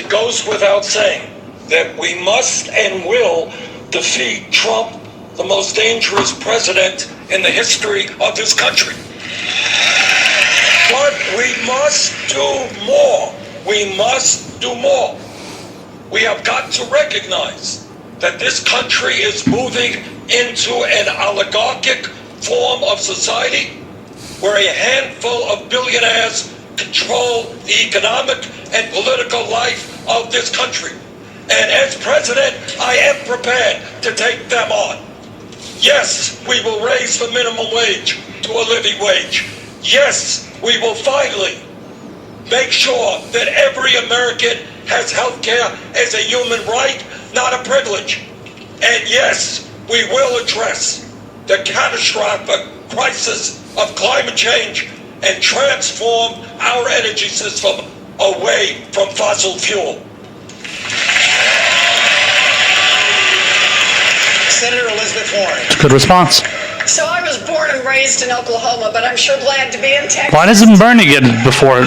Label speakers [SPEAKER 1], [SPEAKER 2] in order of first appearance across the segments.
[SPEAKER 1] it goes without saying that we must and will defeat Trump, the most dangerous president in the history of this country. But we must do more. We must do more. We have got to recognize that this country is moving into an oligarchic form of society where a handful of billionaires control the economic and political life of this country. And as president, I am prepared to take them on. Yes, we will raise the minimum wage to a living wage. Yes, we will finally make sure that every American has health care as a human right, not a privilege. And yes, we will address the catastrophic crisis of climate change and transform our energy system away from fossil fuel.
[SPEAKER 2] Senator Elizabeth Warren.
[SPEAKER 3] Good response.
[SPEAKER 4] So I was born and raised in Oklahoma, but I'm sure glad to be in Texas.
[SPEAKER 3] Why doesn't Bernie get before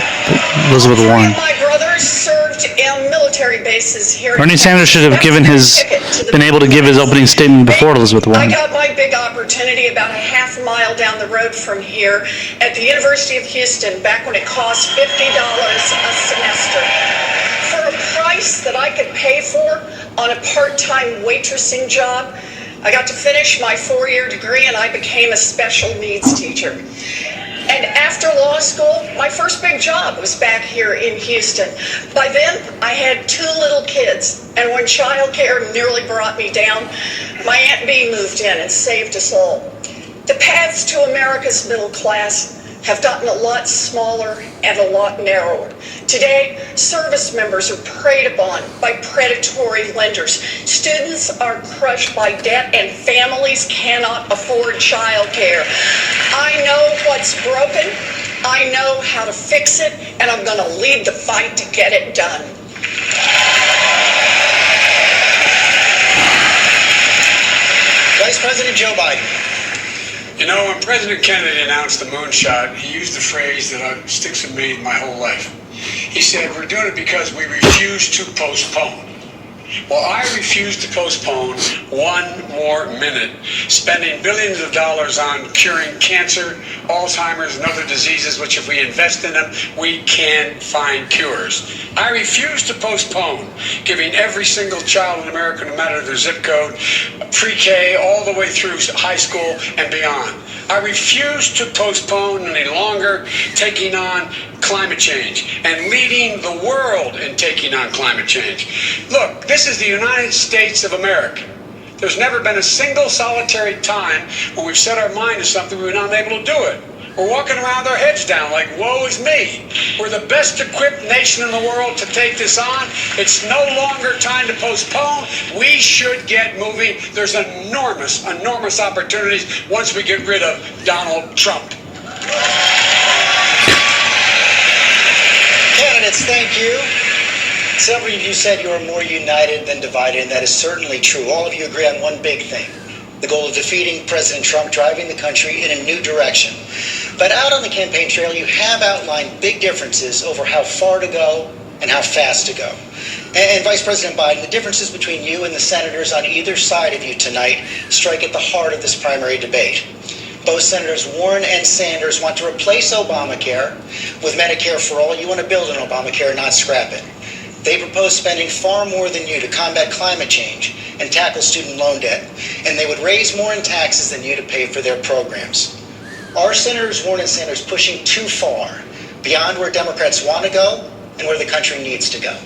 [SPEAKER 3] Elizabeth Warren?
[SPEAKER 4] My brothers served in military bases here.
[SPEAKER 3] Bernie Sanders should have been able to give his opening statement before Elizabeth Warren.
[SPEAKER 4] I got my big opportunity about a half mile down the road from here at the University of Houston, back when it cost $50 a semester. For a price that I could pay for on a part-time waitressing job, I got to finish my 4-year degree and I became a special needs teacher. And after law school, my first big job was back here in Houston. By then, I had 2 little kids, and when childcare nearly brought me down, my Aunt Bee moved in and saved us all. The paths to America's middle class have gotten a lot smaller and a lot narrower. Today, service members are preyed upon by predatory lenders. Students are crushed by debt and families cannot afford childcare. I know what's broken, I know how to fix it, and I'm going to lead the fight to get it done.
[SPEAKER 2] Vice President Joe Biden.
[SPEAKER 5] You know, when President Kennedy announced the moonshot, he used a phrase that sticks with me my whole life. He said, we're doing it because we refuse to postpone. Well, I refuse to postpone one more minute, spending billions of dollars on curing cancer, Alzheimer's, and other diseases, which if we invest in them, we can find cures. I refuse to postpone giving every single child in America, no matter their zip code, pre-K, all the way through high school and beyond. I refuse to postpone any longer taking on climate change and leading the world in taking on climate change. Look, this is the United States of America. There's never been a single solitary time when we've set our mind to something we've not been able to do it. We're walking around with our heads down like, woe is me. We're the best equipped nation in the world to take this on. It's no longer time to postpone. We should get moving. There's enormous, enormous opportunities once we get rid of Donald Trump.
[SPEAKER 2] Candidates, thank you. Several of you said you are more united than divided, and that is certainly true. All of you agree on one big thing: the goal of defeating President Trump, driving the country in a new direction. But out on the campaign trail, you have outlined big differences over how far to go and how fast to go. And Vice President Biden, the differences between you and the senators on either side of you tonight strike at the heart of this primary debate. Both Senators Warren and Sanders want to replace Obamacare with Medicare for all. You want to build on Obamacare, not scrap it. They propose spending far more than you to combat climate change and tackle student loan debt, and they would raise more in taxes than you to pay for their programs. Are Senators Warren and Sanders pushing too far, beyond where Democrats want to go and where the country needs to go?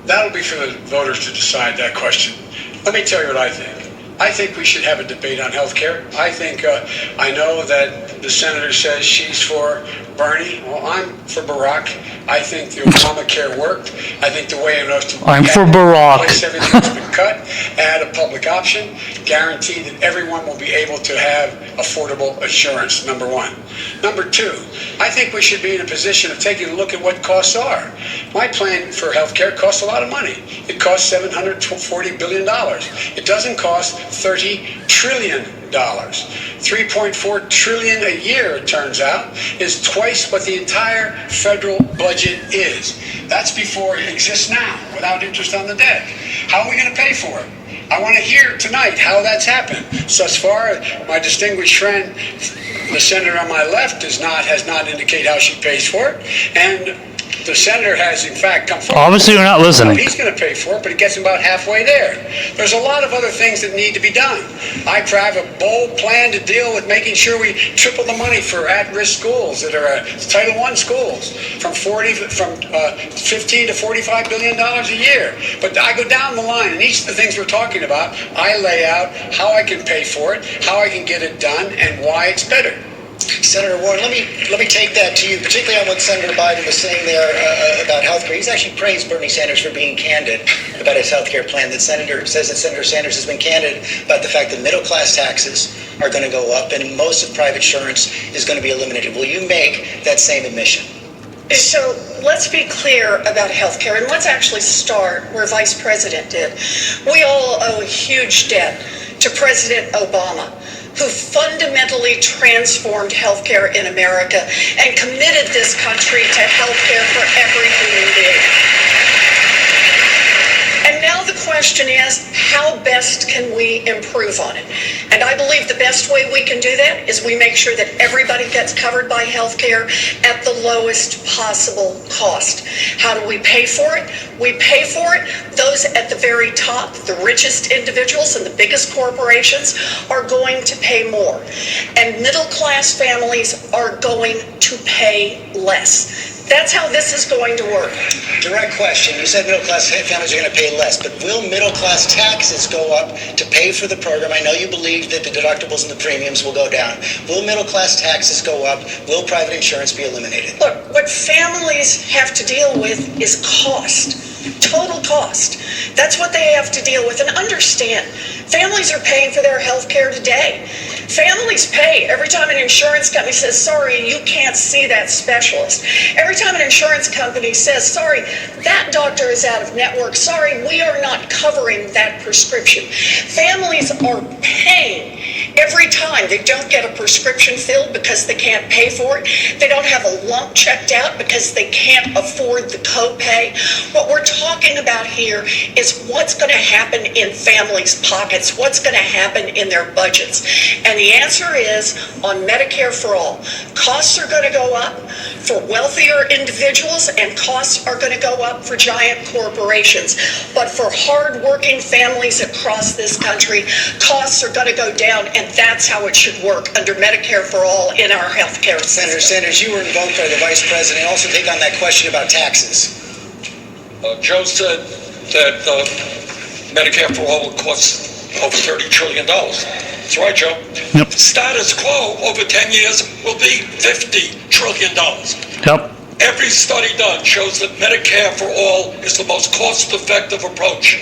[SPEAKER 5] That'll be for the voters to decide that question. Let me tell you what I think. I think we should have a debate on health care. I think, I know that the senator says she's for Bernie. Well, I'm for Barack. I think the Obamacare worked. I think the way it was to
[SPEAKER 3] I'm for Barack.
[SPEAKER 5] Replace everything that's been cut, add a public option, guarantee that everyone will be able to have affordable insurance, number one. Number two, I think we should be in a position of taking a look at what costs are. My plan for health care costs a lot of money. It costs $740 billion. It doesn't cost $30 trillion. $3.4 trillion a year, it turns out, is twice what the entire federal budget is. That's before it exists now, without interest on the debt. How are we going to pay for it? I want to hear tonight how that's happened. So as far, my distinguished friend, the senator on my left, has not indicated how she pays for it, and the senator has, in fact, come forward.
[SPEAKER 3] Obviously, you're not listening.
[SPEAKER 5] He's going to pay for it, but he gets him about halfway there. There's a lot of other things that need to be done. I have a bold plan to deal with making sure we triple the money for at-risk schools that are Title I schools from 15 to $45 billion a year. But I go down the line, and each of the things we're talking about, I lay out how I can pay for it, how I can get it done, and why it's better.
[SPEAKER 2] Senator Warren, let me take that to you, particularly on what Senator Biden was saying there about health care. He's actually praised Bernie Sanders for being candid about his health care plan. Senator Sanders has been candid about the fact that middle-class taxes are going to go up and most of private insurance is going to be eliminated. Will you make that same admission?
[SPEAKER 4] So let's be clear about health care, and let's actually start where Vice President did. We all owe a huge debt to President Obama, who fundamentally transformed healthcare in America and committed this country to healthcare for every human being. And now the question is, how best can we improve on it? And I believe the best way we can do that is we make sure that everybody gets covered by healthcare at the lowest possible cost. How do we pay for it? We pay for it. Those at the very top, the richest individuals and the biggest corporations, are going to pay more. And middle-class families are going to pay less. That's how this is going to work.
[SPEAKER 2] Direct question. You said middle-class families are going to pay less, but will middle-class taxes go up to pay for the program? I know you believe that the deductibles and the premiums will go down. Will middle-class taxes go up? Will private insurance be eliminated?
[SPEAKER 4] Look, what families have to deal with is cost, total cost. That's what they have to deal with. And understand, families are paying for their health care today. Families pay every time an insurance company says, sorry, you can't see that specialist. Every time an insurance company says, sorry, that doctor is out of network. Sorry, we are not covering that prescription. Families are paying every time they don't get a prescription filled because they can't pay for it. They don't have a lump checked out because they can't afford the copay. What we're talking about here is what's going to happen in families' pockets, what's going to happen in their budgets. And the answer is on Medicare for All. Costs are going to go up for wealthier individuals and costs are going to go up for giant corporations. But for hard-working families across this country, costs are going to go down, and that's how it should work under Medicare for All in our health care system.
[SPEAKER 2] Senator Sanders, you were invoked by the Vice President. Also take on that question about taxes.
[SPEAKER 1] Joe said that Medicare for All will cost over $30 trillion. That's right, Joe.
[SPEAKER 3] Yep.
[SPEAKER 1] Status quo over 10 years will be $50 trillion.
[SPEAKER 3] Yep.
[SPEAKER 1] Every study done shows that Medicare for All is the most cost-effective approach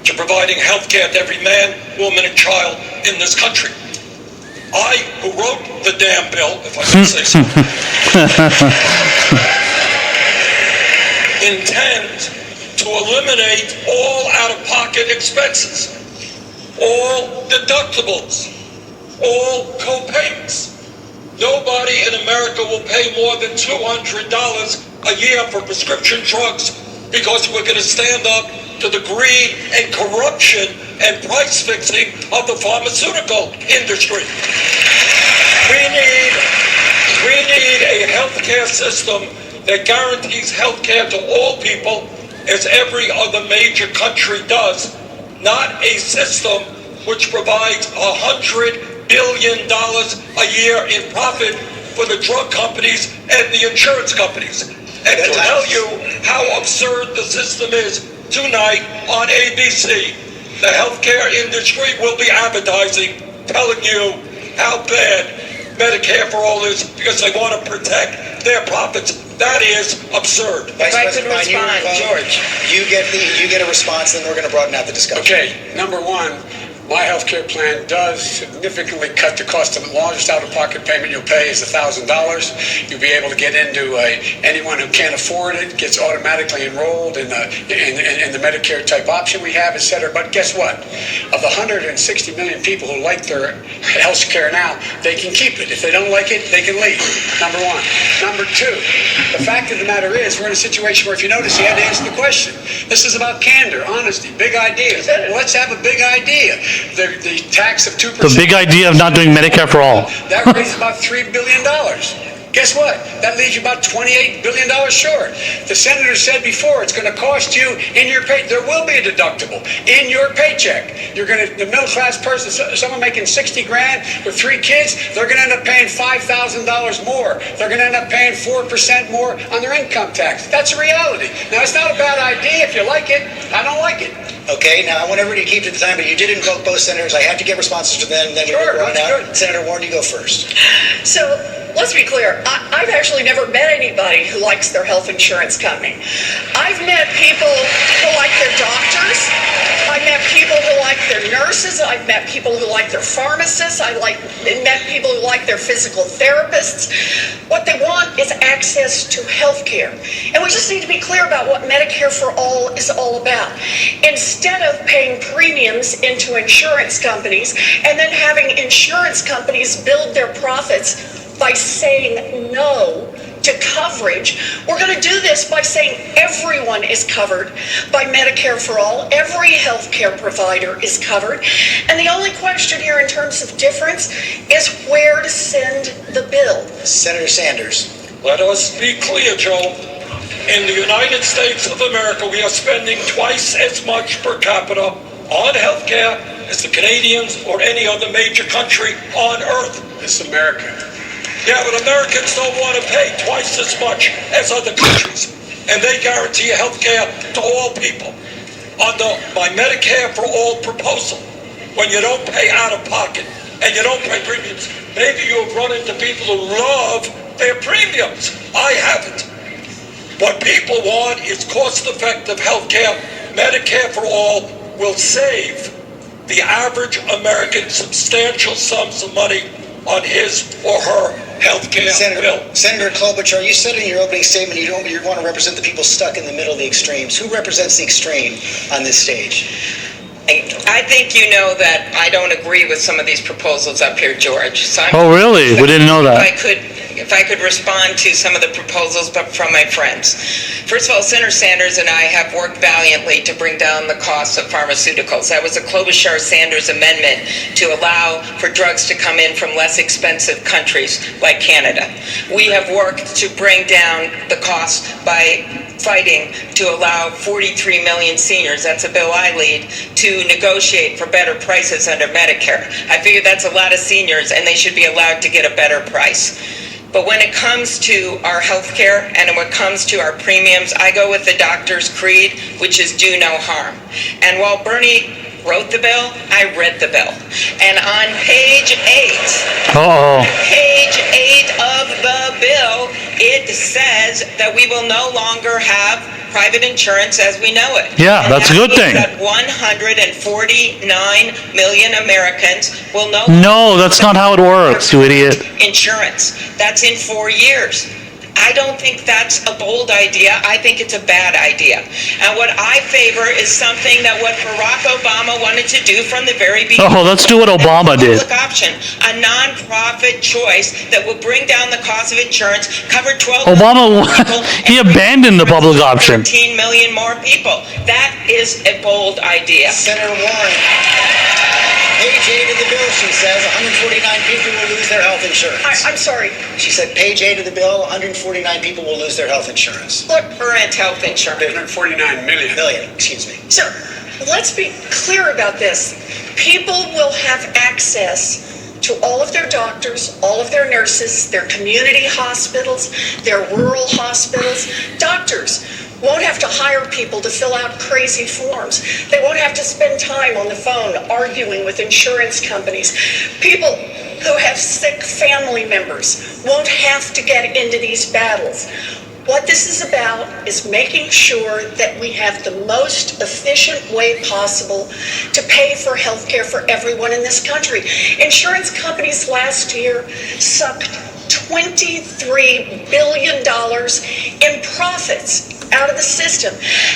[SPEAKER 1] to providing health care to every man, woman, and child in this country. I, who wrote the damn bill, if I can say so, intend to eliminate all out-of-pocket expenses, all deductibles, all co-payments. Nobody in America will pay more than $200 a year for prescription drugs because we're going to stand up to the greed and corruption and price fixing of the pharmaceutical industry. We need a healthcare system that guarantees healthcare to all people as every other major country does, not a system which provides $100 billion a year in profit for the drug companies and the insurance companies. And to tell you how absurd the system is, tonight on ABC, the healthcare industry will be advertising, telling you how bad Medicare for All is because they want to protect their profits. That is absurd.
[SPEAKER 2] Vice President Biden, George, you get a response, and we're going to broaden out the discussion.
[SPEAKER 5] Okay, number one, My health care plan does significantly cut the cost of it. The largest out-of-pocket payment you'll pay is $1,000. You'll be able to get into anyone who can't afford it gets automatically enrolled in the Medicare type option we have, et cetera. But guess what? Of the 160 million people who like their health care now, they can keep it. If they don't like it, they can leave. Number one. Number two, the fact of the matter is we're in a situation where, if you notice, he had to answer the question. This is about candor, honesty, big ideas. Well, let's have a big idea. The tax of 2%.
[SPEAKER 3] The big idea of not doing Medicare for all.
[SPEAKER 5] That raises about $3 billion. Guess what? That leaves you about $28 billion short. The senator said before it's going to cost you in your pay. There will be a deductible in your paycheck. You're going to, the middle class person, someone making 60 grand with 3 kids, they're going to end up paying $5,000 more. They're going to end up paying 4% more on their income tax. That's a reality. Now, it's not a bad idea if you like it. I don't like it.
[SPEAKER 2] Okay, now I want everybody to keep to the time, but you did invoke both senators. I have to get responses to them. Then
[SPEAKER 5] Sure,
[SPEAKER 2] we'll run
[SPEAKER 5] that's
[SPEAKER 2] out.
[SPEAKER 5] good.
[SPEAKER 2] Senator Warren, you go first.
[SPEAKER 4] So let's be clear. I've actually never met anybody who likes their health insurance company. I've met people who like their doctors. I've met people who like their nurses. I've met people who like their pharmacists. I've met people who like their physical therapists. What they want is access to health care. And we just need to be clear about what Medicare for All is all about. Instead of paying premiums into insurance companies and then having insurance companies build their profits by saying no to coverage, we're going to do this by saying everyone is covered by Medicare for All. Every healthcare provider is covered. And the only question here in terms of difference is where to send the bill.
[SPEAKER 2] Senator Sanders.
[SPEAKER 1] Let us be clear, Joe. In the United States of America, we are spending twice as much per capita on health care as the Canadians or any other major country on earth.
[SPEAKER 5] This is America.
[SPEAKER 1] Yeah, but Americans don't want to pay twice as much as other countries. And they guarantee health care to all people. Under my Medicare for All proposal, when you don't pay out of pocket and you don't pay premiums, maybe you'll run into people who love their premiums. I haven't. What people want is cost-effective health care. Medicare for All will save the average American substantial sums of money on his or her health care bill.
[SPEAKER 2] Senator Klobuchar, you said in your opening statement you want to represent the people stuck in the middle of the extremes. Who represents the extreme on this stage?
[SPEAKER 6] I think you know that I don't agree with some of these proposals up here, George. So
[SPEAKER 3] Oh, really? We didn't know that.
[SPEAKER 6] If I could respond to some of the proposals from my friends. First of all, Senator Sanders and I have worked valiantly to bring down the cost of pharmaceuticals. That was a Klobuchar-Sanders amendment to allow for drugs to come in from less expensive countries like Canada. We have worked to bring down the cost by fighting to allow 43 million seniors, that's a bill I lead, to negotiate for better prices under Medicare. I figure that's a lot of seniors and they should be allowed to get a better price. But when it comes to our health care and when it comes to our premiums, I go with the doctor's creed, which is do no harm. And while Bernie wrote the bill, I read the bill. And on page 8 of the bill, it says that we will no longer have private insurance as we know it.
[SPEAKER 3] Yeah,
[SPEAKER 6] and
[SPEAKER 3] that's a good thing.
[SPEAKER 6] That 149 million Americans will
[SPEAKER 3] No, that's not how it works, you idiot.
[SPEAKER 6] Insurance. That's in 4 years. I don't think that's a bold idea. I think it's a bad idea. And what I favor is something that what Barack Obama wanted to do from the very beginning.
[SPEAKER 3] Oh, let's do what Obama did.
[SPEAKER 6] Public option, a non-profit choice that will bring down the cost of insurance, cover 12
[SPEAKER 3] Obama,
[SPEAKER 6] million people,
[SPEAKER 3] he abandoned the public option.
[SPEAKER 6] 13 million more people. That is a bold idea.
[SPEAKER 2] Senator Warren. Page 8 of the bill, she says, 149 people will lose their health insurance.
[SPEAKER 4] I'm sorry.
[SPEAKER 2] She said page 8 of the bill, 149 people will lose their health insurance.
[SPEAKER 6] Look, current health insurance.
[SPEAKER 5] 149 million.
[SPEAKER 2] Million, excuse me.
[SPEAKER 4] So let's be clear about this. People will have access to all of their doctors, all of their nurses, their community hospitals, their rural hospitals. Doctors won't have to hire people to fill out crazy forms. They won't have to spend time on the phone arguing with insurance companies. People who have sick family members won't have to get into these battles. What this is about is making sure that we have the most efficient way possible to pay for health care for everyone in this country. Insurance companies last year sucked $23 billion in profits out of the system.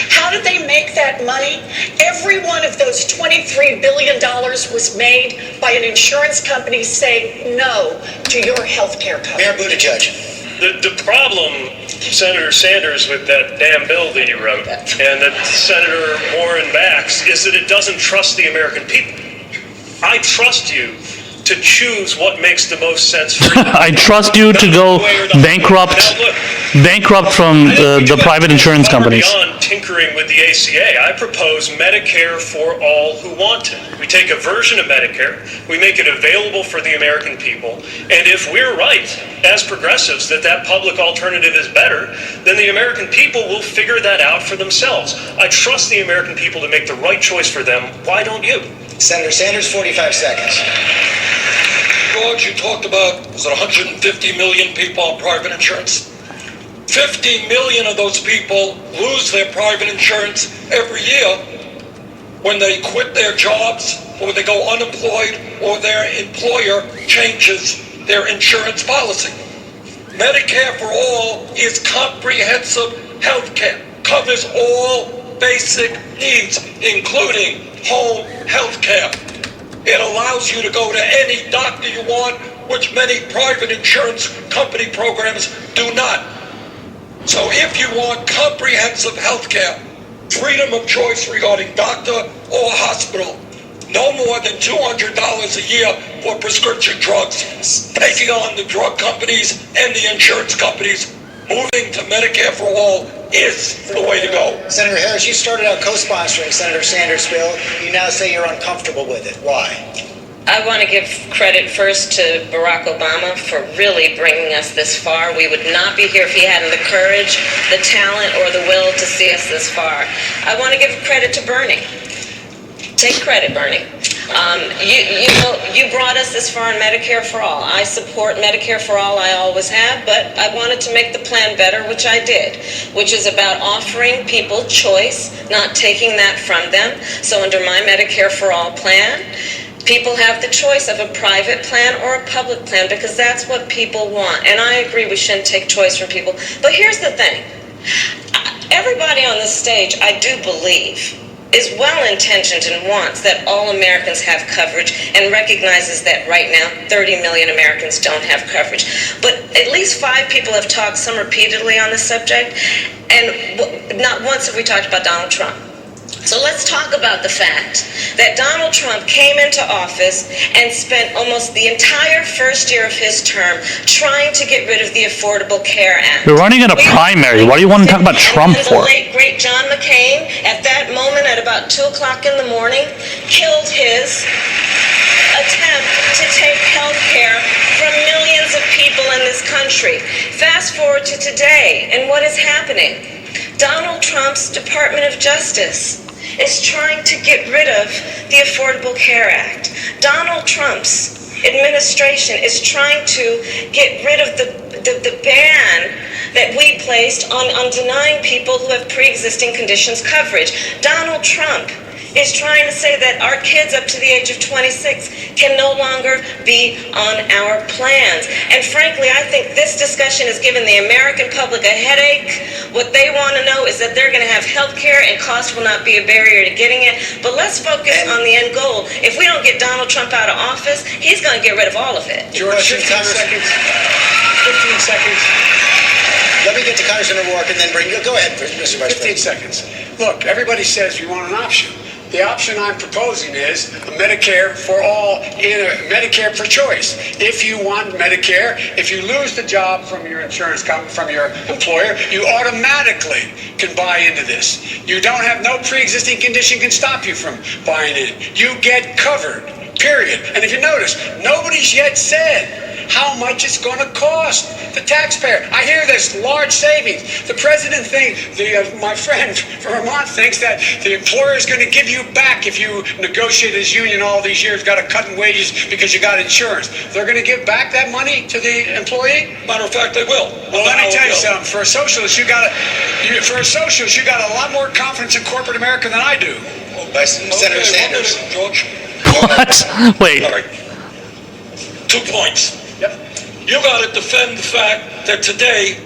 [SPEAKER 4] How did they make that money? Every one of those $23 billion was made by an insurance company saying no to your health care coverage.
[SPEAKER 2] Mayor Buttigieg.
[SPEAKER 7] The problem, Senator Sanders, with that damn bill that he wrote, and that Senator Warren backs, is that it doesn't trust the American people. I trust you to choose what makes the most sense for you.
[SPEAKER 3] I trust you to go bankrupt from the private insurance companies.
[SPEAKER 7] Beyond tinkering with the ACA, I propose Medicare for all who want it. We take a version of Medicare, we make it available for the American people, and if we're right, as progressives, that public alternative is better, then the American people will figure that out for themselves. I trust the American people to make the right choice for them. Why don't you?
[SPEAKER 2] Senator Sanders, 45 seconds.
[SPEAKER 1] George, you talked about, was it 150 million people on private insurance? 50 million of those people lose their private insurance every year when they quit their jobs, or they go unemployed, or their employer changes their insurance policy. Medicare for All is comprehensive health care, covers all basic needs, including home health care. It allows you to go to any doctor you want, which many private insurance company programs do not. So if you want comprehensive health care, freedom of choice regarding doctor or hospital, no more than $200 a year for prescription drugs, taking on the drug companies and the insurance companies, moving to Medicare for All is the way to go.
[SPEAKER 2] Senator Harris, you started out co-sponsoring Senator Sanders' bill. You now say you're uncomfortable with it. Why?
[SPEAKER 8] I want to give credit first to Barack Obama for really bringing us this far. We would not be here if he hadn't the courage, the talent, or the will to see us this far. I want to give credit to Bernie. Take credit, Bernie. You brought us this far in Medicare for All. I support Medicare for All, I always have, but I wanted to make the plan better, which I did, which is about offering people choice, not taking that from them. So under my Medicare for All plan, people have the choice of a private plan or a public plan because that's what people want. And I agree we shouldn't take choice from people. But here's the thing. Everybody on this stage, I do believe, is well-intentioned and wants that all Americans have coverage and recognizes that right now 30 million Americans don't have coverage. But at least 5 people have talked, some repeatedly, on this subject, and not once have we talked about Donald Trump. So let's talk about the fact that Donald Trump came into office and spent almost the entire first year of his term trying to get rid of the Affordable Care Act.
[SPEAKER 3] You're running in a primary. What do you want to talk about Trump for?
[SPEAKER 8] The late, great John McCain, at that moment at about 2 o'clock in the morning, killed his attempt to take health care from millions of people in this country. Fast forward to today, and what is happening? Donald Trump's Department of Justice is trying to get rid of the Affordable Care Act. Donald Trump's administration is trying to get rid of the ban that we placed on denying people who have pre-existing conditions coverage. Donald Trump is trying to say that our kids up to the age of 26 can no longer be on our plans. And frankly, I think this discussion has given the American public a headache. What they want to know is that they're going to have health care and cost will not be a barrier to getting it. But let's focus on the end goal. If we don't get Donald Trump out of office, he's going to get rid of all of it.
[SPEAKER 5] George, 15 seconds. 15 seconds.
[SPEAKER 2] Let me get to Congressman O'Rourke and then bring you. Go ahead, Mr. Vice
[SPEAKER 5] 15
[SPEAKER 2] President.
[SPEAKER 5] seconds. Look, everybody says you want an option. The option I'm proposing is a Medicare for all, in a Medicare for choice. If you want Medicare, if you lose the job from your insurance company, from your employer, you automatically can buy into this. You don't have no pre-existing condition can stop you from buying in. You get covered, period. And if you notice, nobody's yet said how much it's going to cost the taxpayer. I hear this large savings. The president thinks, my friend from Vermont thinks that the employer is going to give you back if you negotiate his union all these years, got a cut in wages because you got insurance. They're going to give back that money to the employee?
[SPEAKER 1] Matter of fact, they will.
[SPEAKER 5] Well, let me tell you something. For a socialist, you got a lot more confidence in corporate America than I do.
[SPEAKER 2] By Senator
[SPEAKER 1] Okay,
[SPEAKER 2] Sanders.
[SPEAKER 1] 1 minute, George.
[SPEAKER 3] What? Wait.
[SPEAKER 1] All right. 2 points.
[SPEAKER 5] Yep.
[SPEAKER 1] You got to defend the fact that today,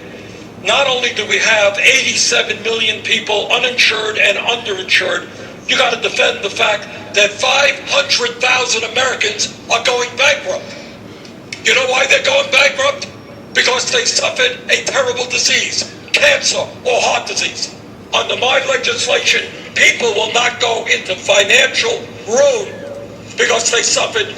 [SPEAKER 1] not only do we have 87 million people uninsured and underinsured, you got to defend the fact that 500,000 Americans are going bankrupt. You know why they're going bankrupt? Because they suffered a terrible disease, cancer or heart disease. Under my legislation, people will not go into financial ruin because they suffered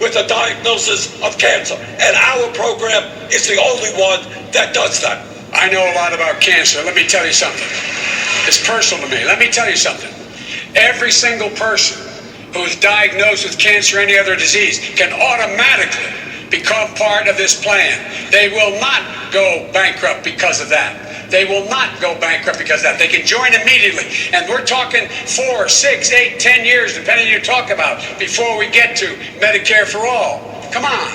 [SPEAKER 1] with a diagnosis of cancer. And our program is the only one that does that.
[SPEAKER 5] I know a lot about cancer. Let me tell you something. It's personal to me. Let me tell you something. Every single person who is diagnosed with cancer or any other disease can automatically become part of this plan. They will not go bankrupt because of that. They will not go bankrupt because of that. They can join immediately. And we're talking 4, 6, 8, 10 years, depending on who you talk about, before we get to Medicare for all. Come on.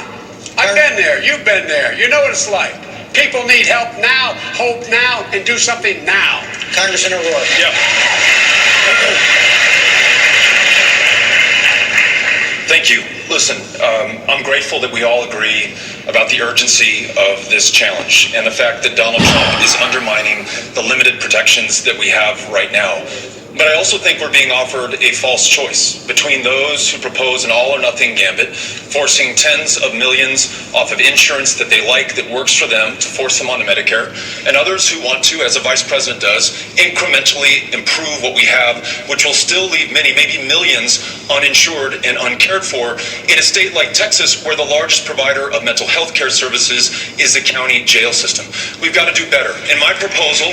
[SPEAKER 5] I've been there. You've been there. You know what it's like. People need help now, hope now, and do something now.
[SPEAKER 2] Congressman O'Rourke.
[SPEAKER 1] Yeah. Thank you. Listen, I'm grateful that we all agree about the urgency of this challenge and the fact that Donald Trump is undermining the limited protections that we have right now. But I also think we're being offered a false choice between those who propose an all-or-nothing gambit, forcing tens of millions off of insurance that they like, that works for them, to force them onto Medicare, and others who want to, as a vice president does, incrementally improve what we have, which will still leave many, maybe millions, uninsured and uncared for in a state like Texas, where the largest provider of mental health care services is the county jail system. We've got to do better. In my proposal,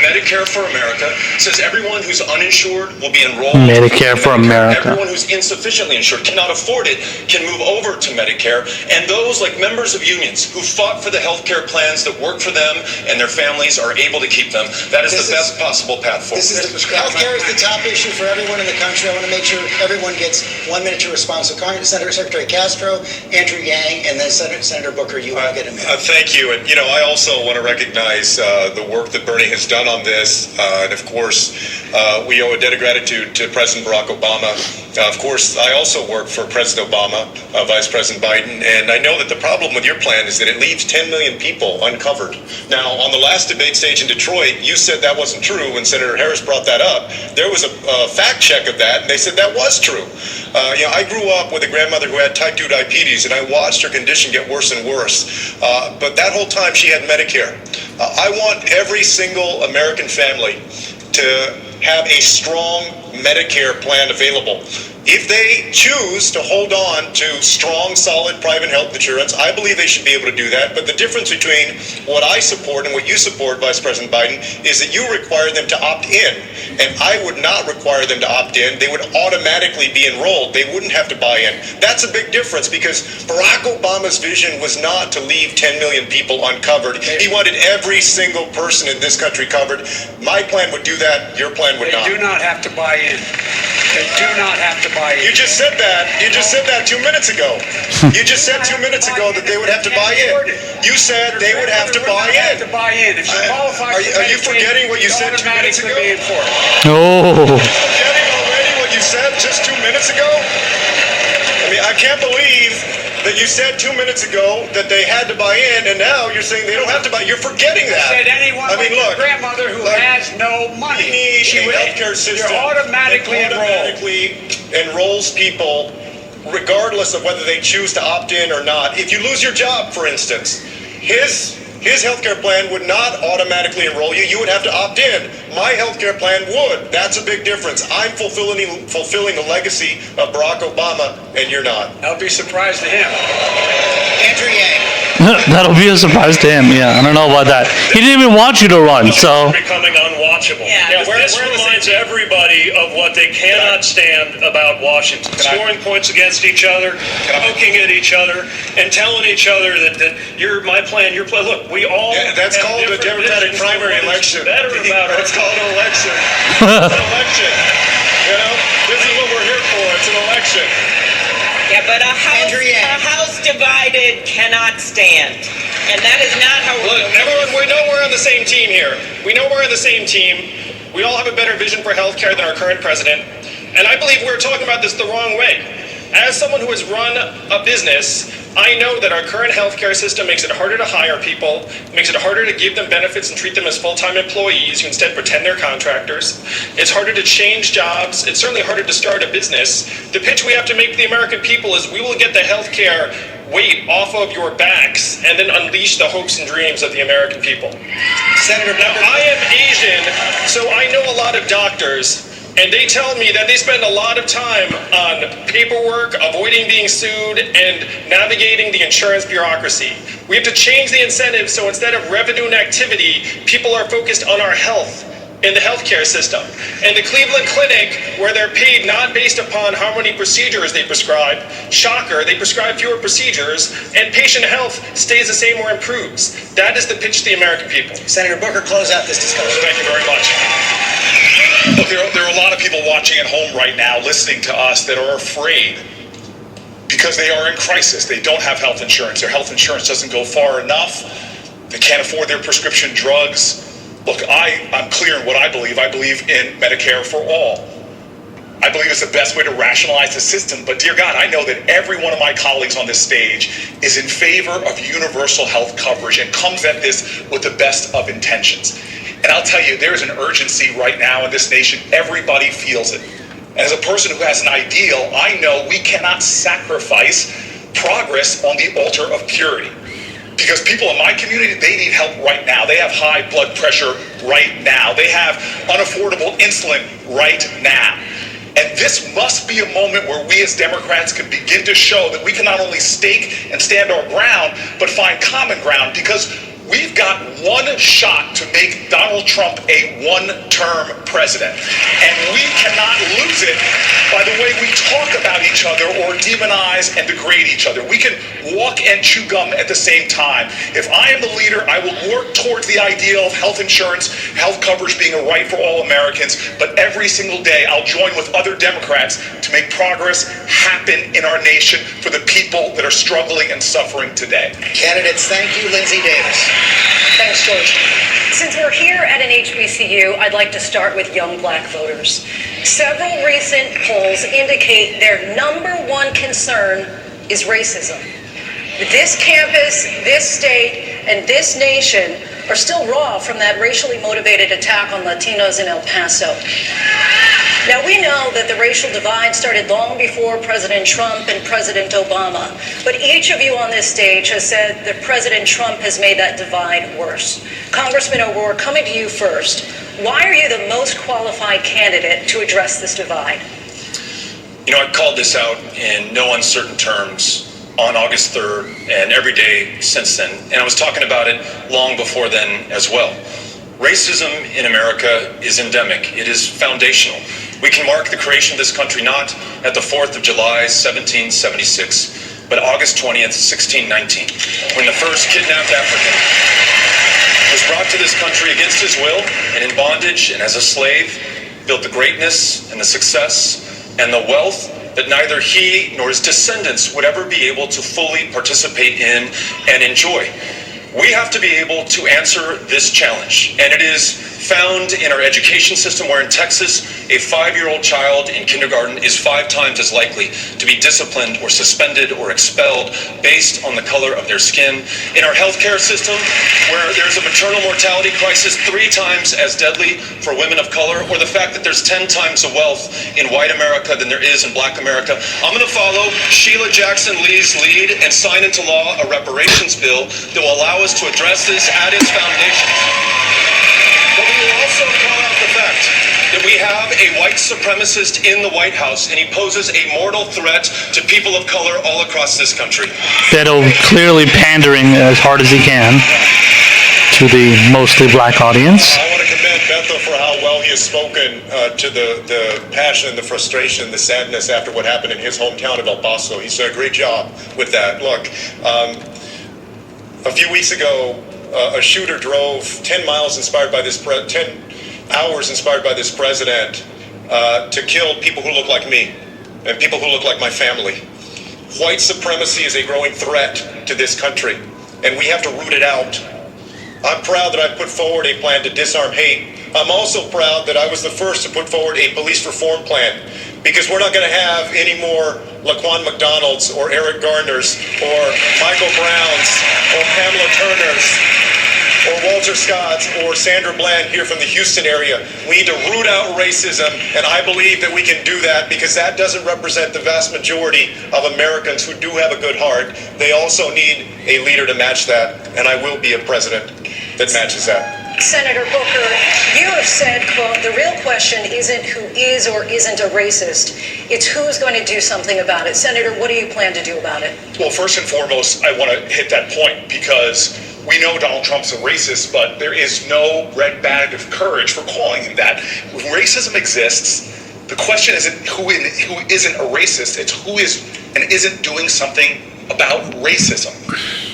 [SPEAKER 1] Medicare for America says everyone who's uninsured will be enrolled.
[SPEAKER 3] Medicare for America.
[SPEAKER 1] Everyone who's insufficiently insured, cannot afford it, can move over to Medicare. And those, like members of unions who fought for the health care plans that work for them and their families, are able to keep them. That is the best possible path forward.
[SPEAKER 2] Healthcare is the top issue for everyone in the country. I want to make sure everyone gets 1 minute to respond. So Secretary Castro, Andrew Yang, and then Senator Booker, you all get a minute.
[SPEAKER 9] Thank you. And, I also want to recognize the work that Bernie has done on this. And, of course, we owe a debt of gratitude to President Barack Obama. Of course, I also work for President Obama, Vice President Biden, and I know that the problem with your plan is that it leaves 10 million people uncovered. Now, on the last debate stage in Detroit, you said that wasn't true. When Senator Harris brought that up, there was a fact check of that, and they said that was true. I grew up with a grandmother who had type 2 diabetes, and I watched her condition get worse and worse. But that whole time, she had Medicare. I want every single American family to have a strong Medicare plan available. If they choose to hold on to strong, solid private health insurance, I believe they should be able to do that. But the difference between what I support and what you support, Vice President Biden, is that you require them to opt in. And I would not require them to opt in. They would automatically be enrolled. They wouldn't have to buy in. That's a big difference, because Barack Obama's vision was not to leave 10 million people uncovered. He wanted every single person in this country covered. My plan would do that. Your plan would not.
[SPEAKER 5] They do not have to buy in. They do not have to buy in.
[SPEAKER 9] You just said that. You just said that 2 minutes ago. You just said 2 minutes ago that they would have to buy in. You said they would have to buy in.
[SPEAKER 5] If you qualify
[SPEAKER 9] Are you forgetting what you said 2 minutes ago?
[SPEAKER 3] Oh.
[SPEAKER 9] Forgetting already what you said just 2 minutes ago? I mean, I can't believe that you said 2 minutes ago that they had to buy in, and now you're saying they don't have to buy. You're forgetting that.
[SPEAKER 5] I said anyone like your grandmother who has no money.
[SPEAKER 9] She would, healthcare system
[SPEAKER 5] automatically
[SPEAKER 9] enrolls people regardless of whether they choose to opt in or not. If you lose your job, for instance, his healthcare plan would not automatically enroll you. You would have to opt in. My healthcare plan would. That's a big difference. I'm fulfilling the legacy of Barack Obama, and you're not.
[SPEAKER 5] I'll be surprised to him.
[SPEAKER 2] Andrew Yang.
[SPEAKER 3] That'll be a surprise to him. Yeah, I don't know about that. He didn't even want you to run, so.
[SPEAKER 7] Becoming unwatchable. untouchable.
[SPEAKER 6] Yeah,
[SPEAKER 7] This reminds everybody of what they cannot stand about Washington. Scoring points against each other, poking at each other, and telling each other that you're my plan, your plan. Look, we all
[SPEAKER 9] That's
[SPEAKER 7] have
[SPEAKER 9] called a
[SPEAKER 7] different
[SPEAKER 9] Democratic
[SPEAKER 7] visions of
[SPEAKER 9] primary
[SPEAKER 7] what is
[SPEAKER 9] election.
[SPEAKER 7] Better about
[SPEAKER 9] That's
[SPEAKER 7] our
[SPEAKER 9] called an election. It's an election. You know, this is what we're here for. It's an election.
[SPEAKER 6] Yeah, but a house divided cannot stand. And that is not how we're
[SPEAKER 10] Look, everyone, we know we're on the same team here. We know we're on the same team. We all have a better vision for healthcare than our current president. And I believe we're talking about this the wrong way. As someone who has run a business, I know that our current healthcare system makes it harder to hire people, makes it harder to give them benefits and treat them as full-time employees who instead pretend they're contractors. It's harder to change jobs. It's certainly harder to start a business. The pitch we have to make to the American people is we will get the healthcare weight off of your backs and then unleash the hopes and dreams of the American people.
[SPEAKER 2] Senator,
[SPEAKER 10] now, I am Asian, so I know a lot of doctors. And they tell me that they spend a lot of time on paperwork, avoiding being sued, and navigating the insurance bureaucracy. We have to change the incentives so instead of revenue and activity, people are focused on our health in the healthcare system. And the Cleveland Clinic, where they're paid not based upon how many procedures they prescribe, shocker, they prescribe fewer procedures, and patient health stays the same or improves. That is the pitch to the American people.
[SPEAKER 2] Senator Booker, close out this discussion.
[SPEAKER 10] Thank you very much.
[SPEAKER 9] Look, there are a lot of people watching at home right now, listening to us, that are afraid because they are in crisis. They don't have health insurance. Their health insurance doesn't go far enough. They can't afford their prescription drugs. Look, I'm clear in what I believe. I believe in Medicare for all. I believe it's the best way to rationalize the system. But dear God, I know that every one of my colleagues on this stage is in favor of universal health coverage and comes at this with the best of intentions. And I'll tell you, there is an urgency right now in this nation. Everybody feels it. And as a person who has an ideal, I know we cannot sacrifice progress on the altar of purity. Because people in my community, they need help right now. They have high blood pressure right now. They have unaffordable insulin right now. And this must be a moment where we as Democrats can begin to show that we can not only stake and stand our ground, but find common ground, because we've got one shot to make Donald Trump a one-term president. And we cannot lose it by the way we talk about each other or demonize and degrade each other. We can walk and chew gum at the same time. If I am the leader, I will work towards the ideal of health insurance, health coverage being a right for all Americans. But every single day, I'll join with other Democrats to make progress happen in our nation for the people that are struggling and suffering today.
[SPEAKER 2] Candidates, thank you. Lindsay Davis.
[SPEAKER 11] Thanks, George. Since we're here at an HBCU, I'd like to start with young black voters. Several recent polls indicate their number one concern is racism. This campus, this state, and this nation are still raw from that racially motivated attack on Latinos in El Paso. Now, we know that the racial divide started long before President Trump and President Obama, but each of you on this stage has said that President Trump has made that divide worse. Congressman O'Rourke, coming to you first, why are you the most qualified candidate to address this divide?
[SPEAKER 12] You know, I called this out in no uncertain terms on August 3rd and every day since then, and I was talking about it long before then as well. Racism in America is endemic. It is foundational. We can mark the creation of this country not at the 4th of July, 1776, but August 20th, 1619, when the first kidnapped African was brought to this country against his will and in bondage and as a slave, built the greatness and the success and the wealth that neither he nor his descendants would ever be able to fully participate in and enjoy. We have to be able to answer this challenge, and it is found in our education system, where in Texas, a 5-year-old child in kindergarten is 5 times as likely to be disciplined or suspended or expelled based on the color of their skin. In our healthcare system, where there's a maternal mortality crisis 3 times as deadly for women of color, or the fact that there's 10 times the wealth in white America than there is in black America, I'm going to follow Sheila Jackson Lee's lead and sign into law a reparations bill that will allow us to address this at its foundations. But we will also call out the fact that we have a white supremacist in the White House, and he poses a mortal threat to people of color all across this country.
[SPEAKER 3] Beto clearly pandering as hard as he can to the mostly black audience.
[SPEAKER 9] I want to commend Beto for how has spoken to the passion and the frustration, the sadness after what happened in his hometown of El Paso. He's done a great job with that. Look, a few weeks ago, a shooter drove 10 hours inspired by this president to kill people who look like me and people who look like my family. White supremacy is a growing threat to this country, and we have to root it out. I'm proud that I put forward a plan to disarm hate. I'm also proud that I was the first to put forward a police reform plan, because we're not going to have any more Laquan McDonald's or Eric Garners or Michael Browns or Pamela Turners or Walter Scott's or Sandra Bland here from the Houston area. We need to root out racism, and I believe that we can do that because that doesn't represent the vast majority of Americans who do have a good heart. They also need a leader to match that, and I will be a president that matches that.
[SPEAKER 11] Senator Booker, you have said, quote, the real question isn't who is or isn't a racist. It's who's going to do something about it. Senator, what do you plan to do about it?
[SPEAKER 12] Well, first and foremost, I want to hit that point because we know Donald Trump's a racist, but there is no red bag of courage for calling him that. When racism exists, the question isn't who isn't a racist, it's who is and isn't doing something about racism.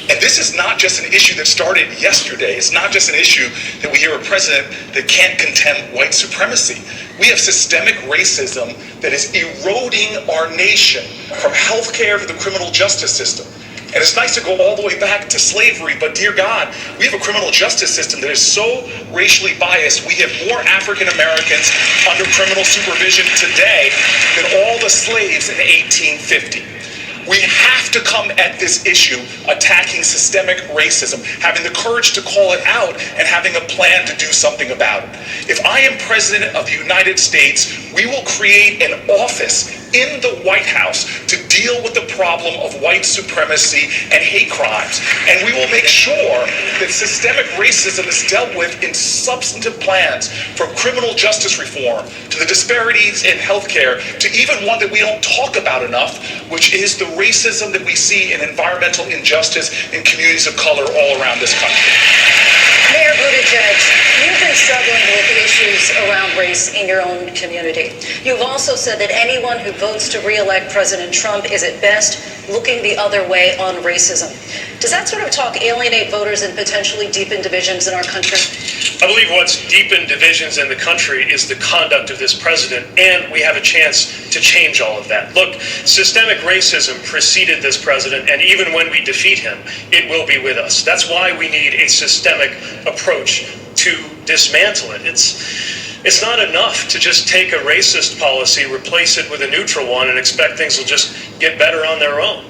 [SPEAKER 12] And this is not just an issue that started yesterday. It's not just an issue that we hear a president that can't condemn white supremacy. We have systemic racism that is eroding our nation from healthcare to the criminal justice system. And it's nice to go all the way back to slavery, but dear God, we have a criminal justice system that is so racially biased. We have more African Americans under criminal supervision today than all the slaves in 1850. We have to come at this issue attacking systemic racism, having the courage to call it out, and having a plan to do something about it. If I am president of the United States, we will create an office in the White House to deal with the problem of white supremacy and hate crimes. And we will make sure that systemic racism is dealt with in substantive plans, from criminal justice reform to the disparities in healthcare to even one that we don't talk about enough, which is the racism that we see in environmental injustice in communities of color all around this country.
[SPEAKER 11] Mayor Buttigieg, you've been struggling with issues around race in your own community. You've also said that anyone who votes to re-elect President Trump is at best looking the other way on racism. Does that sort of talk alienate voters and potentially deepen divisions in our country?
[SPEAKER 7] I believe what's deepened divisions in the country is the conduct of this president, and we have a chance to change all of that. Look, systemic racism preceded this president, and even when we defeat him, it will be with us. That's why we need a systemic approach to dismantle it. It's not enough to just take a racist policy, replace it with a neutral one, and expect things will just get better on their own.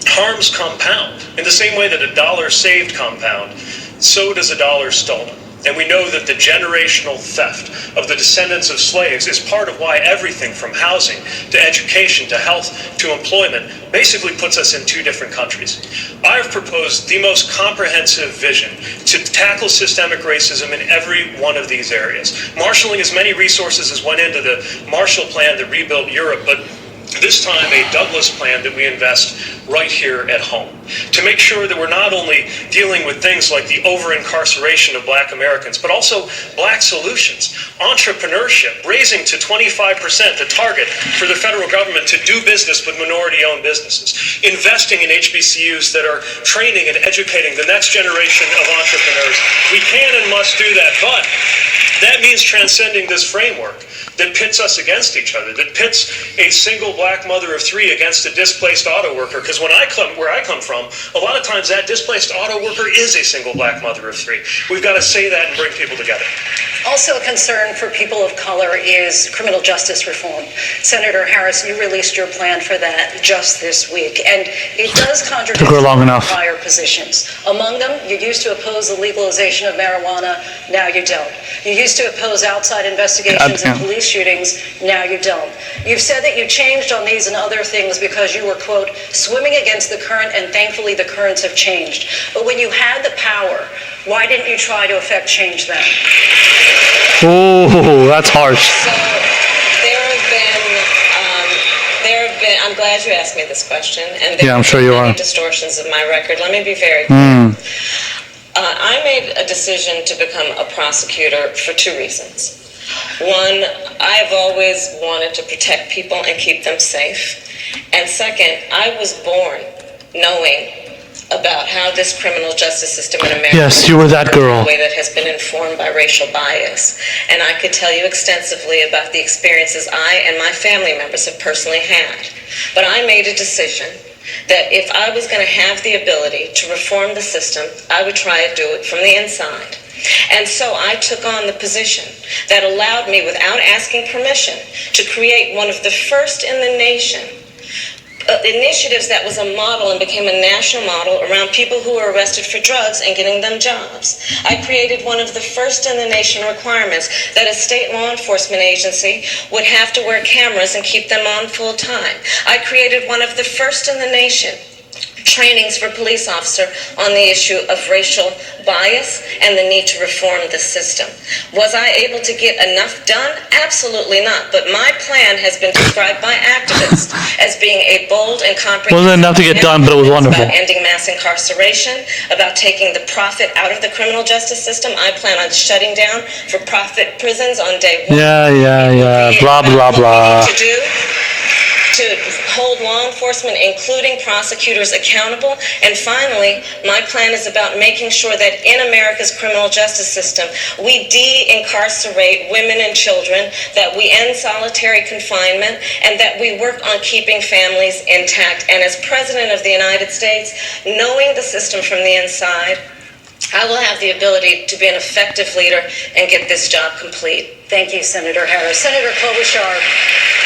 [SPEAKER 7] Harms compound. In the same way that a dollar saved compound, so does a dollar stolen. And we know that the generational theft of the descendants of slaves is part of why everything from housing to education to health to employment basically puts us in two different countries. I've proposed the most comprehensive vision to tackle systemic racism in every one of these areas, marshaling as many resources as went into the Marshall Plan that rebuilt Europe, but this time a Douglas plan that we invest right here at home to make sure that we're not only dealing with things like the over-incarceration of Black Americans, but also Black solutions, entrepreneurship, raising to 25% the target for the federal government to do business with minority-owned businesses, investing in HBCUs that are training and educating the next generation of entrepreneurs. We can and must do that, but that means transcending this framework that pits us against each other, that pits a single Black mother of three against a displaced auto worker. Because where I come from, a lot of times that displaced auto worker is a single Black mother of three. We've got to say that and bring people together.
[SPEAKER 11] Also a concern for people of color is criminal justice reform. Senator Harris, you released your plan for that just this week, and it does contradict prior positions. Among them, you used to oppose the legalization of marijuana, now you don't. You used to oppose outside investigations and police shootings, now you don't. You've said that you changed on these and other things because you were, quote, swimming against the current, and thankfully the currents have changed. But when you had the power, why didn't you try to affect change then?
[SPEAKER 3] Oh, that's harsh.
[SPEAKER 8] So there have been, I'm glad you asked me this question, and there
[SPEAKER 3] I'm sure you are.
[SPEAKER 8] Distortions of my record. Let me be very clear. I made a decision to become a prosecutor for two reasons. One, I've always wanted to protect people and keep them safe. And second, I was born knowing about how this criminal justice system in America
[SPEAKER 3] Yes, you were that girl.
[SPEAKER 8] in a way that has been informed by racial bias. And I could tell you extensively about the experiences I and my family members have personally had. But I made a decision that if I was going to have the ability to reform the system, I would try to do it from the inside. And so I took on the position that allowed me, without asking permission, to create one of the first in the nation initiatives that was a model and became a national model around people who were arrested for drugs and getting them jobs. I created one of the first in the nation requirements that a state law enforcement agency would have to wear cameras and keep them on full time. I created one of the first in the nation trainings for police officer on the issue of racial bias and the need to reform the system. Was I able to get enough done? Absolutely not. But my plan has been described by activists as being a bold and comprehensive.
[SPEAKER 3] Wasn't enough to get done, but it was wonderful.
[SPEAKER 8] About ending mass incarceration, about taking the profit out of the criminal justice system. I plan on shutting down for-profit prisons on day one.
[SPEAKER 3] Yeah. Blah, blah, blah.
[SPEAKER 8] To do to hold law enforcement, including prosecutors, accountable. And finally, my plan is about making sure that in America's criminal justice system, we de-incarcerate women and children, that we end solitary confinement, and that we work on keeping families intact. And as President of the United States, knowing the system from the inside, I will have the ability to be an effective leader and get this job complete.
[SPEAKER 11] Thank you, Senator Harris. Senator Klobuchar,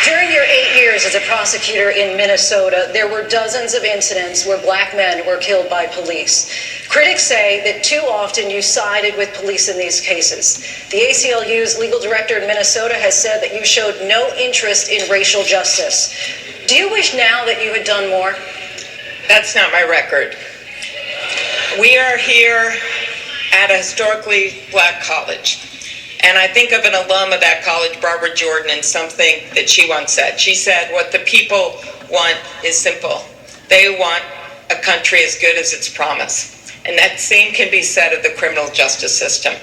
[SPEAKER 11] during your 8 years as a prosecutor in Minnesota, there were dozens of incidents where black men were killed by police. Critics say that too often you sided with police in these cases. The ACLU's legal director in Minnesota has said that you showed no interest in racial justice. Do you wish now that you had done more?
[SPEAKER 6] That's not my record. We are here at a historically black college. And I think of an alum of that college, Barbara Jordan, and something that she once said. She said, what the people want is simple. They want a country as good as its promise. And that same can be said of the criminal justice system.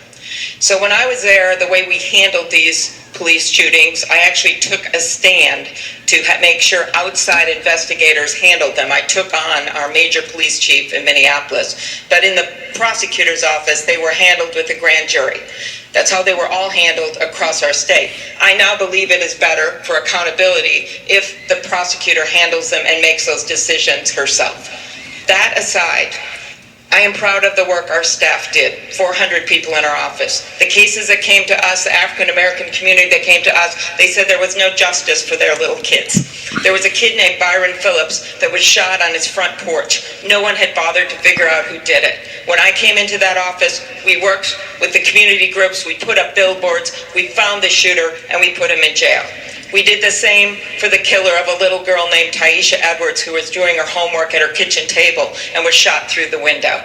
[SPEAKER 6] So when I was there, the way we handled these police shootings, I actually took a stand to make sure outside investigators handled them. I took on our major police chief in Minneapolis, but in the prosecutor's office, they were handled with a grand jury. That's how they were all handled across our state. I now believe it is better for accountability if the prosecutor handles them and makes those decisions herself. That aside, I am proud of the work our staff did, 400 people in our office. The cases that came to us, the African-American community that came to us, they said there was no justice for their little kids. There was a kid named Byron Phillips that was shot on his front porch. No one had bothered to figure out who did it. When I came into that office, we worked with the community groups, we put up billboards, we found the shooter, and we put him in jail. We did the same for the killer of a little girl named Taisha Edwards, who was doing her homework at her kitchen table and was shot through the window.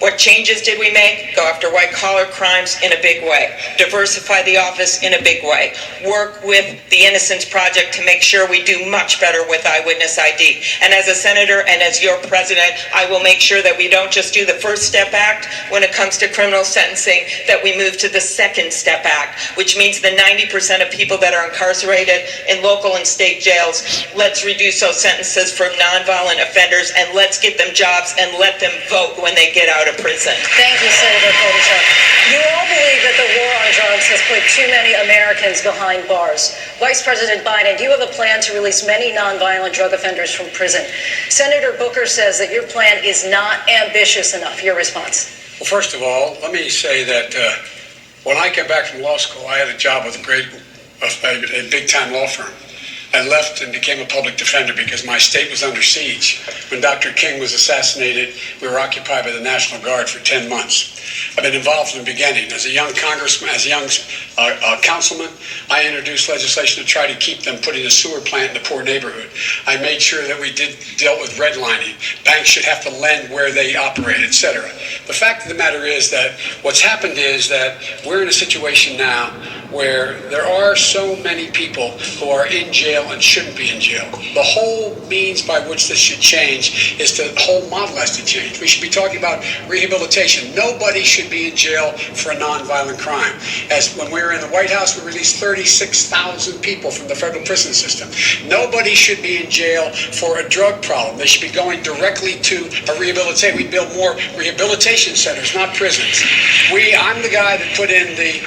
[SPEAKER 6] What changes did we make? Go after white-collar crimes in a big way. Diversify the office in a big way. Work with the Innocence Project to make sure we do much better with eyewitness ID. And as a senator and as your president, I will make sure that we don't just do the First Step Act when it comes to criminal sentencing, that we move to the Second Step Act, which means the 90% of people that are incarcerated in local and state jails, let's reduce those sentences for nonviolent offenders, and let's get them jobs and let them vote when they get out of prison.
[SPEAKER 11] Thank you, Senator Klobuchar. You all believe that the war on drugs has put too many Americans behind bars. Vice President Biden, do you have a plan to release many nonviolent drug offenders from prison? Senator Booker says that your plan is not ambitious enough. Your response?
[SPEAKER 5] Well, first of all, let me say that when I came back from law school, I had a job with a big-time law firm. I left and became a public defender because my state was under siege. When Dr. King was assassinated, we were occupied by the National Guard for 10 months. I've been involved from the beginning. As a young congressman, as a young councilman, I introduced legislation to try to keep them putting a sewer plant in a poor neighborhood. I made sure that we dealt with redlining. Banks should have to lend where they operate, etc. The fact of the matter is that what's happened is that we're in a situation now where there are so many people who are in jail jail and shouldn't be in jail. The whole means by which this should change is the whole model has to change. We should be talking about rehabilitation. Nobody should be in jail for a nonviolent crime. As when we were in the White House, we released 36,000 people from the federal prison system. Nobody should be in jail for a drug problem. They should be going directly to a rehabilitation. We build more rehabilitation centers, not prisons. I'm the guy that put in the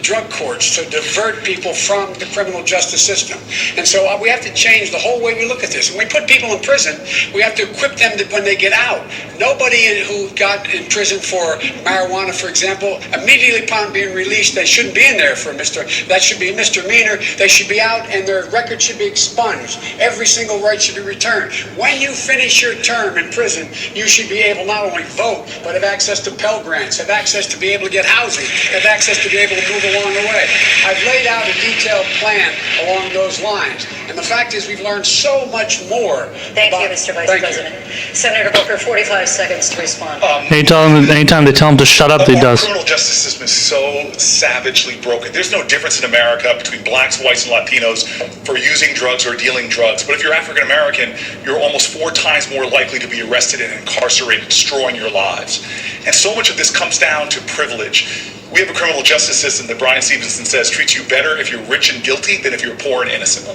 [SPEAKER 5] drug courts to divert people from the criminal justice system. And so we have to change the whole way we look at this. When we put people in prison, we have to equip them when they get out. Nobody who got in prison for marijuana, for example, immediately upon being released, they shouldn't be in there that should be a misdemeanor. They should be out and their record should be expunged. Every single right should be returned. When you finish your term in prison, you should be able not only vote, but have access to Pell Grants, have access to be able to get housing, have access to be able to move along the way. I've laid out a detailed plan along those lines. And the fact is we've learned so much more.
[SPEAKER 11] Thank you, Mr. Vice President. Senator Booker, 45 seconds to respond.
[SPEAKER 3] Anytime they tell him to shut up, he does.
[SPEAKER 12] The criminal justice system is so savagely broken. There's no difference in America between blacks, whites, and Latinos for using drugs or dealing drugs. But if you're African American, you're almost 4 times more likely to be arrested and incarcerated, destroying your lives. And so much of this comes down to privilege. We have a criminal justice system that Brian Stevenson says treats you better if you're rich and guilty than if you're poor and innocent.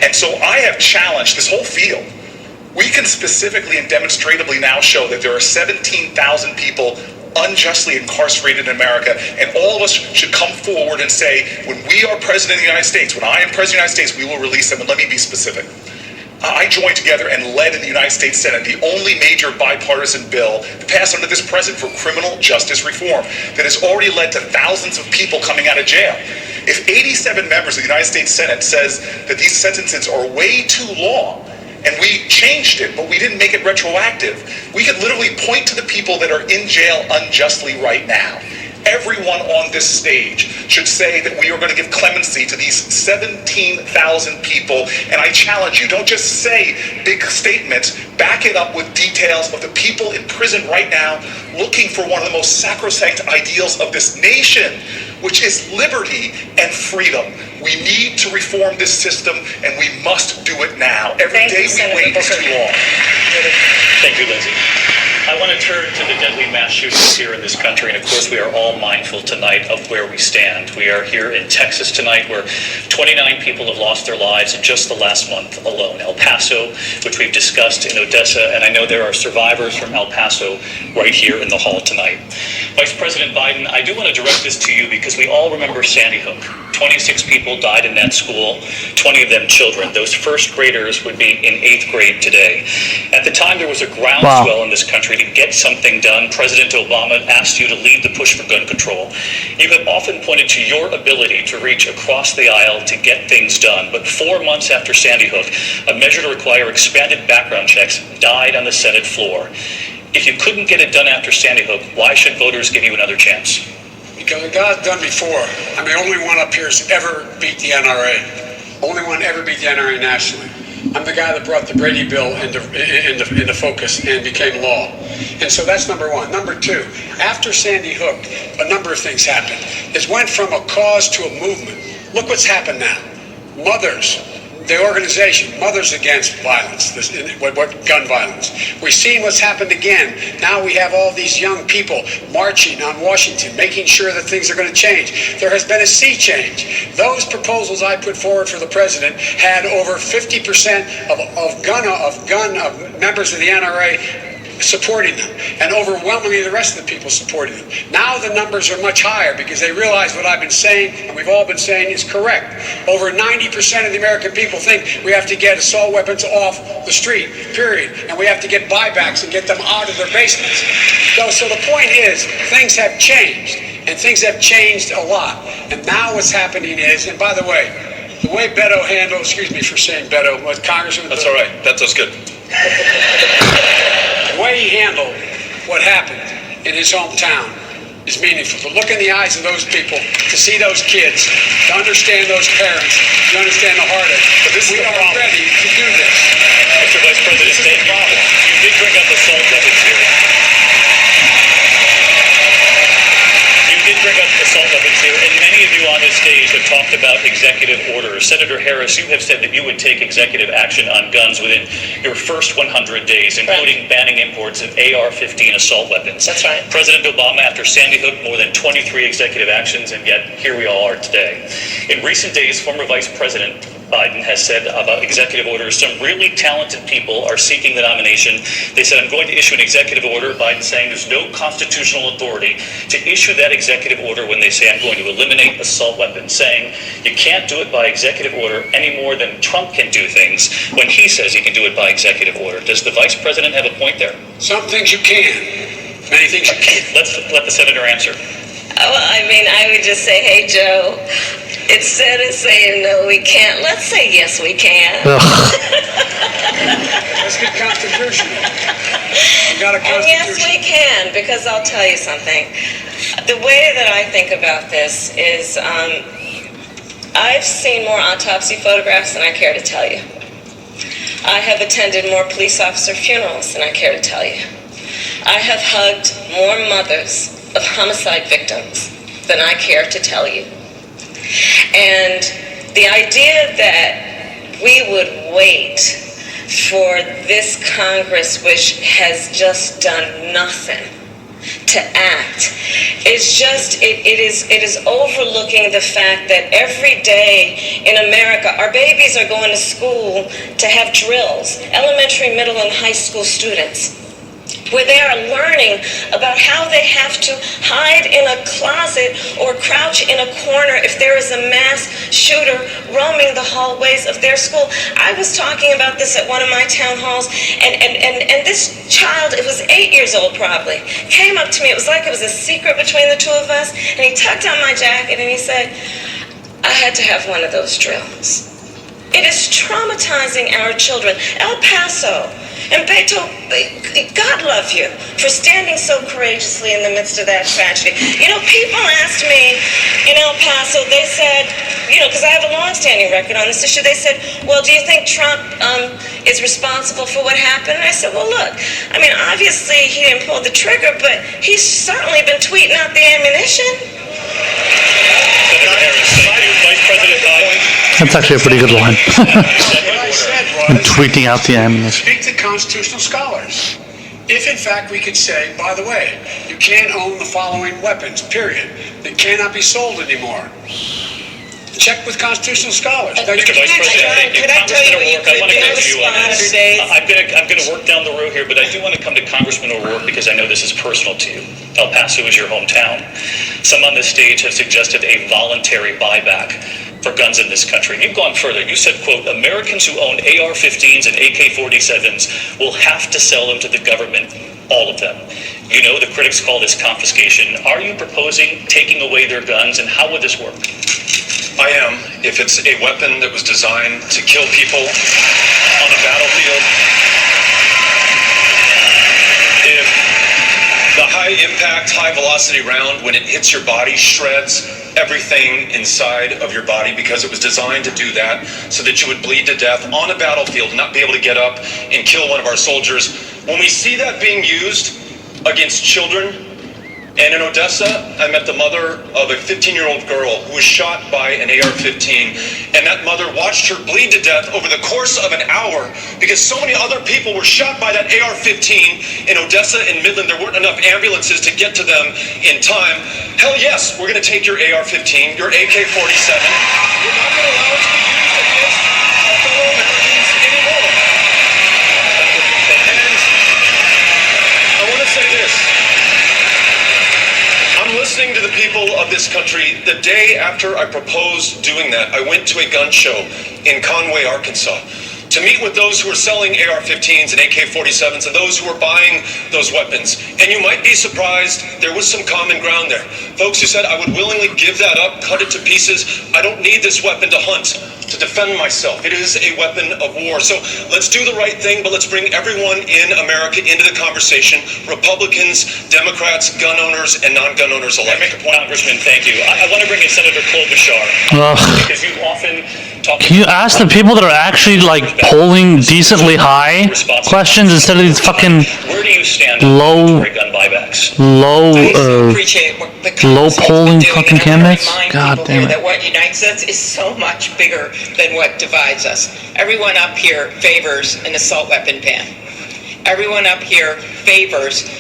[SPEAKER 12] And so I have challenged this whole field. We can specifically and demonstratively now show that there are 17,000 people unjustly incarcerated in America, and all of us should come forward and say, when we are president of the United States, when I am president of the United States, we will release them. And let me be specific. I joined together and led in the United States Senate the only major bipartisan bill to pass under this president for criminal justice reform that has already led to thousands of people coming out of jail. If 87 members of the United States Senate says that these sentences are way too long, and we changed it, but we didn't make it retroactive, we could literally point to the people that are in jail unjustly right now. Everyone on this stage should say that we are going to give clemency to these 17,000 people. And I challenge you, don't just say big statements, back it up with details of the people in prison right now looking for one of the most sacrosanct ideals of this nation, which is liberty and freedom. We need to reform this system, and we must do it now. Every day we wait is too long.
[SPEAKER 7] Thank you, Lindsay. I want to turn to the deadly mass shootings here in this country, and of course we are all mindful tonight of where we stand. We are here in Texas tonight, where 29 people have lost their lives in just the last month alone. El Paso, which we've discussed, in Odessa, and I know there are survivors from El Paso right here in the hall tonight. Vice President Biden, I do want to direct this to you because we all remember Sandy Hook. 26 people died in that school, 20 of them children. Those first graders would be in 8th grade today. At the time, there was a groundswell in this country to get something done. President Obama asked you to lead the push for gun control. You have often pointed to your ability to reach across the aisle to get things done, but 4 months after Sandy Hook, a measure to require expanded background checks died on the Senate floor. If you couldn't get it done after Sandy Hook, why should voters give you another chance?
[SPEAKER 5] Because it got done before. I'm the only one up here who's ever beat the NRA. Only one ever beat the NRA nationally. I'm the guy that brought the Brady Bill into focus and became law. And so that's number one. Number two, after Sandy Hook, a number of things happened. It went from a cause to a movement. Look what's happened now. Mothers, the organization, Mothers Against Violence, gun violence. We've seen what's happened again. Now we have all these young people marching on Washington, making sure that things are going to change. There has been a sea change. Those proposals I put forward for the president had over 50% of members of the NRA supporting them, and overwhelmingly the rest of the people supporting them. Now the numbers are much higher because they realize what I've been saying, and we've all been saying, is correct. Over 90% of the American people think we have to get assault weapons off the street, period. And we have to get buybacks and get them out of their basements. So the point is, things have changed, and things have changed a lot. And now what's happening is, and by the way Beto handled, excuse me for saying Beto, was Congressman.
[SPEAKER 12] That's all right. Beto's good.
[SPEAKER 5] The way he handled what happened in his hometown is meaningful. To look in the eyes of those people, to see those kids, to understand those parents, to understand the heartache. But we are ready to do this.
[SPEAKER 7] Mr. Vice President, you did bring up assault weapons here. You did bring up assault weapons here, and many of you on this stage have talked about executive orders. Senator Harris, you have said that you would take executive action on guns within your first 100 days, including banning imports of AR-15 assault weapons.
[SPEAKER 8] That's right.
[SPEAKER 7] President Obama, after Sandy Hook, more than 23 executive actions, and yet here we all are today. In recent days, former Vice President Biden has said about executive orders, some really talented people are seeking the nomination. They said, I'm going to issue an executive order. Biden saying there's no constitutional authority to issue that executive order when they say I'm going to eliminate assault weapons, saying you can't do it by executive order any more than Trump can do things when he says he can do it by executive order. Does the vice president have a point there?
[SPEAKER 5] Some things you can, many things you can't.
[SPEAKER 7] Let's let the senator answer.
[SPEAKER 8] Well, I mean, I would just say, hey, Joe, instead of saying no, we can't, let's say yes, we can.
[SPEAKER 5] Let's get constitutional. We got a
[SPEAKER 8] And yes,
[SPEAKER 5] constitution.
[SPEAKER 8] we can, because I'll tell you something. The way that I think about this is I've seen more autopsy photographs than I care to tell you. I have attended more police officer funerals than I care to tell you. I have hugged more mothers of homicide victims than I care to tell you. And the idea that we would wait for this Congress, which has just done nothing, to act is just it is overlooking the fact that every day in America our babies are going to school to have drills, elementary, middle, and high school students, where they are learning about how they have to hide in a closet or crouch in a corner if there is a mass shooter roaming the hallways of their school. I was talking about this at one of my town halls, and this child, it was 8 years old probably, came up to me. It was like it was a secret between the two of us, and he tucked on my jacket and he said, I had to have one of those drills. It is traumatizing our children. El Paso and Beto, God love you for standing so courageously in the midst of that tragedy. You know, people asked me in El Paso, they said, you know, because I have a long-standing record on this issue, they said, well, do you think Trump is responsible for what happened? And I said, well, look, I mean, obviously he didn't pull the trigger, but he's certainly been tweeting out the ammunition.
[SPEAKER 7] Senator Harris, Vice President Biden.
[SPEAKER 3] That's actually a pretty good line.
[SPEAKER 5] What I said
[SPEAKER 3] And
[SPEAKER 5] was,
[SPEAKER 3] tweeting out the ammunition.
[SPEAKER 5] speak to constitutional scholars. If in fact we could say, by the way, you can't own the following weapons, period. They cannot be sold anymore. Check with constitutional scholars. Now, you
[SPEAKER 7] Mr. Vice President,
[SPEAKER 6] Could I tell you what you
[SPEAKER 7] I want to
[SPEAKER 6] could
[SPEAKER 7] go
[SPEAKER 6] do
[SPEAKER 7] to you on
[SPEAKER 6] in
[SPEAKER 7] this.
[SPEAKER 6] 100 days?
[SPEAKER 7] I'm going to work down the road here, but I do want to come to Congressman O'Rourke because I know this is personal to you. El Paso is your hometown. Some on this stage have suggested a voluntary buyback for guns in this country. You've gone further. You said, quote, Americans who own AR-15s and AK-47s will have to sell them to the government, all of them. You know the critics call this confiscation. Are you proposing taking away their guns, and how would this work?
[SPEAKER 12] I am, if it's a weapon that was designed to kill people on a battlefield. If the high impact, high velocity round, when it hits your body, shreds everything inside of your body because it was designed to do that so that you would bleed to death on a battlefield and not be able to get up and kill one of our soldiers. When we see that being used against children, and in Odessa, I met the mother of a 15-year-old girl who was shot by an AR-15, and that mother watched her bleed to death over the course of an hour because so many other people were shot by that AR-15 in Odessa and Midland. There weren't enough ambulances to get to them in time. Hell yes, we're going to take your AR-15, your AK-47. We're not going to allow it to be used against our fellow Americans anymore. And I want to say this. I'm listening to the people of this country. The day after I proposed doing that, I went to a gun show in Conway, Arkansas, to meet with those who are selling AR-15s and AK-47s and those who are buying those weapons. And you might be surprised, there was some common ground there. Folks who said, I would willingly give that up, cut it to pieces. I don't need this weapon to hunt, to defend myself. It is a weapon of war. So let's do the right thing, but let's bring everyone in America into the conversation. Republicans, Democrats, gun owners, and non-gun owners alike.
[SPEAKER 7] Congressman, thank you. I want to bring in Senator Klobuchar because you often talk.
[SPEAKER 3] Can you ask the people that are actually like polling decently high questions instead of these fucking
[SPEAKER 7] Where do you stand
[SPEAKER 3] low
[SPEAKER 7] on gun buyback? checks.
[SPEAKER 3] Low
[SPEAKER 6] I so appreciate what the
[SPEAKER 3] low
[SPEAKER 6] Congressman's
[SPEAKER 3] polling
[SPEAKER 6] been doing,
[SPEAKER 3] fucking
[SPEAKER 6] and I wanna
[SPEAKER 3] candidates.
[SPEAKER 6] remind
[SPEAKER 3] God
[SPEAKER 6] people
[SPEAKER 3] damn
[SPEAKER 6] here
[SPEAKER 3] it.
[SPEAKER 6] that what unites us is so much bigger than what divides us. Everyone up here favors an assault weapon ban. Everyone up here favors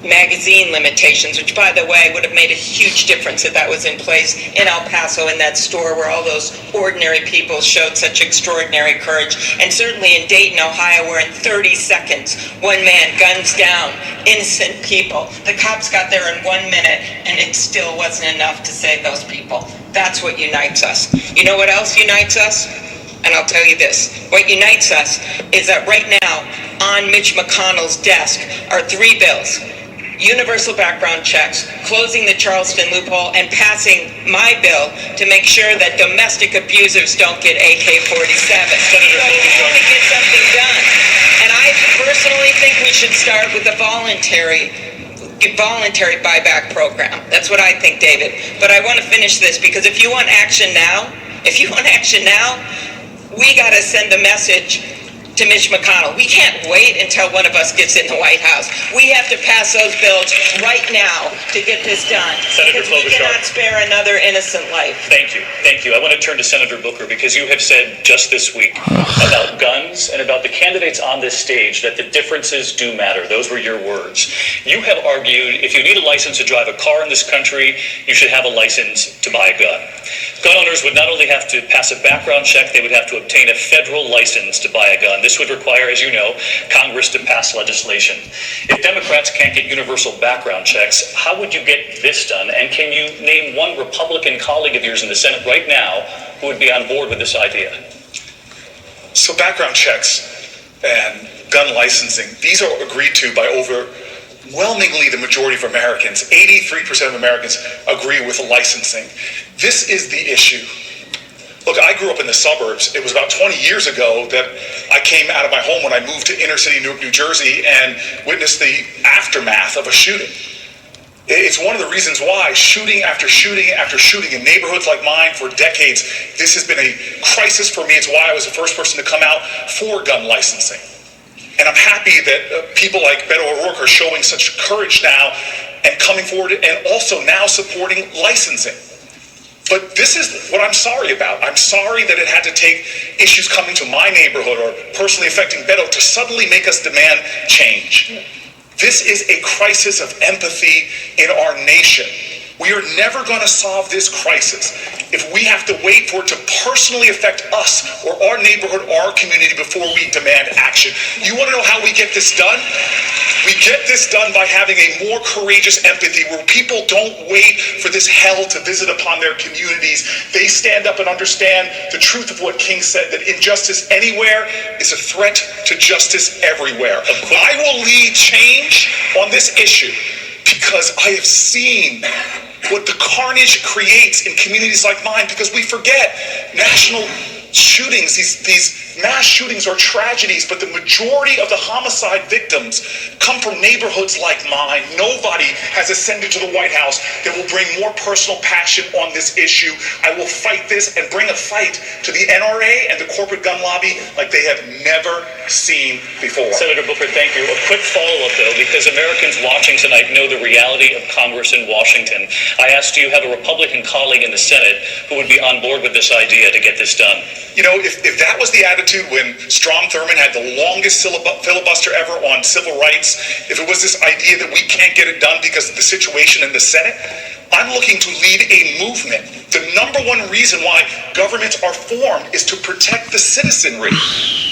[SPEAKER 6] magazine limitations, which, by the way, would have made a huge difference if that was in place in El Paso, in that store where all those ordinary people showed such extraordinary courage. And certainly in Dayton, Ohio, where in 30 seconds, one man guns down innocent people. The cops got there in 1 minute, and it still wasn't enough to save those people. That's what unites us. You know what else unites us? And I'll tell you this. What unites us is that right now, on Mitch McConnell's desk are 3 bills. Universal background checks, closing the Charleston loophole, and passing my bill to make sure that domestic abusers don't get AK-47. So we have to get something done. And I personally think we should start with a voluntary buyback program. That's what I think, David. But I want to finish this, because if you want action now, we got to send a message to Mitch McConnell. We can't wait until one of us gets in the White House. We have to pass those bills right now to get this done.
[SPEAKER 7] Senator
[SPEAKER 6] Because we
[SPEAKER 7] Klobuchar.
[SPEAKER 6] cannot spare another innocent life.
[SPEAKER 7] Thank you. I want to turn to Senator Booker, because you have said just this week about guns and about the candidates on this stage that the differences do matter. Those were your words. You have argued if you need a license to drive a car in this country, you should have a license to buy a gun. Gun owners would not only have to pass a background check, they would have to obtain a federal license to buy a gun. This would require, as you know, Congress to pass legislation. If Democrats can't get universal background checks, how would you get this done? And can you name one Republican colleague of yours in the Senate right now who would be on board with this idea?
[SPEAKER 9] So background checks and gun licensing, these are agreed to by overwhelmingly the majority of Americans. 83% of Americans agree with licensing. This is the issue. Look, I grew up in the suburbs. It was about 20 years ago that I came out of my home when I moved to inner city Newark, New Jersey, and witnessed the aftermath of a shooting. It's one of the reasons why shooting after shooting after shooting in neighborhoods like mine for decades, this has been a crisis for me. It's why I was the first person to come out for gun licensing. And I'm happy that people like Beto O'Rourke are showing such courage now and coming forward and also now supporting licensing. But this is what I'm sorry about. I'm sorry that it had to take issues coming to my neighborhood or personally affecting Beto to suddenly make us demand change. This is a crisis of empathy in our nation. We are never going to solve this crisis if we have to wait for it to personally affect us or our neighborhood, our community, before we demand action. You want to know how we get this done? We get this done by having a more courageous empathy where people don't wait for this hell to visit upon their communities. They stand up and understand the truth of what King said, that injustice anywhere is a threat to justice everywhere. I will lead change on this issue because I have seen what the carnage creates in communities like mine, because we forget national shootings, these mass shootings are tragedies, but the majority of the homicide victims come from neighborhoods like mine. Nobody has ascended to the White House that will bring more personal passion on this issue. I will fight this and bring a fight to the NRA and the corporate gun lobby like they have never seen before.
[SPEAKER 7] Senator Booker, thank you. A quick follow-up, though, because Americans watching tonight know the reality of Congress in Washington. I asked, do you have a Republican colleague in the Senate who would be on board with this idea to get this done?
[SPEAKER 9] You know, if that was the attitude when Strom Thurmond had the longest filibuster ever on civil rights, if it was this idea that we can't get it done because of the situation in the Senate, I'm looking to lead a movement. The number one reason why governments are formed is to protect the citizenry.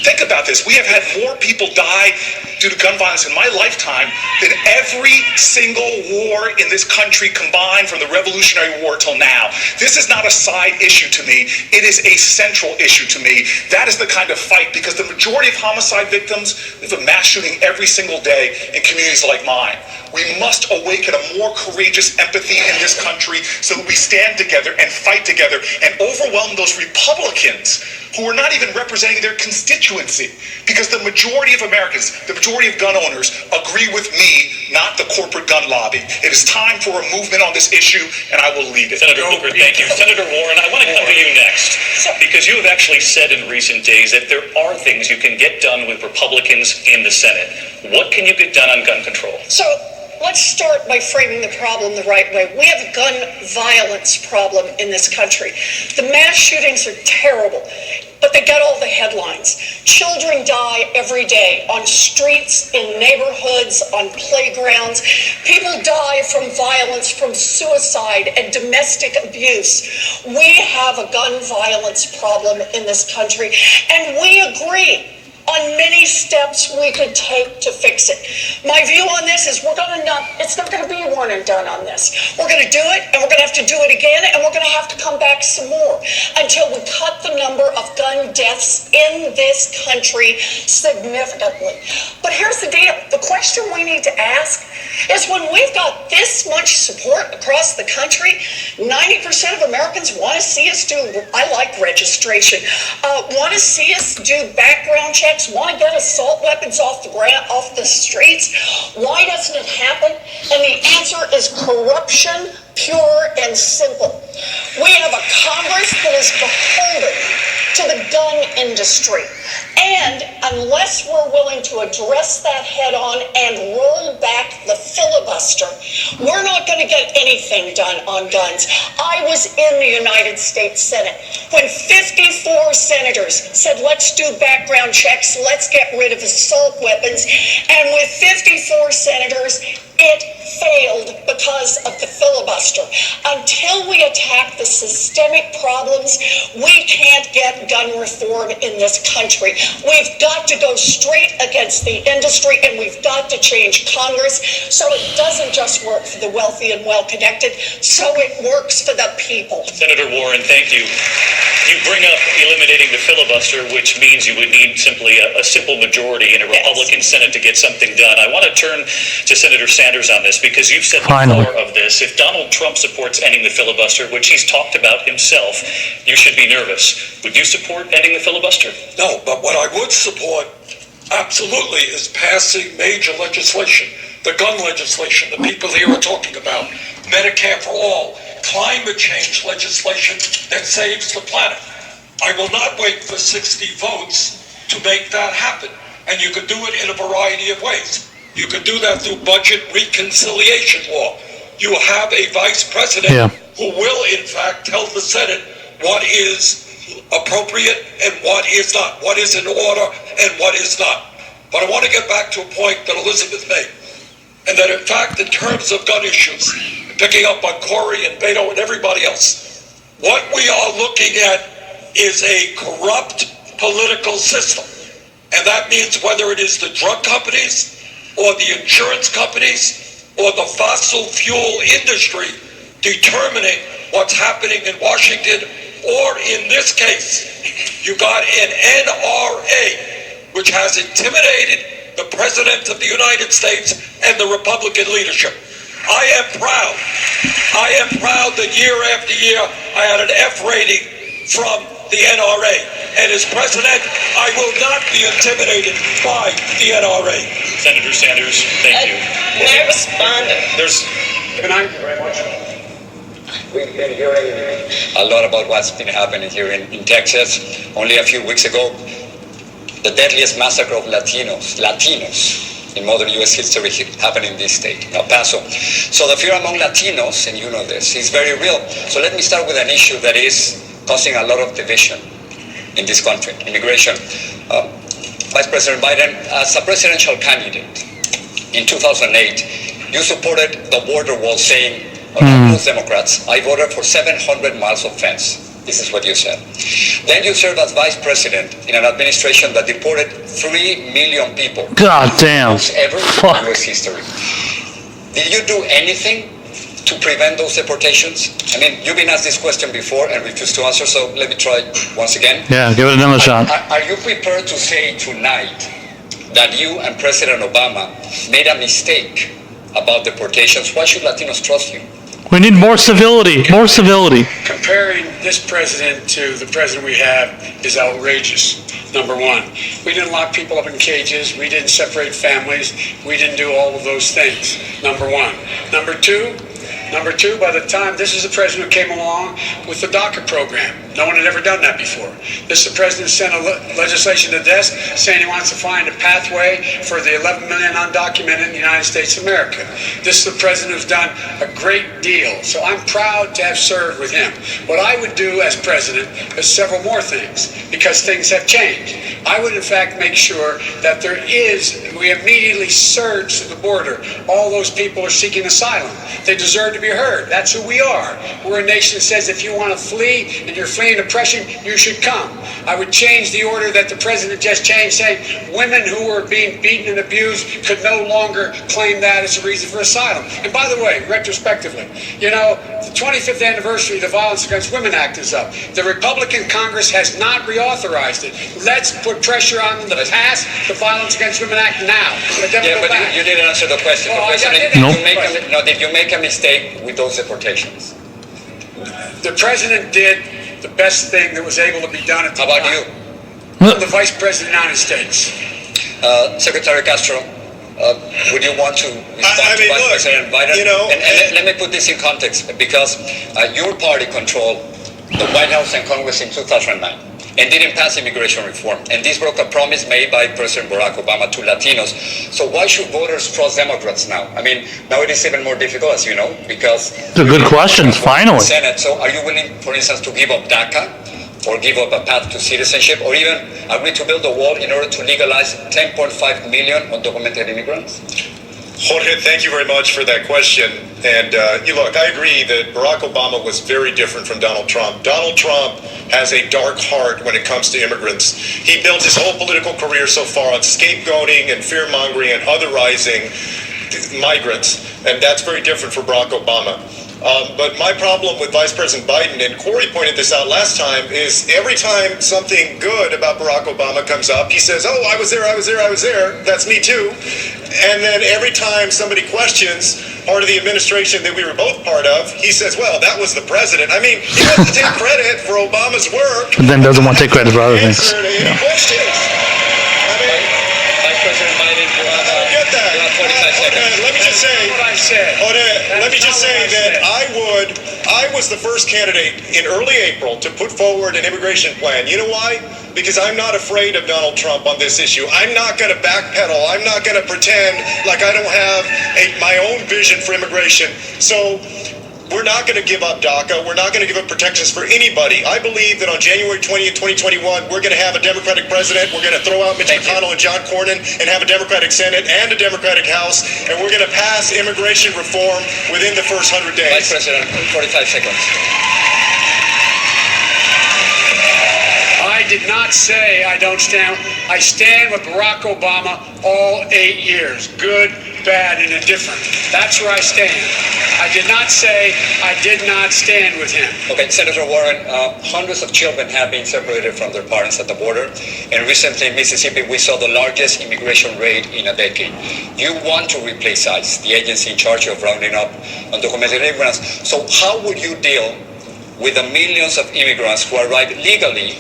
[SPEAKER 9] Think about this. We have had more people die due to gun violence in my lifetime than every single war in this country combined from the Revolutionary War till now. This is not a side issue to me. It is a central issue to me. That is the kind of fight, because the majority of homicide victims live a mass shooting every single day in communities like mine. We must awaken a more courageous empathy in this country so that we stand together and fight together and overwhelm those Republicans who are not even representing their constituency. Because the majority of Americans, the majority of gun owners agree with me, not the corporate gun lobby. It is time for a movement on this issue, and I will lead it.
[SPEAKER 7] Senator Booker, thank you. Senator Warren, I want to come to you next, because you have actually said in recent days that there are things you can get done with Republicans in the Senate. What can you get done on gun control?
[SPEAKER 4] So let's start by framing the problem the right way. We have a gun violence problem in this country. The mass shootings are terrible, but they get all the headlines. Children die every day on streets, in neighborhoods, on playgrounds. People die from violence, from suicide and domestic abuse. We have a gun violence problem in this country, and we agree on many steps we could take to fix it. My view on this is it's not going to be one and done on this. We're going to do it, and we're going to have to do it again, and we're going to have to come back some more until we cut the number of gun deaths in this country significantly. But here's the deal. The question we need to ask is, when we've got this much support across the country, 90% of Americans want to see us do, I like registration, want to see us do background checks, want to get assault weapons off the streets. Why doesn't it happen? And the answer is corruption, pure and simple. We have a Congress that is beholden to the gun industry. And unless we're willing to address that head on and roll back the filibuster, we're not going to get anything done on guns. I was in the United States Senate when 54 senators said, let's do background checks, let's get rid of assault weapons. And with 54 senators, it failed because of the filibuster. Until we attack the systemic problems, we can't get gun reform in this country. We've got to go straight against the industry, and we've got to change Congress so it doesn't just work for the wealthy and well-connected, so it works for the people.
[SPEAKER 7] Senator Warren, thank you. You bring up eliminating the filibuster, which means you would need simply a simple majority in a Republican Senate to get something done. I want to turn to Senator Sanders on this, because you've said before of this, if Donald Trump supports ending the filibuster, which he's talked about himself, you should be nervous. Would you support ending the filibuster?
[SPEAKER 1] No, but what I would support absolutely is passing major legislation, the gun legislation the people here are talking about, Medicare for all, climate change legislation that saves the planet. I will not wait for 60 votes to make that happen. And you could do it in a variety of ways. You could do that through budget reconciliation law. You have a vice president who will, in fact, tell the Senate what is appropriate and what is not, what is in order and what is not. But I want to get back to a point that Elizabeth made, and that, in fact, in terms of gun issues, picking up on Corey and Beto and everybody else, what we are looking at is a corrupt political system. And that means whether it is the drug companies or the insurance companies or the fossil fuel industry determining what's happening in Washington, or in this case, you got an NRA, which has intimidated the President of the United States and the Republican leadership. I am proud that year after year I had an F rating from the NRA. And as president, I will not be intimidated by the NRA.
[SPEAKER 7] Senator Sanders, thank you.
[SPEAKER 8] May I respond?
[SPEAKER 5] Thank you very much.
[SPEAKER 13] We've been hearing a lot about what's been happening here in Texas. Only a few weeks ago, the deadliest massacre of Latinos in modern U.S. history happened in this state, El Paso. So the fear among Latinos, and you know this, is very real. So let me start with an issue that is causing a lot of division in this country, immigration. Vice President Biden, as a presidential candidate in 2008, you supported the border wall, saying, most Democrats, I voted for 700 miles of fence. This is what you said. Then you served as vice president in an administration that deported 3 million people.
[SPEAKER 3] God damn.
[SPEAKER 13] Most ever in U.S. history. Did you do anything to prevent those deportations? I mean, you've been asked this question before and refused to answer, so let me try once again.
[SPEAKER 3] Yeah, give it another shot.
[SPEAKER 13] Are you prepared to say tonight that you and President Obama made a mistake about deportations? Why should Latinos trust you?
[SPEAKER 3] We need more civility, more civility.
[SPEAKER 5] Comparing this president to the president we have is outrageous. Number one, we didn't lock people up in cages. We didn't separate families. We didn't do all of those things. Number one. Number two, Number two, by the time this is the president who came along with the DACA program. No one had ever done that before. This is the president who sent a legislation to the desk saying he wants to find a pathway for the 11 million undocumented in the United States of America. This is the president who's done a great deal. So I'm proud to have served with him. What I would do as president is several more things, because things have changed. I would, in fact, make sure that we immediately surge to the border. All those people are seeking asylum. They deserve to be heard. That's who we are. We're a nation that says if you want to flee and you're fleeing oppression, you should come. I would change the order that the president just changed, saying women who were being beaten and abused could no longer claim that as a reason for asylum. And by the way, retrospectively, the 25th anniversary of the Violence Against Women Act is up. The Republican Congress has not reauthorized it. Let's put pressure on them to pass the Violence Against Women Act now. But
[SPEAKER 13] you didn't answer the question. Did you make a mistake with those deportations?
[SPEAKER 5] The president did the best thing that was able to be done at the time.
[SPEAKER 13] How about you?
[SPEAKER 5] I'm the Vice President of the United States.
[SPEAKER 13] Secretary Castro, would you want to respond to Vice President Biden? Let me put this in context, because your party controlled the White House and Congress in 2009 and didn't pass immigration reform. And this broke a promise made by President Barack Obama to Latinos. So why should voters trust Democrats now? Now it is even more difficult, as you know, because...
[SPEAKER 3] It's a good question, finally.
[SPEAKER 13] Senate. So are you willing, for instance, to give up DACA, or give up a path to citizenship, or even agree to build a wall in order to legalize 10.5 million undocumented immigrants?
[SPEAKER 9] Jorge, thank you very much for that question. And look, I agree that Barack Obama was very different from Donald Trump. Donald Trump has a dark heart when it comes to immigrants. He built his whole political career so far on scapegoating and fear-mongering and otherizing migrants, and that's very different for Barack Obama. But my problem with Vice President Biden, and Corey pointed this out last time, is every time something good about Barack Obama comes up, he says, oh, I was there, that's me too. And then every time somebody questions part of the administration that we were both part of, he says, well, that was the president. He wants to take credit for Obama's work.
[SPEAKER 3] And then doesn't want to take credit for other things.
[SPEAKER 9] Any questions?
[SPEAKER 13] Vice President Biden, you have 45 seconds.
[SPEAKER 9] Let me just say,
[SPEAKER 5] What I said.
[SPEAKER 9] let me just say that I was the first candidate in early April to put forward an immigration plan. You know why? Because I'm not afraid of Donald Trump on this issue. I'm not going to backpedal. I'm not going to pretend like I don't have my own vision for immigration. So we're not going to give up DACA. We're not going to give up protections for anybody. I believe that on January 20th, 2021, we're going to have a Democratic president. We're going to throw out Mitch McConnell and John Cornyn and have a Democratic Senate and a Democratic House, and we're going to pass immigration reform within the first 100 days.
[SPEAKER 13] Vice President, 45 seconds.
[SPEAKER 5] I did not say I don't stand. I stand with Barack Obama all 8 years. Good, bad, and indifferent. That's where I stand. I did not say I did not stand with him.
[SPEAKER 13] Okay, Senator Warren, hundreds of children have been separated from their parents at the border. And recently in Mississippi, we saw the largest immigration raid in a decade. You want to replace ICE, the agency in charge of rounding up undocumented immigrants. So how would you deal with the millions of immigrants who arrive legally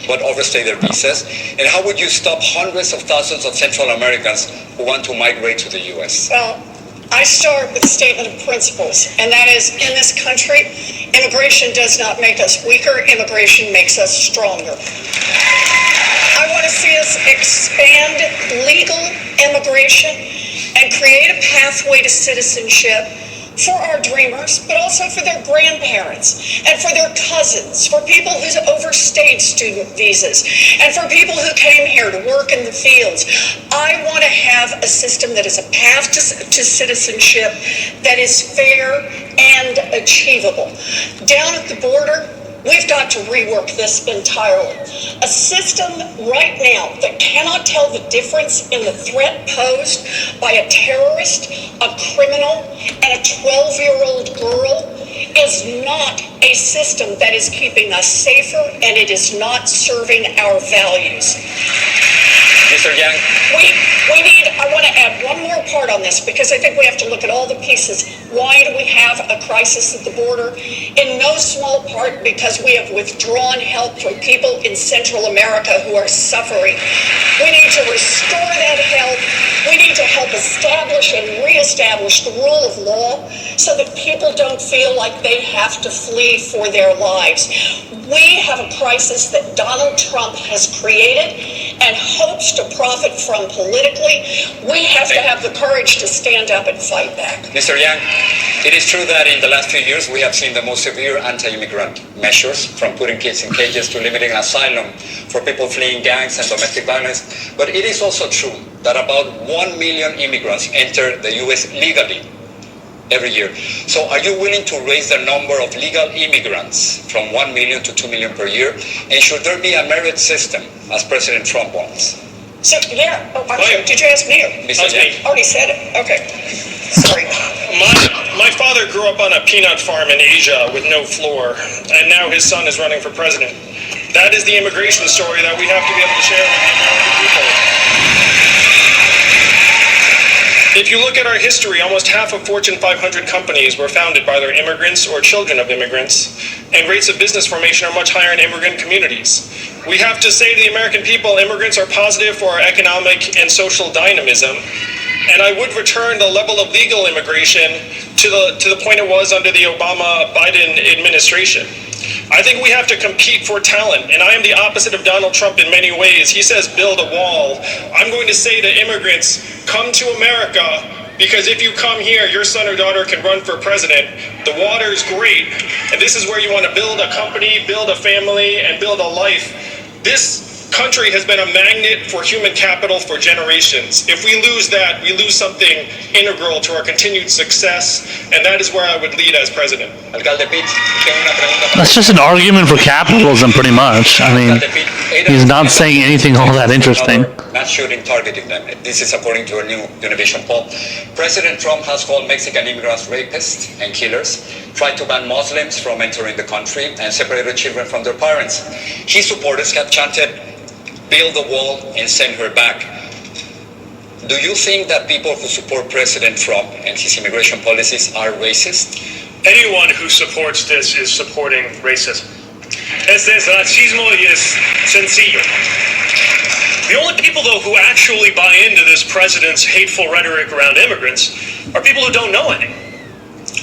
[SPEAKER 13] but overstay their visas? And how would you stop hundreds of thousands of Central Americans who want to migrate to the U.S.?
[SPEAKER 4] Well, I start with a statement of principles, and that is, in this country, immigration does not make us weaker, immigration makes us stronger. I want to see us expand legal immigration and create a pathway to citizenship for our dreamers, but also for their grandparents and for their cousins, for people who overstayed student visas, and for people who came here to work in the fields. I want to have a system that is a path to citizenship that is fair and achievable. Down at the border, we've got to rework this entirely. A system right now that cannot tell the difference in the threat posed by a terrorist, a criminal, and a 12-year-old girl is not a system that is keeping us safer, and it is not serving our values.
[SPEAKER 13] Mr. Yang.
[SPEAKER 4] I want to add one more part on this, because I think we have to look at all the pieces. Why do we have a crisis at the border? In no small part because we have withdrawn help from people in Central America who are suffering. We need to restore that help. We need to to help establish and reestablish the rule of law so that people don't feel like they have to flee for their lives. We have a crisis that Donald Trump has created and hopes to profit from politically. We have to have the courage to stand up and fight back.
[SPEAKER 13] Mr. Yang, it is true that in the last few years we have seen the most severe anti-immigrant measures, from putting kids in cages to limiting asylum for people fleeing gangs and domestic violence. But it is also true that about 1 million immigrants enter the U.S. legally every year. So are you willing to raise the number of legal immigrants from 1 million to 2 million per year? And should there be a merit system, as President Trump wants?
[SPEAKER 4] So, yeah. Oh, I'm sorry. Did you ask me?
[SPEAKER 13] Mr. Yang.
[SPEAKER 4] Already said it. Okay. Sorry.
[SPEAKER 10] My father grew up on a peanut farm in Asia with no floor, and now his son is running for president. That is the immigration story that we have to be able to share with the American people. If you look at our history, almost half of Fortune 500 companies were founded by either immigrants or children of immigrants, and rates of business formation are much higher in immigrant communities. We have to say to the American people, immigrants are positive for our economic and social dynamism, and I would return the level of legal immigration to the point it was under the Obama-Biden administration. I think we have to compete for talent, and I am the opposite of Donald Trump in many ways. He says build a wall. I'm going to say to immigrants, come to America, because if you come here, your son or daughter can run for president. The water is great, and this is where you want to build a company, build a family, and build a life. This country has been a magnet for human capital for generations. If we lose that, we lose something integral to our continued success, and that is where I would lead as president.
[SPEAKER 3] That's just an argument for capitalism, pretty much. I mean, he's not saying anything all that interesting.
[SPEAKER 13] Mass shooting targeting them. This is according to a new Univision poll. President Trump has called Mexican immigrants rapists and killers, tried to ban Muslims from entering the country, and separated children from their parents. His supporters have chanted, build the wall and send her back. Do you think that people who support President Trump and his immigration policies are racist?
[SPEAKER 7] Anyone who supports this is supporting racism. Este es racismo y es sencillo. The only people, though, who actually buy into this president's hateful rhetoric around immigrants are people who don't know any.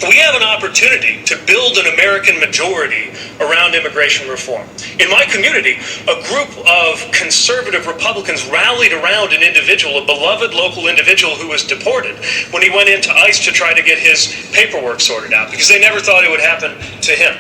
[SPEAKER 7] We have an opportunity to build an American majority around immigration reform. In my community, a group of conservative Republicans rallied around an individual, a beloved local individual who was deported when he went into ICE to try to get his paperwork sorted out, because they never thought it would happen to him.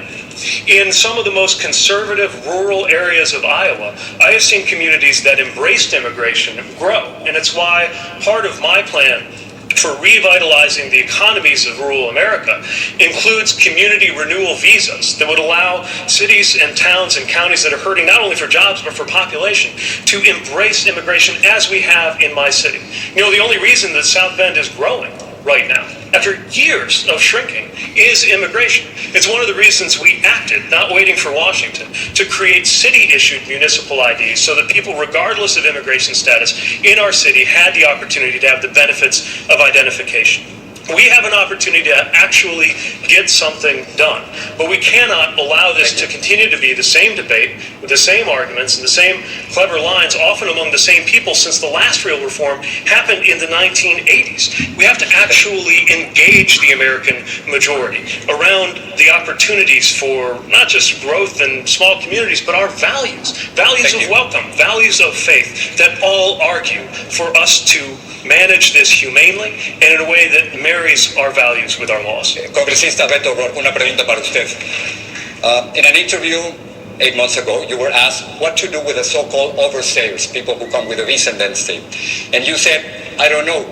[SPEAKER 7] In some of the most conservative rural areas of Iowa, I have seen communities that embraced immigration grow, and it's why part of my plan for revitalizing the economies of rural America includes community renewal visas that would allow cities and towns and counties that are hurting not only for jobs but for population to embrace immigration, as we have in my city. You know, the only reason that South Bend is growing right now, after years of shrinking, is immigration. It's one of the reasons we acted, not waiting for Washington, to create city-issued municipal IDs so that people, regardless of immigration status, in our city had the opportunity to have the benefits of identification. We have an opportunity to actually get something done, but we cannot allow this to continue to be the same debate with the same arguments and the same clever lines, often among the same people, since the last real reform happened in the 1980s. We have to actually engage the American majority around the opportunities for not just growth in small communities, but our values of welcome, values of faith that all argue for us to manage this humanely and in a way that marries our values with our laws.
[SPEAKER 13] Congresista Beto O'Rourke, una pregunta para usted. In an interview 8 months ago, you were asked what to do with the so-called overstayers, people who come with a visa and then stay. And you said, I don't know.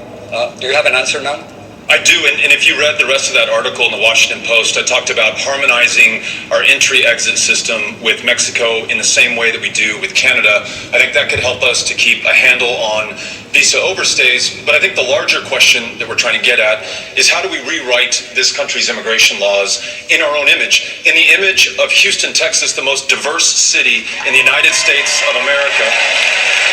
[SPEAKER 13] Do you have an answer now?
[SPEAKER 12] I do, and if you read the rest of that article in the Washington Post, I talked about harmonizing our entry-exit system with Mexico in the same way that we do with Canada. I think that could help us to keep a handle on visa overstays, but I think the larger question that we're trying to get at is how do we rewrite this country's immigration laws in our own image, in the image of Houston, Texas, the most diverse city in the United States of America,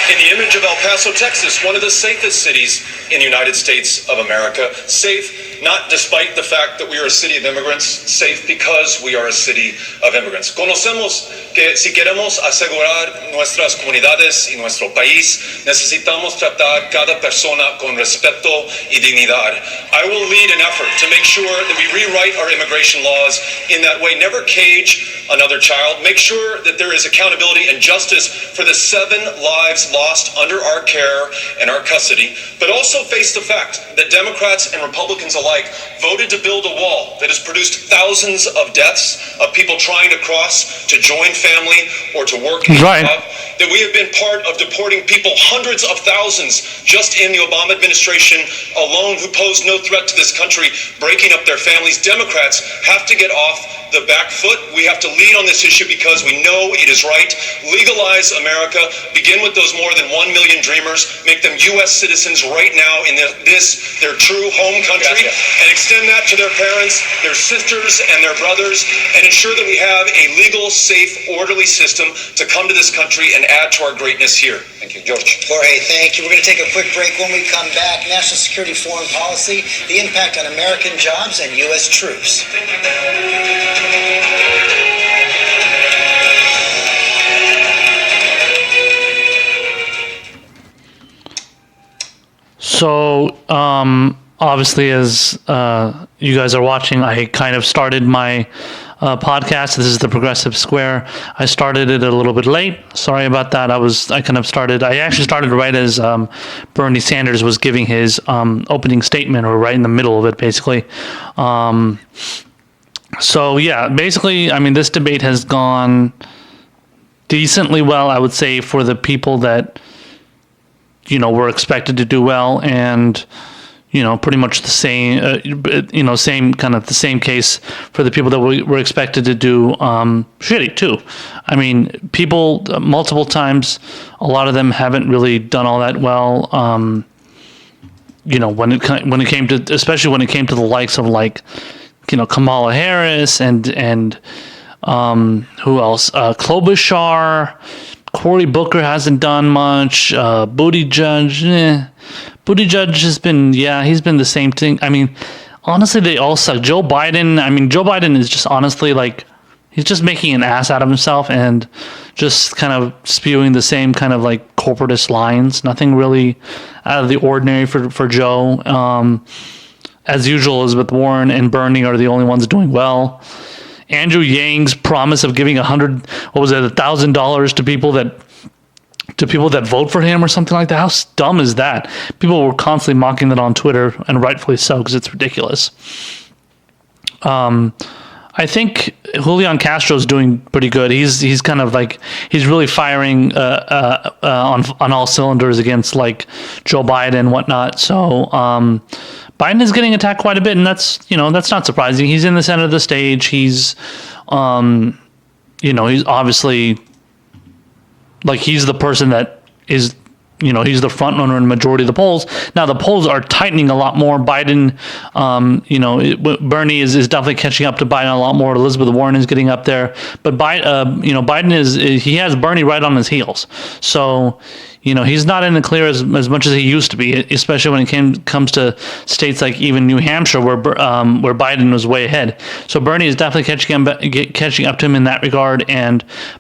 [SPEAKER 12] in the image of El Paso, Texas, one of the safest cities in the United States of America, safe not despite the fact that we are a city of immigrants, safe because we are a city of immigrants. Conocemos que si queremos asegurar nuestras comunidades y nuestro país, necesitamos tratar cada persona con respeto y dignidad. I will lead an effort to make sure that we rewrite our immigration laws in that way. Never cage another child. Make sure that there is accountability and justice for the 7 lives lost under our care and our custody, but also face the fact that Democrats and Republicans alike voted to build a wall that has produced thousands of deaths of people trying to cross to join family or to work in a job, that we have been part of deporting people, hundreds of thousands just in the Obama administration alone, who pose no threat to this country, breaking up their families. Democrats have to get off the back foot. We have to lead on this issue because we know it is right. Legalize America. Begin with those more than 1 million dreamers. Make them U.S. citizens right now in their true home country, and extend that to their parents, their sisters, and their brothers, and ensure that we have a legal, safe, orderly system to come to this country and add to our greatness here.
[SPEAKER 2] Thank you, George. Jorge, thank you. We're going to take a quick break. When we come back, national security, foreign policy, the impact on American jobs and U.S. troops.
[SPEAKER 3] So, obviously, as you guys are watching, I kind of started my podcast. This is the Progressive Square. I started it a little bit late. Sorry about that. I actually started right as Bernie Sanders was giving his opening statement, or right in the middle of it, basically. So, yeah, basically, I mean, this debate has gone decently well, I would say, for the people that, were expected to do well, and, pretty much the same, the same case for the people that were expected to do shitty, too. I mean, people, multiple times, a lot of them haven't really done all that well, when it came to, especially when it came to the likes of, like, Kamala Harris and who else? Klobuchar, Cory Booker hasn't done much. Buttigieg has been, he's been the same thing. I mean, honestly, they all suck. Joe Biden is just honestly, like, he's just making an ass out of himself and just kind of spewing the same kind of, like, corporatist lines. Nothing really out of the ordinary for Joe. As usual, Elizabeth Warren and Bernie are the only ones doing well. Andrew Yang's promise of giving $1,000 to people that vote for him or something like that. How dumb is that? People were constantly mocking that on Twitter, and rightfully so, because it's ridiculous. I think Julian Castro's doing pretty good. He's kind of like, he's really firing on all cylinders against, like, Joe Biden and whatnot. So Biden is getting attacked quite a bit, and that's not surprising. He's in the center of the stage. He's he's obviously, like, he's the person that is, he's the front runner in the majority of the polls. Now, the polls are tightening a lot more. Biden, Bernie is definitely catching up to Biden a lot more. Elizabeth Warren is getting up there. But Biden he has Bernie right on his heels. So, he's not in the clear as much as he used to be, especially when it comes to states like even New Hampshire, where Biden was way ahead. So Bernie is definitely catching up to him in that regard.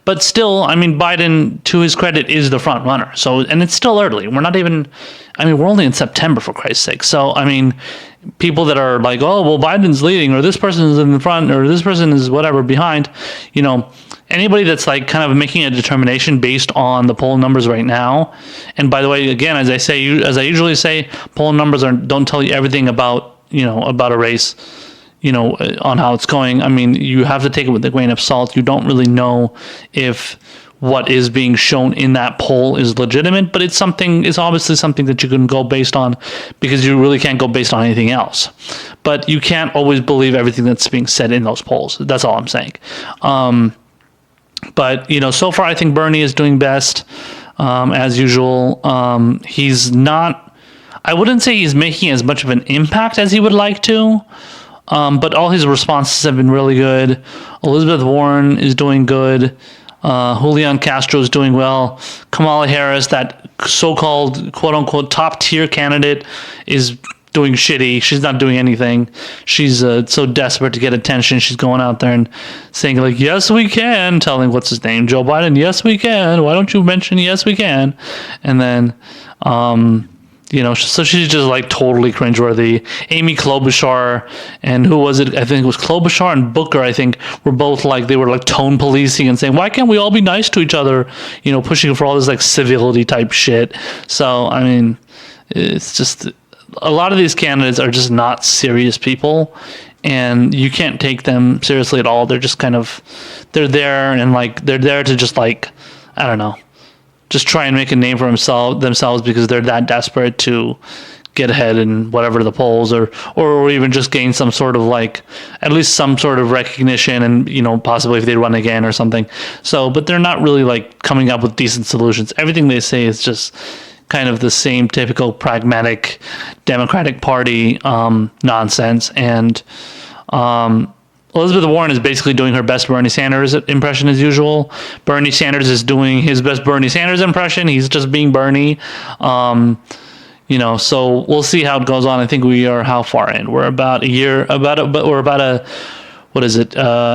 [SPEAKER 3] But still, I mean, Biden, to his credit, is the front runner. So, and it's still early. We're only in September, for Christ's sake. So, I mean, people that are like, oh, well, Biden's leading, or this person is in the front, or this person is whatever behind, anybody that's, like, kind of making a determination based on the poll numbers right now. And by the way, again, as I usually say, poll numbers don't tell you everything about a race, on how it's going. I mean, you have to take it with a grain of salt. You don't really know if what is being shown in that poll is legitimate, but it's obviously something that you can go based on, because you really can't go based on anything else. But you can't always believe everything that's being said in those polls. That's all I'm saying. But, so far I think Bernie is doing best, as usual. He's not, I wouldn't say he's making as much of an impact as he would like to, but all his responses have been really good. Elizabeth Warren is doing good. Julian Castro is doing well. Kamala Harris, that so-called quote-unquote top-tier candidate, is doing shitty. She's not doing anything. She's so desperate to get attention. She's going out there and saying like, "Yes, we can." Telling what's his name, Joe Biden, "Yes, we can. Why don't you mention yes, we can?" And then, so she's just like totally cringeworthy. Amy Klobuchar and who was it? I think it was Klobuchar and Booker. I think were both like they were like tone policing and saying, "Why can't we all be nice to each other?" Pushing for all this like civility type shit. So I mean, it's just a lot of these candidates are just not serious people, and you can't take them seriously at all. They're just they're there and like they're there to just like, I don't know, just try and make a name for themselves because they're that desperate to get ahead in whatever the polls or even just gain some sort of like at least some sort of recognition and possibly if they run again or something. So but they're not really like coming up with decent solutions. Everything they say is just kind of the same typical pragmatic Democratic Party nonsense. And Elizabeth Warren is basically doing her best Bernie Sanders impression as usual. Bernie Sanders is doing his best Bernie Sanders impression. He's just being Bernie. So we'll see how it goes on. I think we are how far in? We're about an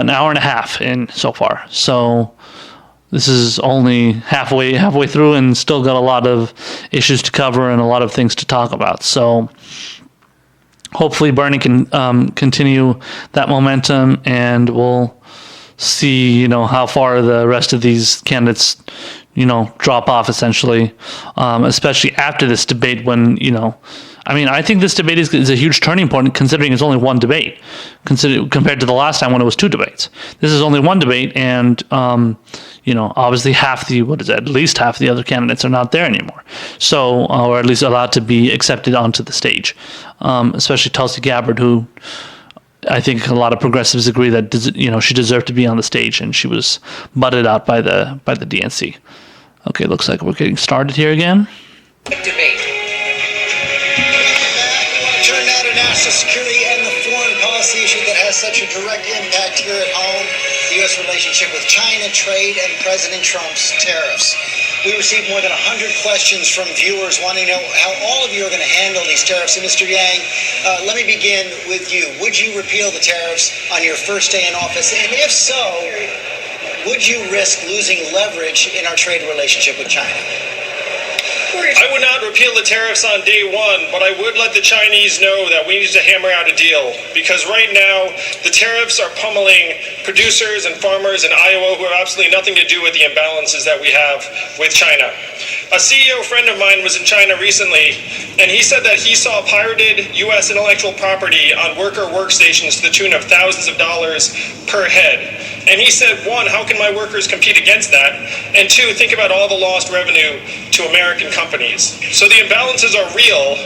[SPEAKER 3] hour and a half in so far. So this is only halfway through and still got a lot of issues to cover and a lot of things to talk about. So hopefully Bernie can continue that momentum, and we'll see, how far the rest of these candidates, drop off essentially, especially after this debate when, I think this debate is a huge turning point considering it's only one debate compared to the last time when it was two debates. This is only one debate, and obviously at least half the other candidates are not there anymore. So, or at least allowed to be accepted onto the stage, especially Tulsi Gabbard, who I think a lot of progressives agree that she deserved to be on the stage, and she was butted out by the DNC. Okay, looks like we're getting started here again.
[SPEAKER 6] Debate.
[SPEAKER 2] Turn now to national security and the foreign policy issue that has such a direct impact here at home. The U.S. relationship with China, trade, and President Trump's tariffs. We received more than 100 questions from viewers wanting to know how all of you are going to handle these tariffs. And Mr. Yang, let me begin with you. Would you repeal the tariffs on your first day in office? And if so, would you risk losing leverage in our trade relationship with China?
[SPEAKER 10] I would not repeal the tariffs on day one, but I would let the Chinese know that we need to hammer out a deal. Because right now, the tariffs are pummeling producers and farmers in Iowa who have absolutely nothing to do with the imbalances that we have with China. A CEO friend of mine was in China recently, and he said that he saw pirated U.S. intellectual property on worker workstations to the tune of thousands of dollars per head. And he said, one, how can my workers compete against that? And two, think about all the lost revenue to American companies. So the imbalances are real,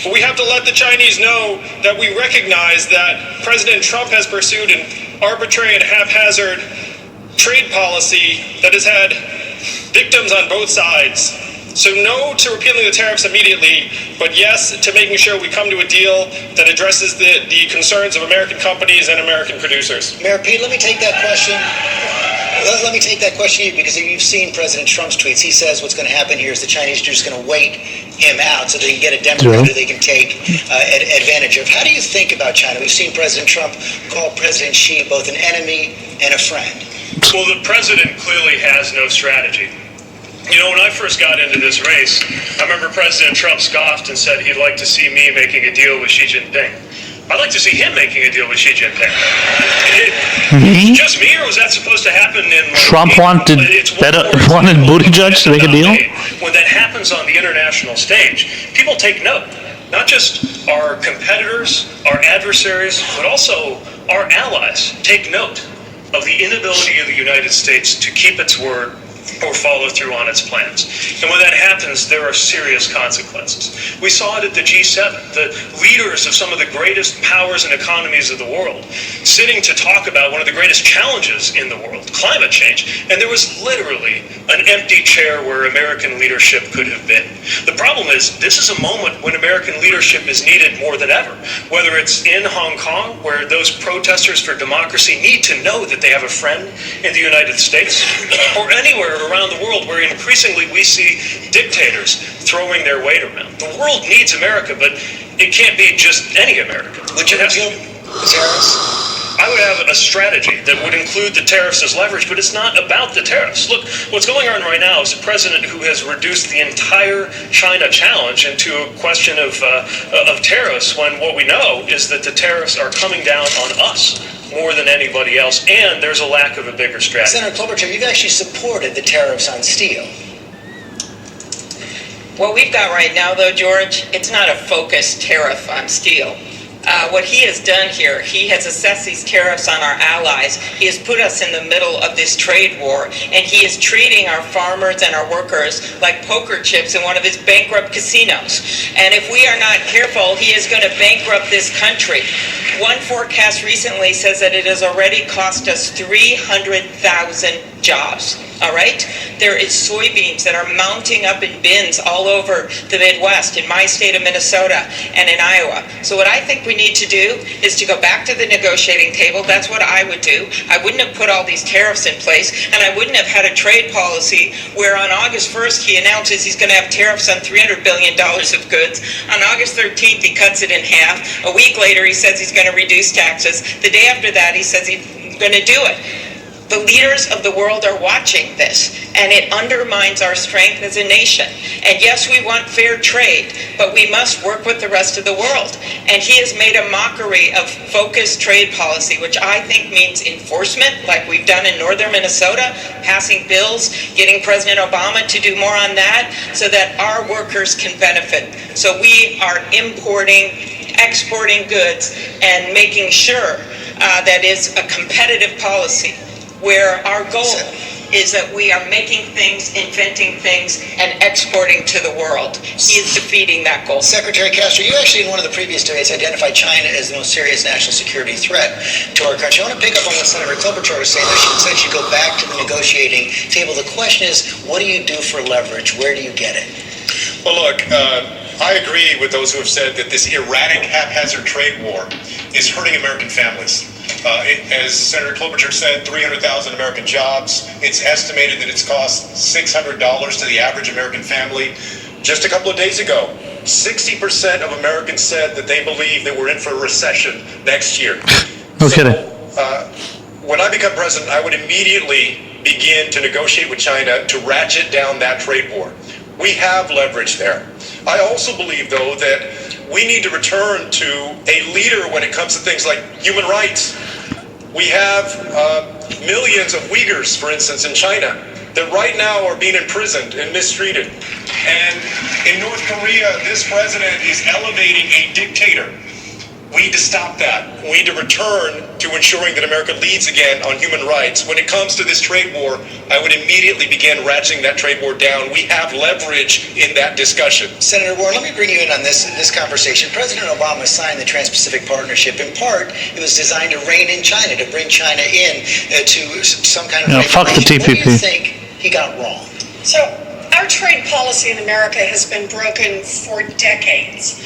[SPEAKER 10] but we have to let the Chinese know that we recognize that President Trump has pursued an arbitrary and haphazard trade policy that has had victims on both sides. So no to repealing the tariffs immediately, but yes to making sure we come to a deal that addresses the concerns of American companies and American producers.
[SPEAKER 2] Mayor Pete, let me take that question. Let me take that question to you, because you've seen President Trump's tweets. He says what's going to happen here is the Chinese are just going to wait him out so they can get a Democrat who they can take advantage of. How do you think about China? We've seen President Trump call President Xi both an enemy and a friend.
[SPEAKER 7] Well, the president clearly has no strategy. When I first got into this race, I remember President Trump scoffed and said he'd like to see me making a deal with Xi Jinping. I'd like to see him making a deal with Xi Jinping. Just me, or was that supposed to happen in
[SPEAKER 3] Trump wanted Buttigieg to make a deal?
[SPEAKER 7] When that happens on the international stage, people take note. Not just our competitors, our adversaries, but also our allies take note of the inability of the United States to keep its word or follow through on its plans. And when that happens, there are serious consequences. We saw it at the G7, the leaders of some of the greatest powers and economies of the world, sitting to talk about one of the greatest challenges in the world, climate change, and there was literally an empty chair where American leadership could have been. The problem is, this is a moment when American leadership is needed more than ever, whether it's in Hong Kong, where those protesters for democracy need to know that they have a friend in the United States, or anywhere around the world where increasingly we see dictators throwing their weight around. The world needs America, but it can't be just any America.
[SPEAKER 2] Would you repeal the tariffs?
[SPEAKER 7] I would have a strategy that would include the tariffs as leverage, but it's not about the tariffs. Look, what's going on right now is a president who has reduced the entire China challenge into a question of tariffs, when what we know is that the tariffs are coming down on us more than anybody else, and there's a lack of a bigger strategy.
[SPEAKER 2] Senator Klobuchar, you've actually supported the tariffs on steel.
[SPEAKER 6] What we've got right now, though, George, it's not a focused tariff on steel. What he has done here, he has assessed these tariffs on our allies. He has put us in the middle of this trade war, and he is treating our farmers and our workers like poker chips in one of his bankrupt casinos. And if we are not careful, he is going to bankrupt this country. One forecast recently says that it has already cost us 300,000 jobs. All right? There is soybeans that are mounting up in bins all over the Midwest, in my state of Minnesota and in Iowa. So what I think we need to do is to go back to the negotiating table. That's what I would do. I wouldn't have put all these tariffs in place, and I wouldn't have had a trade policy where on August 1st he announces he's going to have tariffs on $300 billion of goods. On August 13th he cuts it in half. A week later he says he's going to reduce taxes. The day after that he says he's going to do it. The leaders of the world are watching this, and it undermines our strength as a nation. And yes, we want fair trade, but we must work with the rest of the world. And he has made a mockery of focused trade policy, which I think means enforcement, like we've done in northern Minnesota, passing bills, getting President Obama to do more on that, so that our workers can benefit. So we are importing, exporting goods, and making sure that is a competitive policy, where our goal is that we are making things, inventing things, and exporting to the world. He is defeating that goal.
[SPEAKER 2] Secretary Castro, you actually in one of the previous debates identified China as the most serious national security threat to our country. I want to pick up on what Senator Klobuchar was saying. That she said she'd go back to the negotiating table. The question is, what do you do for leverage? Where do you get it?
[SPEAKER 9] Well, look, I agree with those who have said that this erratic, haphazard trade war is hurting American families. As Senator Klobuchar said, 300,000 American jobs. It's estimated that it's cost $600 to the average American family. Just a couple of days ago, 60% of Americans said that they believe that we're in for a recession next year.
[SPEAKER 3] No kidding.
[SPEAKER 9] When I become president, I would immediately begin to negotiate with China to ratchet down that trade war. We have leverage there. I also believe, though, that we need to return to a leader when it comes to things like human rights. We have millions of Uyghurs, for instance, in China, that right now are being imprisoned and mistreated. And in North Korea, this president is elevating a dictator. We need to stop that. We need to return to ensuring that America leads again on human rights. When it comes to this trade war, I would immediately begin ratcheting that trade war down. We have leverage in that discussion.
[SPEAKER 2] Senator Warren, let me bring you in on this conversation. President Obama signed the Trans-Pacific Partnership. In part, it was designed to rein in China, to bring China in to some kind of regulation.
[SPEAKER 3] Fuck the TPP.
[SPEAKER 2] What do you think he got wrong?
[SPEAKER 4] So our trade policy in America has been broken for decades.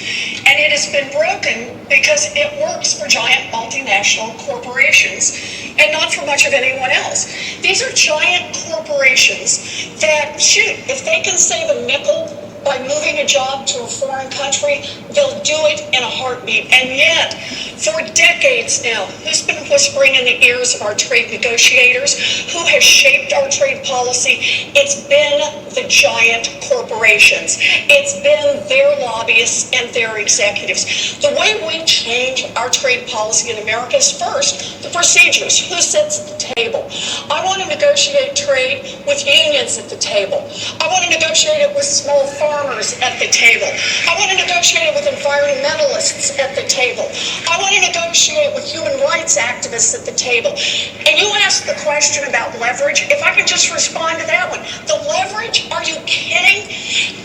[SPEAKER 4] And it has been broken because it works for giant multinational corporations and not for much of anyone else. These are giant corporations that, shoot, if they can save a nickel by moving a job to a foreign country, they'll do it in a heartbeat. And yet, for decades now, who's been whispering in the ears of our trade negotiators? Who has shaped our trade policy? It's been the giant corporations. It's been their lobbyists and their executives. The way we change our trade policy in America is, first, the procedures. Who sits at the table? I want to negotiate trade with unions at the table. I want to negotiate it with small farmers at the table. I want to negotiate it with environmentalists at the table. I want to negotiate with human rights activists at the table. And you asked the question about leverage. If I could just respond to that one. The leverage? Are you kidding?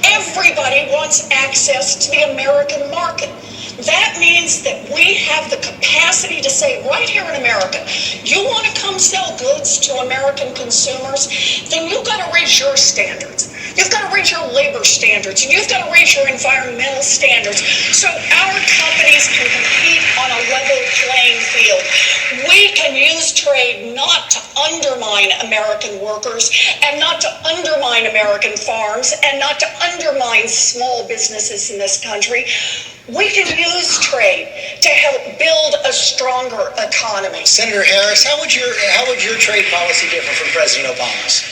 [SPEAKER 4] Everybody wants access to the American market. That means that we have the capacity to say right here in America, you want to come sell goods to American consumers, then you've got to raise your standards. You've got to raise your labor standards, and you've got to raise your environmental standards so our companies can compete on a a level playing field. We can use trade not to undermine American workers and not to undermine American farms and not to undermine small businesses in this country. We can use trade to help build a stronger economy.
[SPEAKER 2] Senator Harris, how would your trade policy differ from President Obama's?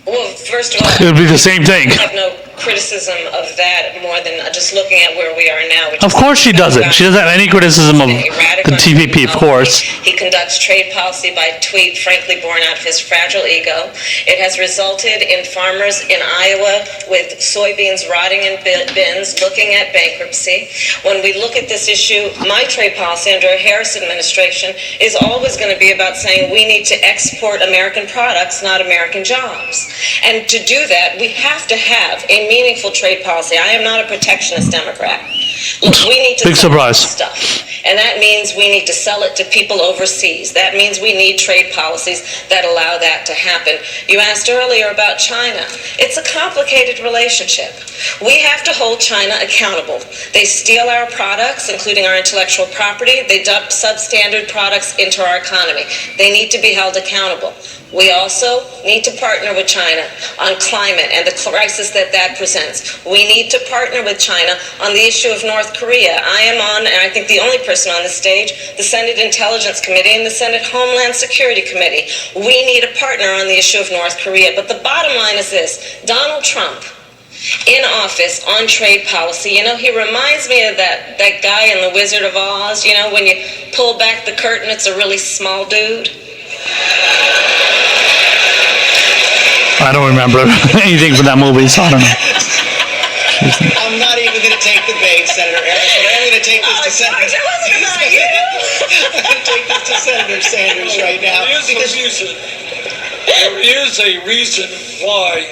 [SPEAKER 8] Well, first of all,
[SPEAKER 3] It would be the same thing.
[SPEAKER 8] I have no criticism of that more than just looking at where we are now.
[SPEAKER 3] Of course she doesn't. She doesn't have any criticism of the TPP, of course.
[SPEAKER 8] He conducts trade policy by tweet, frankly born out of his fragile ego. It has resulted in farmers in Iowa with soybeans rotting in bins, looking at bankruptcy. When we look at this issue, my trade policy under a Harris administration is always going to be about saying we need to export American products, not American jobs. And to do that, we have to have a meaningful trade policy. I am not a protectionist Democrat. Look, we need to
[SPEAKER 3] Big surprise.
[SPEAKER 8] stuff. And that means we need to sell it to people overseas. That means we need trade policies that allow that to happen. You asked earlier about China. It's a complicated relationship. We have to hold China accountable. They steal our products, including our intellectual property. They dump substandard products into our economy. They need to be held accountable. We also need to partner with China on climate and the crisis that presents. We need to partner with China on the issue of North Korea. I am on, and I think the only person on the stage, the Senate Intelligence Committee and the Senate Homeland Security Committee. We need a partner on the issue of North Korea. But the bottom line is this: Donald Trump, in office on trade policy, he reminds me of that guy in The Wizard of Oz. When you pull back the curtain, it's a really small dude.
[SPEAKER 3] I don't remember anything from that movie, so I don't know.
[SPEAKER 2] I'm not even going to take the bait, Senator Harris, but I'm going to take this to Senator Sanders. I'm going to take this to Senator Sanders right now.
[SPEAKER 1] There is a reason why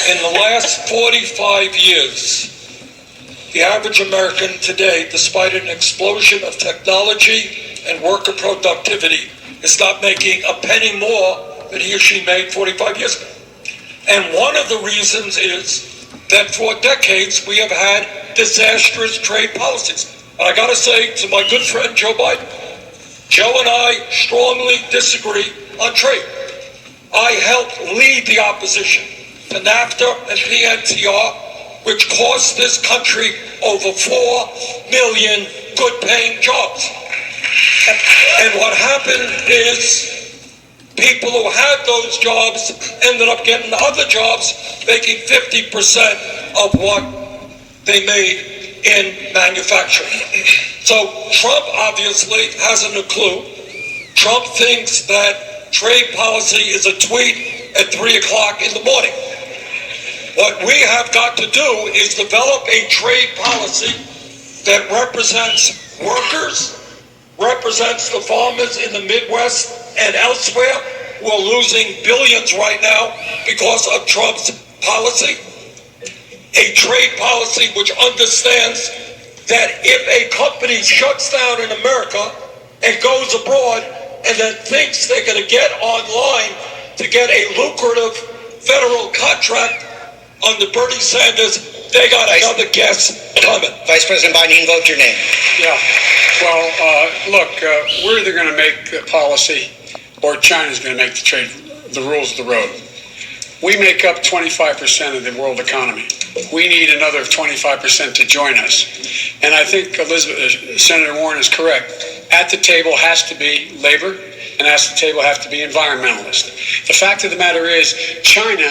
[SPEAKER 1] in the last 45 years, the average American today, despite an explosion of technology and worker productivity, is not making a penny more than he or she made 45 years ago. And one of the reasons is that for decades we have had disastrous trade policies. And I got to say to my good friend Joe Biden, Joe and I strongly disagree on trade. I helped lead the opposition to NAFTA and PNTR, which cost this country over 4 million good-paying jobs. And what happened is people who had those jobs ended up getting other jobs, making 50% of what they made in manufacturing. So Trump obviously hasn't a clue. Trump thinks that trade policy is a tweet at 3 o'clock in the morning. What we have got to do is develop a trade policy that represents workers, represents the farmers in the Midwest and elsewhere who are losing billions right now because of Trump's policy. A trade policy which understands that if a company shuts down in America and goes abroad and then thinks they're going to get online to get a lucrative federal contract under Bernie Sanders, they got another guess coming.
[SPEAKER 2] Vice President Biden, you invoke your name.
[SPEAKER 5] Yeah. Well, look, we're either going to make the policy or China's going to make the rules of the road. We make up 25% of the world economy. We need another 25% to join us. And I think Senator Warren is correct. At the table has to be labor, and at the table have to be environmentalists. The fact of the matter is, China,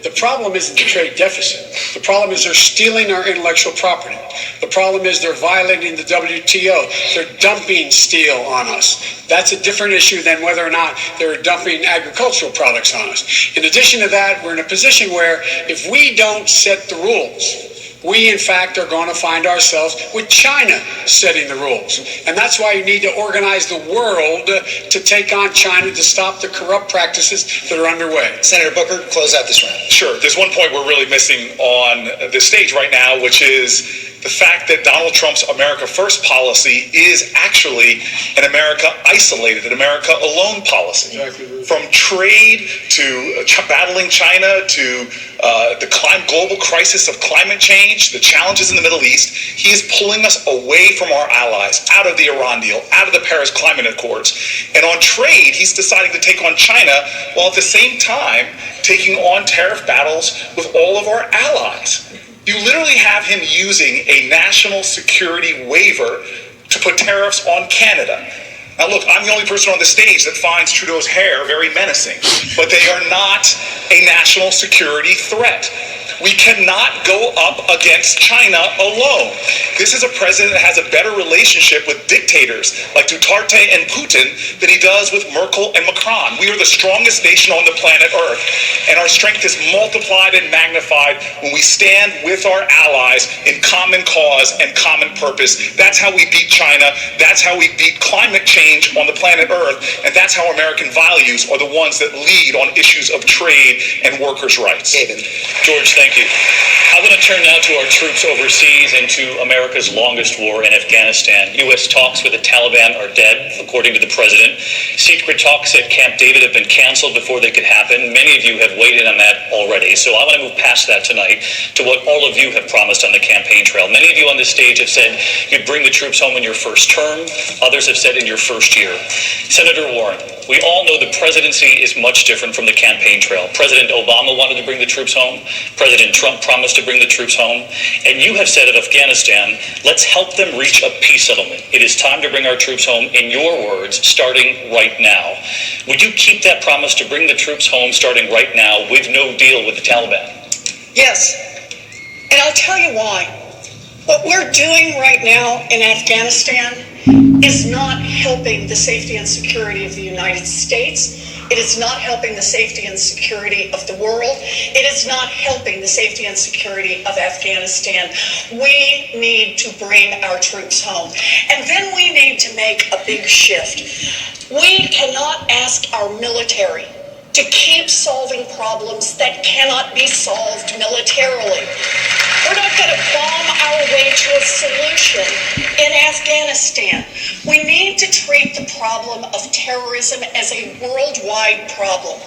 [SPEAKER 5] the problem isn't the trade deficit. The problem is they're stealing our intellectual property. The problem is they're violating the WTO. They're dumping steel on us. That's a different issue than whether or not they're dumping agricultural products on us. In addition to that, we're in a position where if we don't set the rules, we, in fact, are going to find ourselves with China setting the rules. And that's why you need to organize the world to take on China to stop the corrupt practices that are underway.
[SPEAKER 2] Senator Booker, close out this round.
[SPEAKER 9] Sure. There's one point we're really missing on the stage right now, which is the fact that Donald Trump's America First policy is actually an America isolated, an America alone policy.
[SPEAKER 5] Exactly.
[SPEAKER 9] From trade to battling China to the global crisis of climate change, the challenges in the Middle East, he is pulling us away from our allies, out of the Iran deal, out of the Paris Climate Accords. And on trade, he's deciding to take on China while at the same time taking on tariff battles with all of our allies. You literally have him using a national security waiver to put tariffs on Canada. Now look, I'm the only person on the stage that finds Trudeau's hair very menacing, but they are not a national security threat. We cannot go up against China alone. This is a president that has a better relationship with dictators like Duterte and Putin than he does with Merkel and Macron. We are the strongest nation on the planet Earth, and our strength is multiplied and magnified when we stand with our allies in common cause and common purpose. That's how we beat China. That's how we beat climate change on the planet Earth, and that's how American values are the ones that lead on issues of trade and workers' rights.
[SPEAKER 2] David.
[SPEAKER 12] George, thank you. I want to turn now to our troops overseas and to America's longest war in Afghanistan. U.S. talks with the Taliban are dead, according to the president. Secret talks at Camp David have been canceled before they could happen. Many of you have weighed in on that already, so I want to move past that tonight to what all of you have promised on the campaign trail. Many of you on this stage have said you'd bring the troops home in your first term. Others have said in your first year. Senator Warren, we all know the presidency is much different from the campaign trail. President Obama wanted to bring the troops home. President Trump promised to bring the troops home. And you have said of Afghanistan, let's help them reach a peace settlement. It is time to bring our troops home, in your words, starting right now. Would you keep that promise to bring the troops home starting right now with no deal with the Taliban?
[SPEAKER 4] Yes. And I'll tell you why. What we're doing right now in Afghanistan is not helping the safety and security of the United States. It is not helping the safety and security of the world. It is not helping the safety and security of Afghanistan. We need to bring our troops home. And then we need to make a big shift. We cannot ask our military to keep solving problems that cannot be solved militarily. We're not going to bomb our way to a solution in Afghanistan. We need to treat the problem of terrorism as a worldwide problem.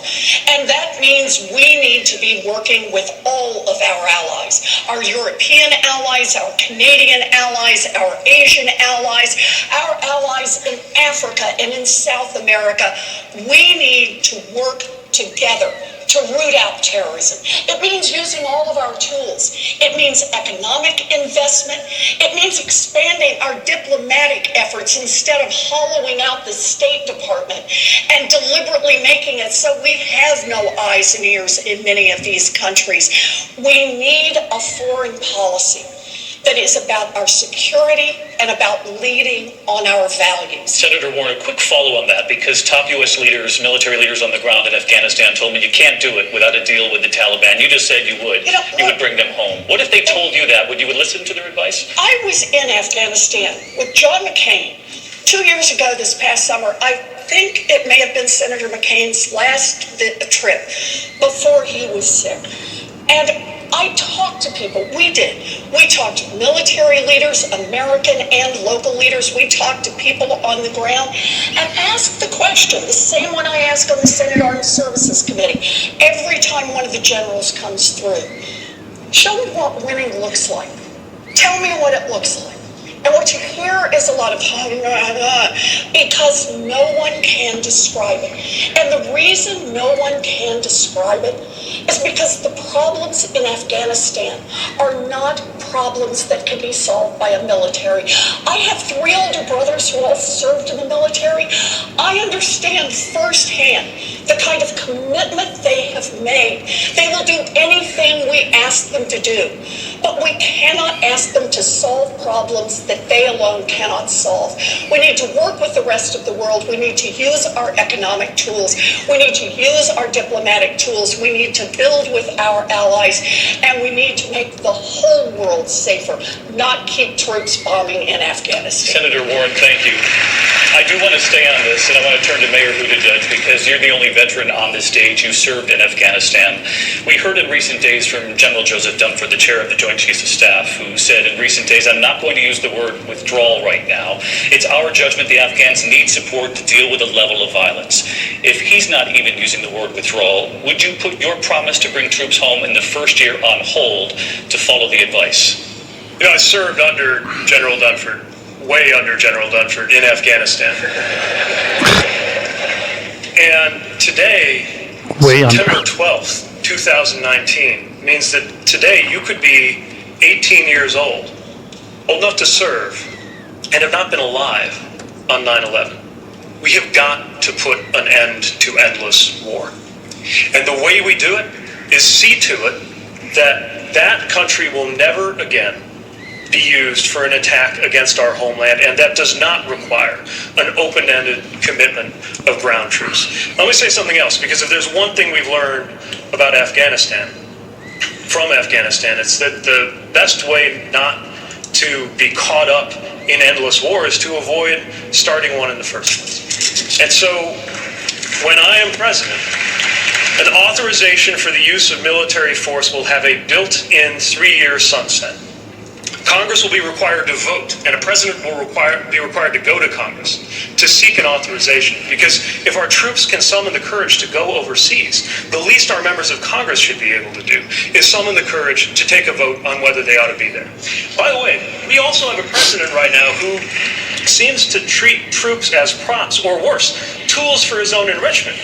[SPEAKER 4] And that means we need to be working with all of our allies, our European allies, our Canadian allies, our Asian allies, our allies in Africa and in South America. We need to work together to root out terrorism. It means using all of our tools. It means economic investment. It means expanding our diplomatic efforts instead of hollowing out the State Department and deliberately making it so we have no eyes and ears in many of these countries. We need a foreign policy that is about our security and about leading on our values.
[SPEAKER 12] Senator Warren, a quick follow on that, because top U.S. leaders, military leaders on the ground in Afghanistan told me you can't do it without a deal with the Taliban. You just said you would. You would bring them home. What if they told you that? Would you listen to their advice?
[SPEAKER 4] I was in Afghanistan with John McCain 2 years ago this past summer. I think it may have been Senator McCain's last trip before he was sick. And I talked to people. We did. We talked to military leaders, American and local leaders. We talked to people on the ground and asked the question, the same one I ask on the Senate Armed Services Committee, every time one of the generals comes through. Show me what winning looks like. Tell me what it looks like. And what you hear is a lot of because no one can describe it. And the reason no one can describe it is because the problems in Afghanistan are not problems that can be solved by a military. I have 3 older brothers who all served in the military. I understand firsthand the kind of commitment they have made. They will do anything we ask them to do. But we cannot ask them to solve problems that they alone cannot solve. We need to work with the rest of the world. We need to use our economic tools. We need to use our diplomatic tools. We need to build with our allies, and we need to make the whole world safer, not keep troops bombing in Afghanistan.
[SPEAKER 7] Senator Warren, thank you. I do want to stay on this, and I want to turn to Mayor Buttigieg, because you're the only veteran on this stage who served in Afghanistan. We heard in recent days from General Joseph Dunford, the chair of the Joint Chiefs of Staff, who said in recent days, I'm not going to use the word withdrawal right now. It's our judgment the Afghans need support to deal with a level of violence. If he's not even using the word withdrawal, would you put your promise to bring troops home in the first year on hold to follow the advice? You know, I served under General Dunford, way under General Dunford in Afghanistan. And today, September 12th, 2019, means that today you could be 18 years old enough to serve, and have not been alive on 9/11. We have got to put an end to endless war. And the way we do it is see to it that that country will never again be used for an attack against our homeland, and that does not require an open-ended commitment of ground troops. Let me say something else, because if there's one thing we've learned about Afghanistan, from Afghanistan, it's that the best way not to be caught up in endless war is to avoid starting one in the first place. And so, when I am president, an authorization for the use of military force will have a built-in 3-year sunset. Congress will be required to vote, and a president will be required to go to Congress to seek an authorization. Because if our troops can summon the courage to go overseas, the least our members of Congress should be able to do is summon the courage to take a vote on whether they ought to be there. By the way, we also have a president right now who seems to treat troops as props, or worse, tools for his own enrichment.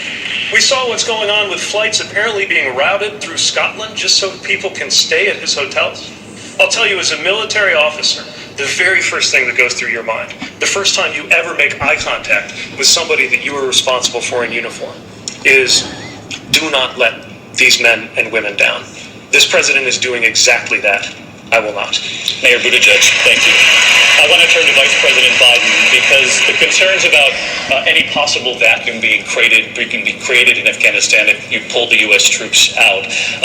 [SPEAKER 7] We saw what's going on with flights apparently being routed through Scotland just so people can stay at his hotels. I'll tell you, as a military officer, the very first thing that goes through your mind, the first time you ever make eye contact with somebody that you are responsible for in uniform, is do not let these men and women down. This president is doing exactly that. I will not. Mayor Buttigieg, thank you. I want to turn to Vice President Biden, because the concerns about any possible vacuum being created in Afghanistan if you pull the U.S. troops out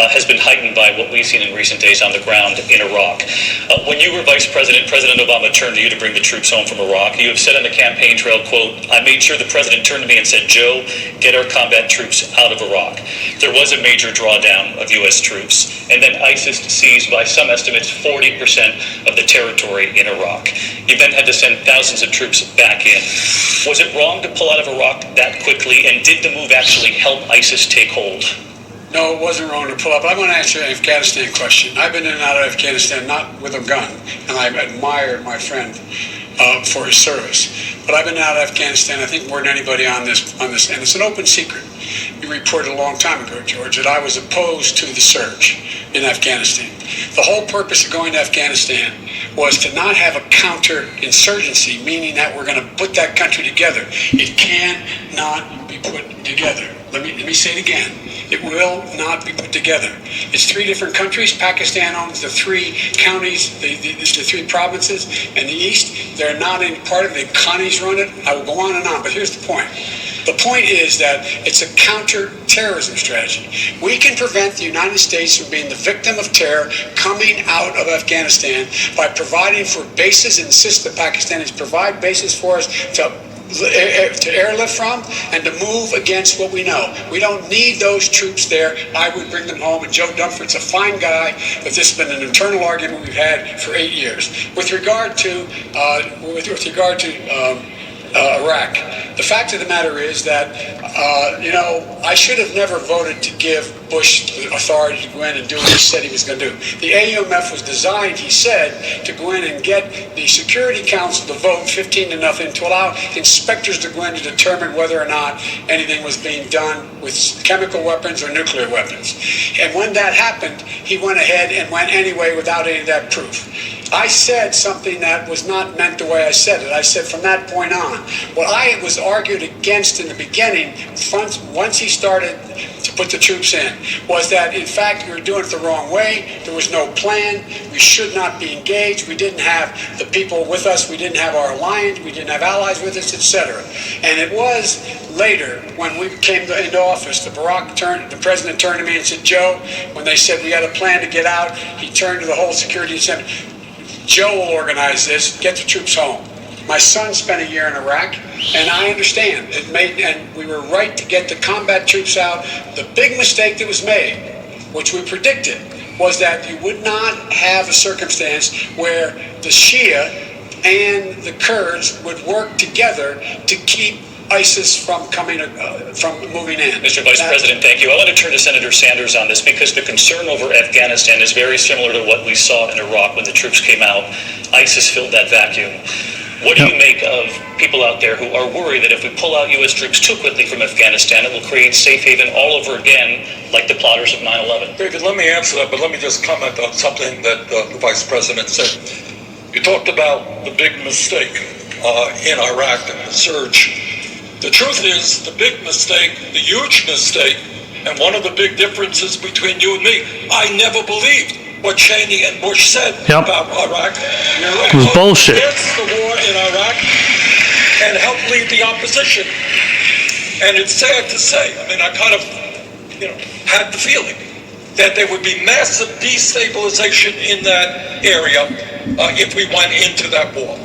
[SPEAKER 7] has been heightened by what we've seen in recent days on the ground in Iraq. When you were Vice President, President Obama turned to you to bring the troops home from Iraq. You have said on the campaign trail, quote, I made sure the president turned to me and said, Joe, get our combat troops out of Iraq. There was a major drawdown of U.S. troops, and then ISIS seized, by some estimates, 40% of the territory in Iraq. You then had to send thousands of troops back in. Was it wrong to pull out of Iraq that quickly, and did the move actually help ISIS take hold?
[SPEAKER 5] No, it wasn't wrong to pull up. I'm going to answer the Afghanistan question. I've been in and out of Afghanistan, not with a gun, and I've admired my friend for his service. But I've been out of Afghanistan, I think, more than anybody on this, and it's an open secret. You reported a long time ago, George, that I was opposed to the surge in Afghanistan. The whole purpose of going to Afghanistan was to not have a counterinsurgency, meaning that we're going to put that country together. It cannot be put together. Let me say it again. It will not be put together. It's 3 different countries. Pakistan owns the 3 counties, the 3 provinces in the east. They're not any part of it. The Connies run it. I will go on and on, but here's the point. The point is that it's a counter-terrorism strategy. We can prevent the United States from being the victim of terror coming out of Afghanistan by providing for bases, and insist that Pakistanis provide bases for us to airlift from and to move against what we know. We don't need those troops there. I would bring them home. And Joe Dunford's a fine guy, but this has been an internal argument we've had for 8 years. With regard to Iraq, the fact of the matter is that I should have never voted to give Bush the authority to go in and do what he said he was going to do. The AUMF was designed, he said, to go in and get the Security Council to vote 15-0 to allow inspectors to go in to determine whether or not anything was being done with chemical weapons or nuclear weapons. And when that happened, he went ahead and went anyway without any of that proof. I said something that was not meant the way I said it. I said from that point on, what I was argued against in the beginning, once he started to put the troops in, was that in fact we were doing it the wrong way. There was no plan. We should not be engaged. We didn't have the people with us. We didn't have our alliance. We didn't have allies with us, etc. And it was later when we came into office, the president turned to me and said, Joe, when they said we had a plan to get out, he turned to the whole security and said, Joe will organize this, get the troops home. My son spent a year in Iraq, and I understand and we were right to get the combat troops out. The big mistake that was made, which we predicted, was that you would not have a circumstance where the Shia and the Kurds would work together to keep ISIS from moving in.
[SPEAKER 12] Mr. Vice President, thank you. I want to turn to Senator Sanders on this because the concern over Afghanistan is very similar to what we saw in Iraq when the troops came out. ISIS filled that vacuum. What do you make of people out there who are worried that if we pull out U.S. troops too quickly from Afghanistan, it will create safe haven all over again, like the plotters of 9/11?
[SPEAKER 1] David, let me answer that, but let me just comment on something that the Vice President said. You talked about the big mistake in Iraq and the surge. The truth is, the big mistake, the huge mistake, and one of the big differences between you and me, I never believed what Cheney and Bush said about Iraq.
[SPEAKER 3] It was bullshit.
[SPEAKER 1] Against the war in Iraq and help lead the opposition. And it's sad to say, I mean, I kind of, had the feeling that there would be massive destabilization in that area if we went into that war.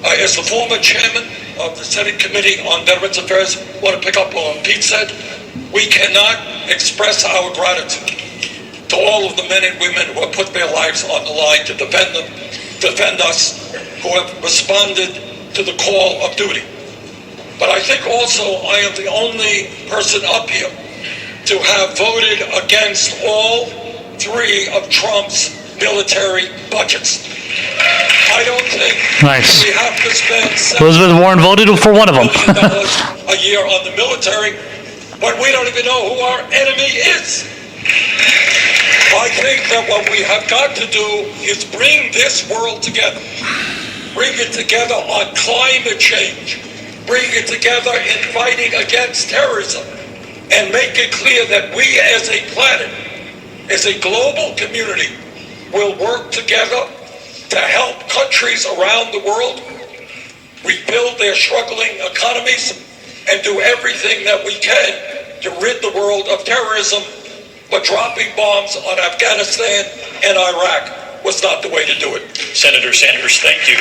[SPEAKER 1] As the former chairman of the Senate Committee on Veterans Affairs, I want to pick up on what Pete said. We cannot express our gratitude to all of the men and women who have put their lives on the line to defend us, who have responded to the call of duty. But I think also I am the only person up here to have voted against all three of Trump's military budgets. I don't think we have to spend
[SPEAKER 3] Elizabeth Warren voted for one of them.
[SPEAKER 1] $1 billion a year on the military, but we don't even know who our enemy is. I think that what we have got to do is bring this world together. Bring it together on climate change. Bring it together in fighting against terrorism. And make it clear that we as a planet, as a global community, will work together to help countries around the world rebuild their struggling economies and do everything that we can to rid the world of terrorism. But dropping bombs on Afghanistan and Iraq was not the way to do it.
[SPEAKER 12] Senator Sanders, thank you.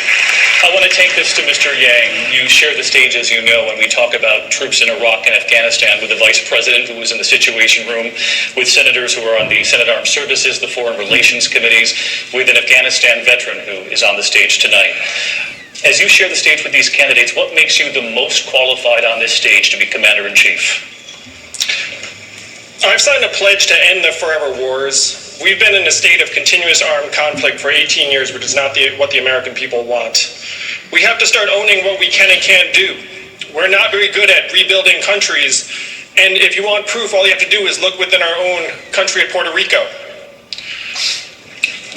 [SPEAKER 12] I want to take this to Mr. Yang. You share the stage, as you know, when we talk about troops in Iraq and Afghanistan with the Vice President who was in the Situation Room, with senators who are on the Senate Armed Services, the Foreign Relations Committees, with an Afghanistan veteran who is on the stage tonight. As you share the stage with these candidates, what makes you the most qualified on this stage to be Commander-in-Chief?
[SPEAKER 10] I've signed a pledge to end the forever wars. We've been in a state of continuous armed conflict for 18 years, which is not what the American people want. We have to start owning what we can and can't do. We're not very good at rebuilding countries, and if you want proof, all you have to do is look within our own country at Puerto Rico.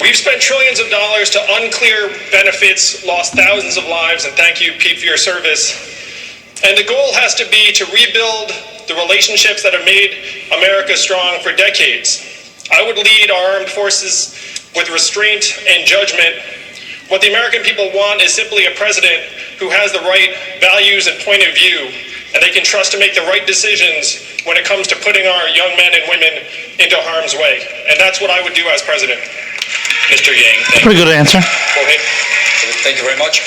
[SPEAKER 10] We've spent trillions of dollars to unclear benefits, lost thousands of lives, and thank you, Pete, for your service. And the goal has to be to rebuild the relationships that have made America strong for decades. I would lead our armed forces with restraint and judgment. What the American people want is simply a president who has the right values and point of view, and they can trust to make the right decisions when it comes to putting our young men and women into harm's way. And that's what I would do as president.
[SPEAKER 12] Mr. Yang, thank you.
[SPEAKER 3] Pretty good answer.
[SPEAKER 13] Jorge, thank you very much.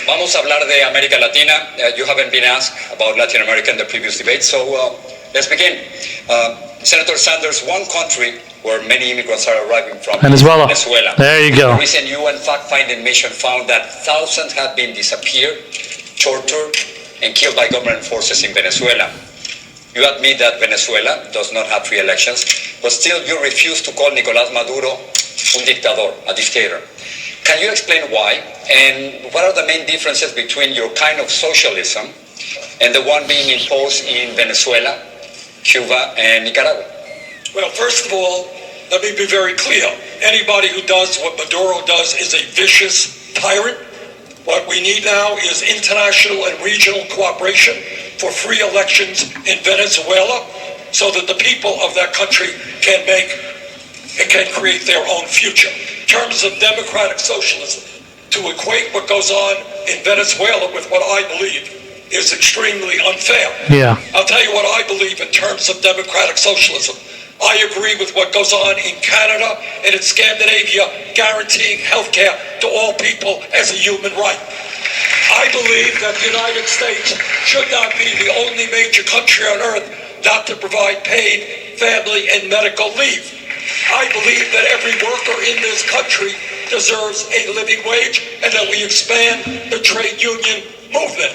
[SPEAKER 13] Vamos a hablar de América Latina. You haven't been asked about Latin America in the previous debate, so let's begin. Senator Sanders, one country where many immigrants are arriving from
[SPEAKER 3] Venezuela.
[SPEAKER 13] Venezuela.
[SPEAKER 3] There you go.
[SPEAKER 13] A recent UN fact-finding mission found that thousands have been disappeared, tortured, and killed by government forces in Venezuela. You admit that Venezuela does not have free elections, but still you refuse to call Nicolás Maduro un dictador, a dictator. Can you explain why, and what are the main differences between your kind of socialism and the one being imposed in Venezuela, Cuba, and Nicaragua?
[SPEAKER 1] Well, first of all, let me be very clear. anybody who does what Maduro does is a vicious tyrant. What we need now is international and regional cooperation for free elections in Venezuela so that the people of that country can create their own future. In terms of democratic socialism, to equate what goes on in Venezuela with what I believe is extremely unfair.
[SPEAKER 3] Yeah.
[SPEAKER 1] I'll tell you what I believe in terms of democratic socialism. I agree with what goes on in Canada and in Scandinavia, guaranteeing health care to all people as a human right. I believe that the United States should not be the only major country on earth not to provide paid family and medical leave. I believe that every worker in this country deserves a living wage and that we expand the trade union movement.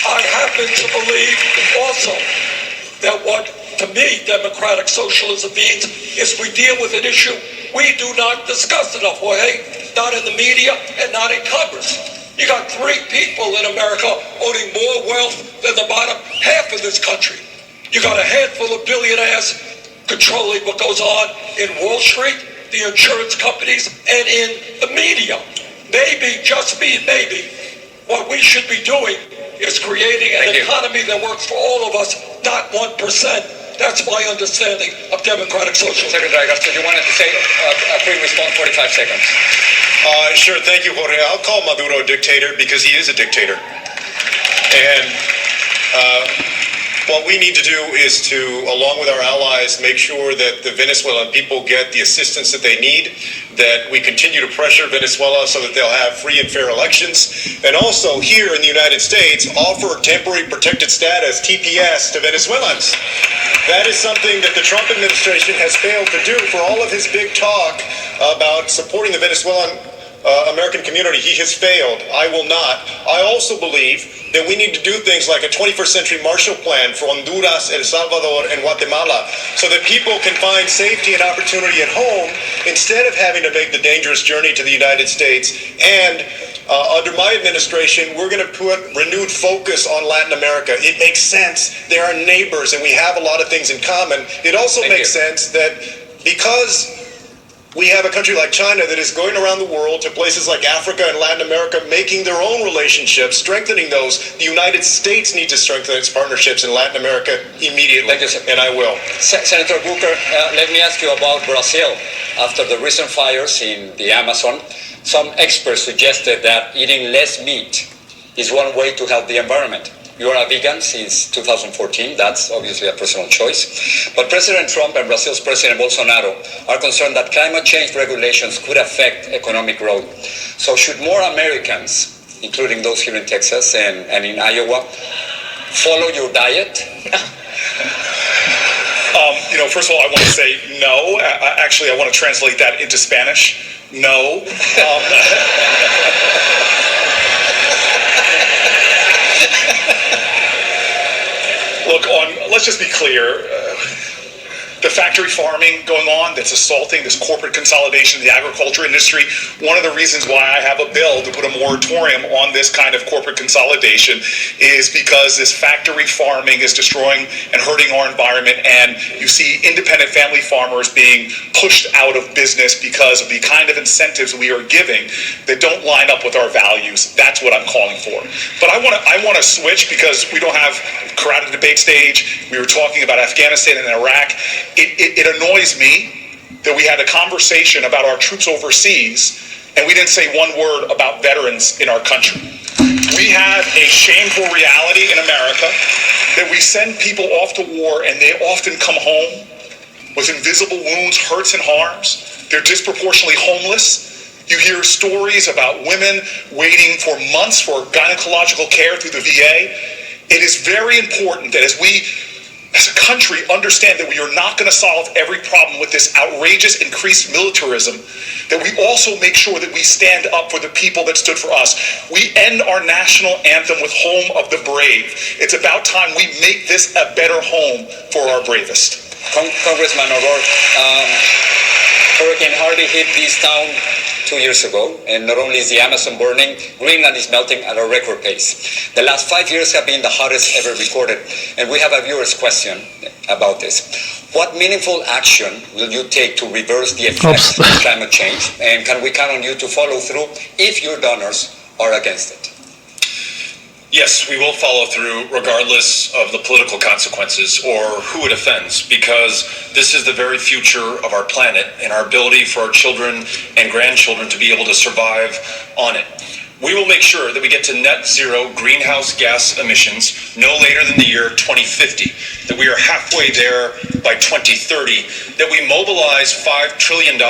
[SPEAKER 1] I happen to believe also that what, to me, democratic socialism means is we deal with an issue we do not discuss enough, Jorge, not in the media and not in Congress. You got 3 people in America owning more wealth than the bottom half of this country. You got a handful of billionaires controlling what goes on in Wall Street, the insurance companies, and in the media. Maybe, just maybe, what we should be doing is creating an economy that works for all of us, not 1%. That's my understanding of democratic socialism.
[SPEAKER 13] Secretary Garcia, you wanted to say a quick response, 45 seconds.
[SPEAKER 9] Sure, thank you, Jorge. I'll call Maduro a dictator because he is a dictator. And what we need to do is to, along with our allies, make sure that the Venezuelan people get the assistance that they need, that we continue to pressure Venezuela so that they'll have free and fair elections, and also here in the United States, offer temporary protected status, TPS, to Venezuelans. That is something that the Trump administration has failed to do. For all of his big talk about supporting the Venezuelan American community, he has failed. I will not. I also believe that we need to do things like a 21st century Marshall Plan for Honduras, El Salvador, and Guatemala so that people can find safety and opportunity at home instead of having to make the dangerous journey to the United States. And under my administration, we're going to put renewed focus on Latin America. It makes sense. They are neighbors and we have a lot of things in common. It also makes sense that because we have a country like China that is going around the world to places like Africa and Latin America, making their own relationships, strengthening those. The United States needs to strengthen its partnerships in Latin America immediately, and I will.
[SPEAKER 13] Senator Booker, let me ask you about Brazil. After the recent fires in the Amazon, some experts suggested that eating less meat is one way to help the environment. You are a vegan since 2014. That's obviously a personal choice. But President Trump and Brazil's President Bolsonaro are concerned that climate change regulations could affect economic growth. So should more Americans, including those here in Texas and in Iowa, follow your diet?
[SPEAKER 12] First of all, I want to say no. Actually, I want to translate that into Spanish. No. Look, let's just be clear. The factory farming going on that's assaulting this corporate consolidation of the agriculture industry, one of the reasons why I have a bill to put a moratorium on this kind of corporate consolidation is because this factory farming is destroying and hurting our environment, and you see independent family farmers being pushed out of business because of the kind of incentives we are giving that don't line up with our values. That's what I'm calling for. But I want to switch because we don't have crowded debate stage. We were talking about Afghanistan and Iraq. It annoys me that we had a conversation about our troops overseas and we didn't say one word about veterans in our country. We have a shameful reality in America that we send people off to war and they often come home with invisible wounds, hurts, and harms. They're disproportionately homeless. You hear stories about women waiting for months for gynecological care through the VA. It is very important that as we as a country understand that we are not going to solve every problem with this outrageous increased militarism, that we also make sure that we stand up for the people that stood for us. We end our national anthem with Home of the Brave. It's about time we make this a better home for our bravest.
[SPEAKER 13] Congressman O'Rourke, Hurricane Harvey hit this town 2 years ago, and not only is the Amazon burning, Greenland is melting at a record pace. The last 5 years have been the hottest ever recorded, and we have a viewer's question. question about this. What meaningful action will you take to reverse the effects of climate change? And can we count on you to follow through if your donors are against it?
[SPEAKER 12] Yes, we will follow through regardless of the political consequences or who it offends, because this is the very future of our planet and our ability for our children and grandchildren to be able to survive on it. We will make sure that we get to net zero greenhouse gas emissions no later than the year 2050, that we are halfway there by 2030, that we mobilize $5 trillion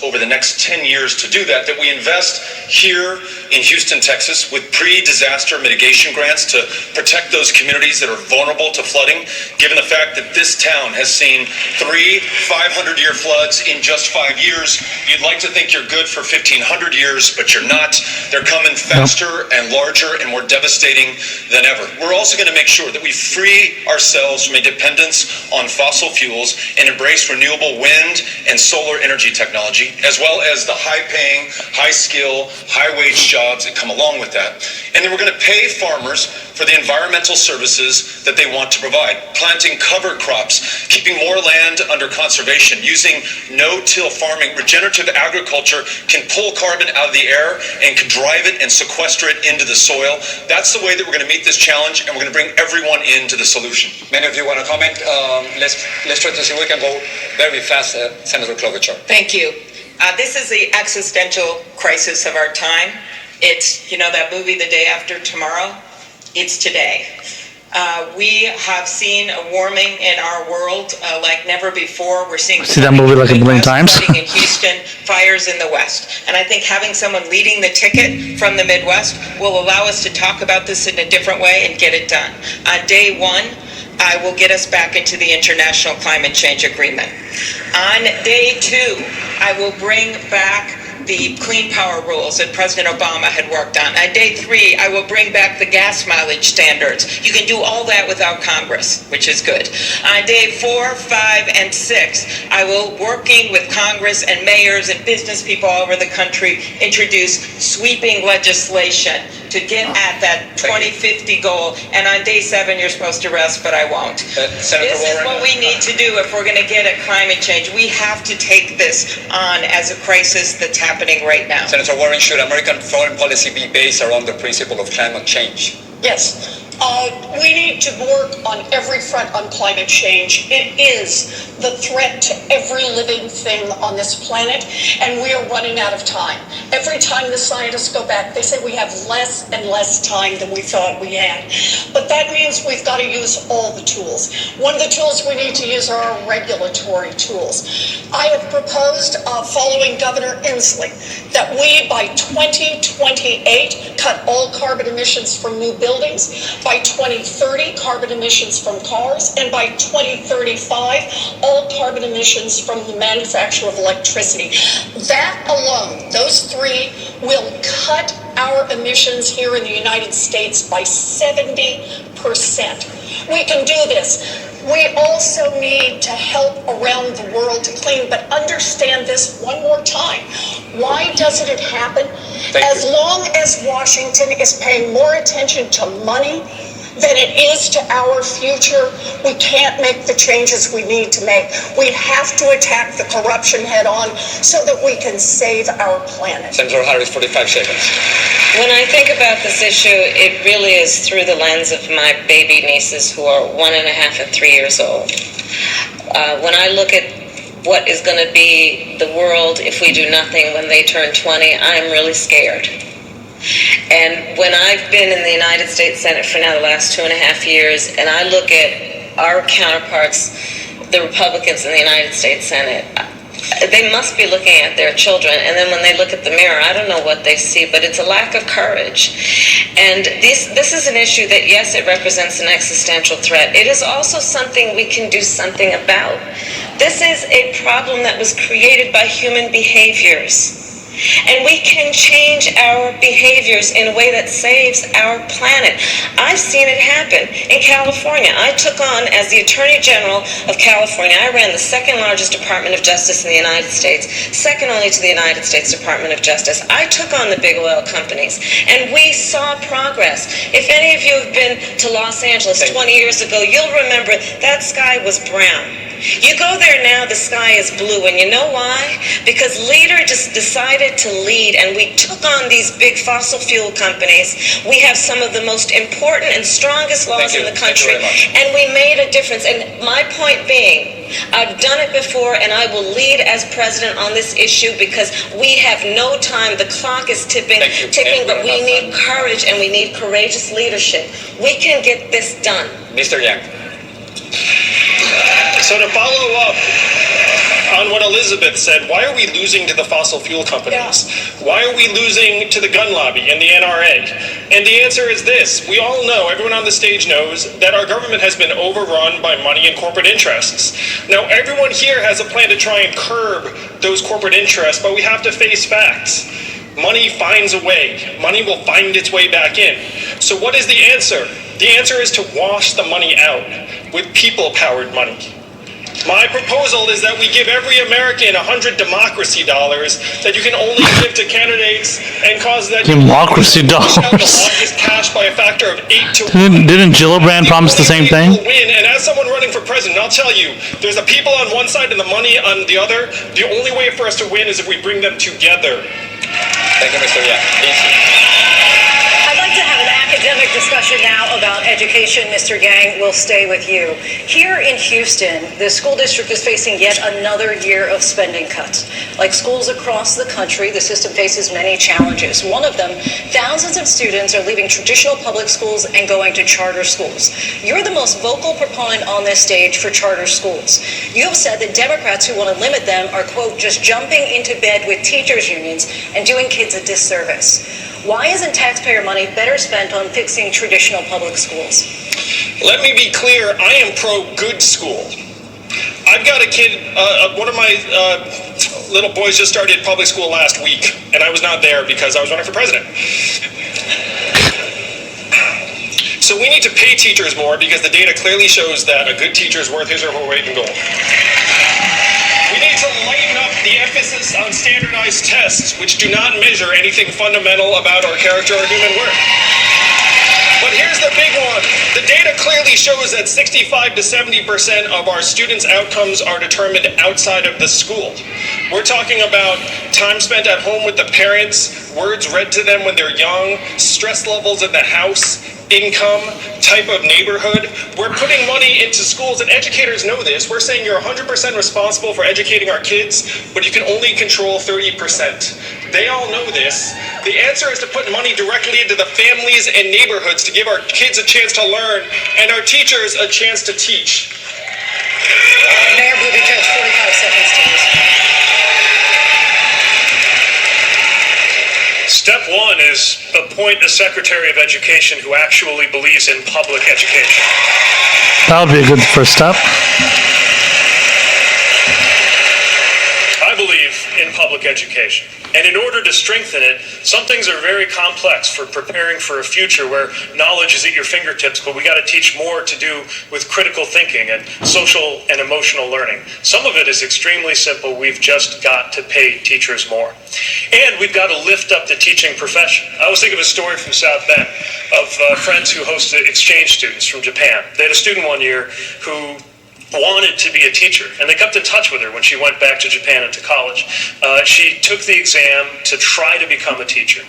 [SPEAKER 12] over the next 10 years to do that, that we invest here in Houston, Texas, with pre-disaster mitigation grants to protect those communities that are vulnerable to flooding, given the fact that this town has seen 3 500-year floods in just 5 years. You'd like to think you're good for 1,500 years, but you're not. They're coming faster and larger and more devastating than ever. We're also going to make sure that we free ourselves from a dependence on fossil fuels and embrace renewable wind and solar energy technology, as well as the high-paying, high-skill, high-wage jobs that come along with that. And then we're going to pay farmers for the environmental services that they want to provide, planting cover crops, keeping more land under conservation, using no-till farming. Regenerative agriculture can pull carbon out of the air and can drive it and sequester it into the soil. That's the way that we're going to meet this challenge, and we're going to bring everyone into the solution.
[SPEAKER 13] Many of you want to comment? Let's try to see if we can go very fast. Senator Klobuchar.
[SPEAKER 6] Thank you. This is the existential crisis of our time. It's, that movie, The Day After Tomorrow? It's today. We have seen a warming in our world like never before. We're seeing
[SPEAKER 3] that movie like a million times.
[SPEAKER 6] Flooding in Houston, fires in the West. And I think having someone leading the ticket from the Midwest will allow us to talk about this in a different way and get it done. On day one, I will get us back into the International Climate Change Agreement. On day two, I will bring back the clean power rules that President Obama had worked on. On day three, I will bring back the gas mileage standards. You can do all that without Congress, which is good. On day 4, 5, and 6, I will, working with Congress and mayors and business people all over the country, introduce sweeping legislation to get at that 2050 goal. And on day 7, you're supposed to rest, but I won't. This is what we need to do if we're going to get at climate change. We have to take this on as a crisis that's happening right now.
[SPEAKER 13] Senator Warren, should American foreign policy be based around the principle of climate change?
[SPEAKER 4] Yes. We need to work on every front on climate change. It is the threat to every living thing on this planet, and we are running out of time. Every time the scientists go back, they say we have less and less time than we thought we had. But that means we've got to use all the tools. One of the tools we need to use are our regulatory tools. I have proposed, following Governor Inslee, that we, by 2028, cut all carbon emissions from new buildings. By 2030, carbon emissions from cars, and by 2035, all carbon emissions from the manufacture of electricity. That alone, those three, will cut our emissions here in the United States by 70%. We can do this. We also need to help around the world to clean, but understand this one more time. Why doesn't it happen? As long as Washington is paying more attention to money than it is to our future, we can't make the changes we need to make. We have to attack the corruption head on so that we can save our planet.
[SPEAKER 13] Senator Harris, 45 seconds.
[SPEAKER 8] When I think about this issue, it really is through the lens of my baby nieces who are 1.5 and 3 years old. When I look at what is going to be the world if we do nothing when they turn 20, I'm really scared. And when I've been in the United States Senate for now the last 2.5 years, and I look at our counterparts, the Republicans in the United States Senate, they must be looking at their children, and then when they look at the mirror, I don't know what they see, but it's a lack of courage. And this is an issue that, yes, it represents an existential threat. It is also something we can do something about. This is a problem that was created by human behaviors. And we can change our behaviors in a way that saves our planet. I've seen it happen in California. I took on, as the Attorney General of California, I ran the second largest Department of Justice in the United States, second only to the United States Department of Justice. I took on the big oil companies, and we saw progress. If any of you have been to Los Angeles 20 years ago, you'll remember that sky was brown. You go there now, the sky is blue, and you know why? Because leader just decided to lead, and we took on these big fossil fuel companies. We have some of the most important and strongest laws in the country, and we made a difference. And my point being, I've done it before, and I will lead as president on this issue because we have no time. The clock is ticking, but we need courage, and we need courageous leadership. We can get this done.
[SPEAKER 13] Mr. Yang.
[SPEAKER 10] So to follow up on what Elizabeth said, why are we losing to the fossil fuel companies? Why are we losing to the gun lobby and the NRA? And the answer is this. We all know, everyone on the stage knows, that our government has been overrun by money and corporate interests. Now, everyone here has a plan to try and curb those corporate interests, but we have to face facts. Money finds a way. Money will find its way back in. So what is the answer? The answer is to wash the money out with people-powered money. My proposal is that we give every American $100 democracy dollars that you can only give to candidates and cause that
[SPEAKER 3] democracy dollars.
[SPEAKER 10] Is cashed by a factor of 8 to 1.
[SPEAKER 3] Didn't Gillibrand promise the same thing?
[SPEAKER 10] Win. And as someone running for president, I'll tell you, there's the people on one side and the money on the other. The only way for us to win is if we bring them together.
[SPEAKER 13] Thank you, Mr. Yang.
[SPEAKER 11] I'd like to have an academic discussion now about education. Mr. Yang, we'll stay with you. Here in Houston, the school district is facing yet another year of spending cuts. Like schools across the country, the system faces many challenges. One of them, thousands of students are leaving traditional public schools and going to charter schools. You're the most vocal proponent on this stage for charter schools. You have said that Democrats who want to limit them are, quote, just jumping into bed with teachers' unions and doing kids a disservice. Why isn't taxpayer money better spent on fixing traditional public schools?
[SPEAKER 10] Let me be clear, I am pro-good school. I've got a kid, one of my little boys just started public school last week, and I was not there because I was running for president. So we need to pay teachers more because the data clearly shows that a good teacher is worth his or her weight in gold. We need to lighten up the emphasis on standardized tests, which do not measure anything fundamental about our character or human worth. But here's the big one. The data clearly shows that 65 to 70% of our students' outcomes are determined outside of the school. We're talking about time spent at home with the parents, words read to them when they're young, stress levels in the house, income, type of neighborhood. We're putting money into schools, and educators know this. We're saying you're 100% responsible for educating our kids, but you can only control 30%. They all know this. The answer is to put money directly into the families and neighborhoods to give our kids a chance to learn and our teachers a chance to teach.
[SPEAKER 11] Mayor Buttigieg, 45 seconds to use.
[SPEAKER 7] Step one is appoint a Secretary of Education who actually believes in public education.
[SPEAKER 3] That would be a good first step.
[SPEAKER 7] I believe in public education. And in order to strengthen it, some things are very complex for preparing for a future where knowledge is at your fingertips, but we got to teach more to do with critical thinking and social and emotional learning. Some of it is extremely simple. We've just got to pay teachers more. And we've got to lift up the teaching profession. I always think of a story from South Bend of friends who hosted exchange students from Japan. They had a student one year who wanted to be a teacher, and they kept in touch with her when she went back to Japan and to college. She took the exam to try to become a teacher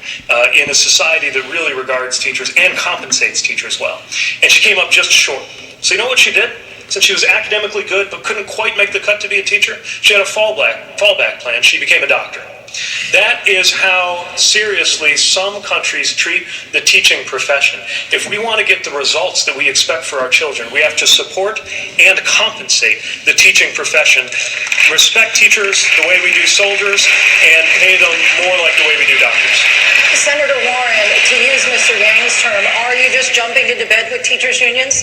[SPEAKER 7] in a society that really regards teachers and compensates teachers well. And she came up just short. So you know what she did? Since she was academically good but couldn't quite make the cut to be a teacher, she had a fallback plan. She became a doctor. That is how seriously some countries treat the teaching profession. If we want to get the results that we expect for our children, we have to support and compensate the teaching profession, respect teachers the way we do soldiers, and pay them more like the way we do doctors.
[SPEAKER 11] Senator Warren, to use Mr. Yang's term, are you just jumping into bed with teachers' unions?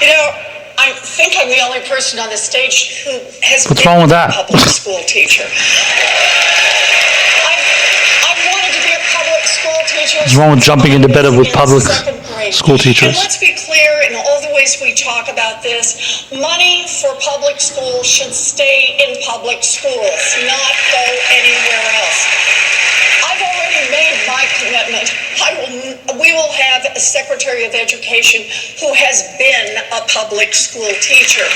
[SPEAKER 4] You know, I think I'm the only person on the stage who has
[SPEAKER 3] What's
[SPEAKER 4] been
[SPEAKER 3] wrong with that?
[SPEAKER 4] a public school teacher. I
[SPEAKER 3] What's wrong with jumping into bed with public school teachers?
[SPEAKER 4] And let's be clear in all the ways we talk about this. Money for public schools should stay in public schools, not go anywhere else. I've already made my commitment. We will have a Secretary of Education who has been a public school teacher.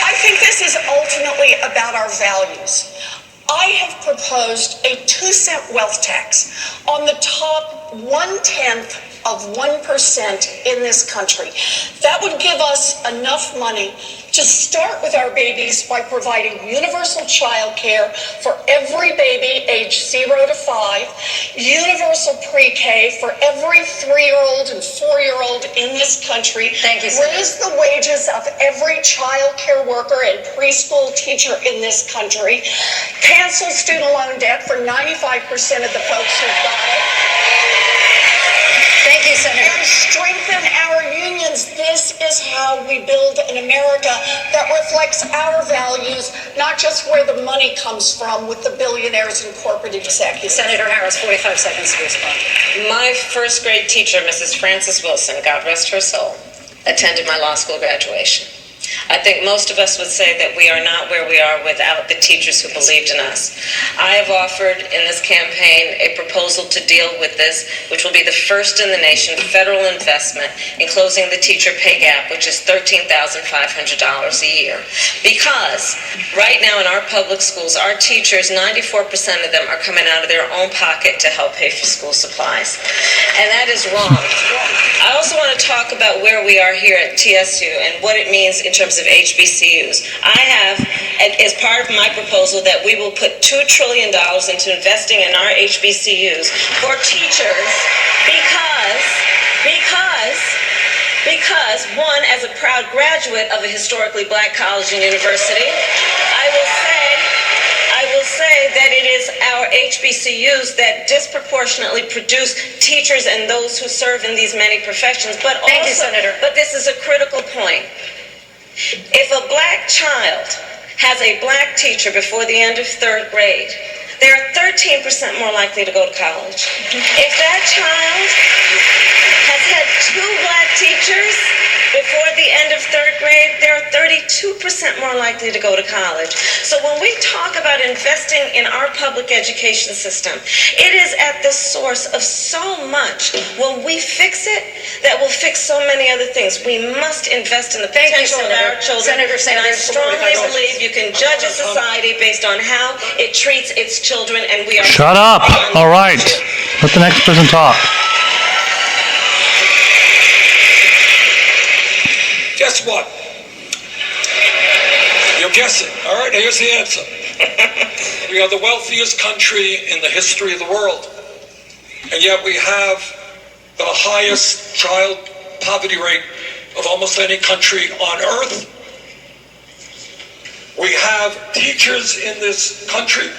[SPEAKER 4] I think this is ultimately about our values. I have proposed a 2-cent wealth tax on the top 1/10 of 1% in this country. That would give us enough money to start with our babies by providing universal child care for every baby age 0 to 5, universal pre-K for every 3-year-old and 4-year-old in this country.
[SPEAKER 11] Thank you,
[SPEAKER 4] raise the wages of every child care worker and preschool teacher in this country, cancel student loan debt for 95% of the folks who've got it.
[SPEAKER 11] Thank you, Senator.
[SPEAKER 4] And strengthen our unions. This is how we build an America that reflects our values, not just where the money comes from with the billionaires and corporate executives.
[SPEAKER 11] Senator Harris, 45 seconds to respond.
[SPEAKER 8] My first grade teacher, Mrs. Frances Wilson, God rest her soul, attended my law school graduation. I think most of us would say that we are not where we are without the teachers who believed in us. I have offered in this campaign a proposal to deal with this, which will be the first in the nation federal investment in closing the teacher pay gap, which is $13,500 a year. Because right now in our public schools, our teachers, 94% of them are coming out of their own pocket to help pay for school supplies. And that is wrong. I also want to talk about where we are here at TSU and what it means in terms of HBCUs. I have, as part of my proposal, that we will put $2 trillion into investing in our HBCUs for teachers because one, as a proud graduate of a historically black college and university, I will say that it is our HBCUs that disproportionately produce teachers and those who serve in these many professions. But also,
[SPEAKER 11] Thank you, Senator.
[SPEAKER 8] But this is a critical point. If a black child has a black teacher before the end of 3rd grade, they're 13% more likely to go to college. If that child has had 2 black teachers before the end of 3rd grade, they're 32% more likely to go to college. So when we talk about investing in our public education system, it is at the source of so much. When we fix it, that will fix so many other things. We must invest in the potential of our children.
[SPEAKER 11] Senator
[SPEAKER 8] and I
[SPEAKER 11] Sanders,
[SPEAKER 8] strongly believe you can judge a society based on how it treats its children, and we are...
[SPEAKER 3] Shut up. All right. Let the next person talk.
[SPEAKER 1] Guess what? You're guessing. All right, here's the answer. We are the wealthiest country in the history of the world. And yet we have the highest child poverty rate of almost any country on earth. We have teachers in this country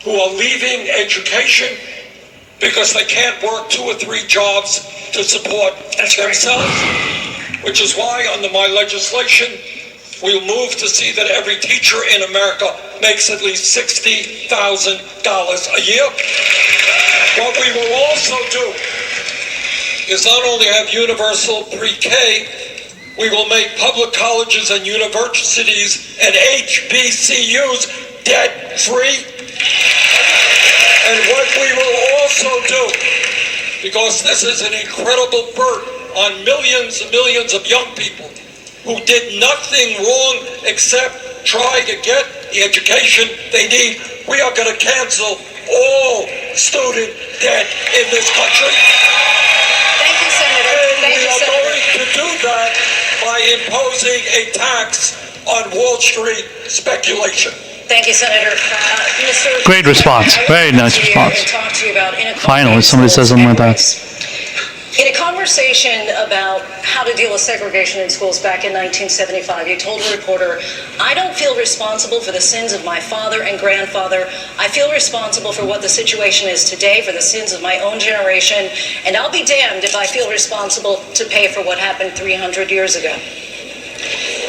[SPEAKER 1] who are leaving education because they can't work 2 or 3 jobs to support themselves. Which is why, under my legislation, we'll move to see that every teacher in America makes at least $60,000 a year. What we will also do is not only have universal pre-K, we will make public colleges and universities and HBCUs debt-free. And what we will also do, because this is an incredible burden on millions and millions of young people who did nothing wrong except try to get the education they need. We are going to cancel all student debt in this country.
[SPEAKER 11] Thank you, Senator.
[SPEAKER 1] And
[SPEAKER 11] Thank
[SPEAKER 1] we
[SPEAKER 11] you,
[SPEAKER 1] are
[SPEAKER 11] Senator.
[SPEAKER 1] going to do that by imposing a tax on Wall Street speculation.
[SPEAKER 11] Thank you, Senator. Mr.
[SPEAKER 3] Great response. Very nice response.
[SPEAKER 11] Talk to you about
[SPEAKER 3] Finally, somebody says something like that.
[SPEAKER 11] In a conversation about how to deal with segregation in schools back in 1975, you told a reporter, "I don't feel responsible for the sins of my father and grandfather. I feel responsible for what the situation is today, for the sins of my own generation, and I'll be damned if I feel responsible to pay for what happened 300 years ago."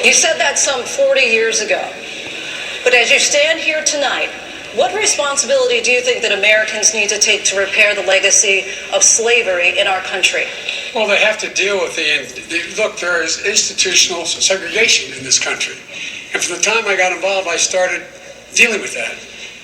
[SPEAKER 11] You said that some 40 years ago. But as you stand here tonight, What responsibility do you think that Americans need to take to repair the legacy of slavery in our country?
[SPEAKER 5] Well, they have to deal with look, there is institutional segregation in this country. And from the time I got involved, I started dealing with that.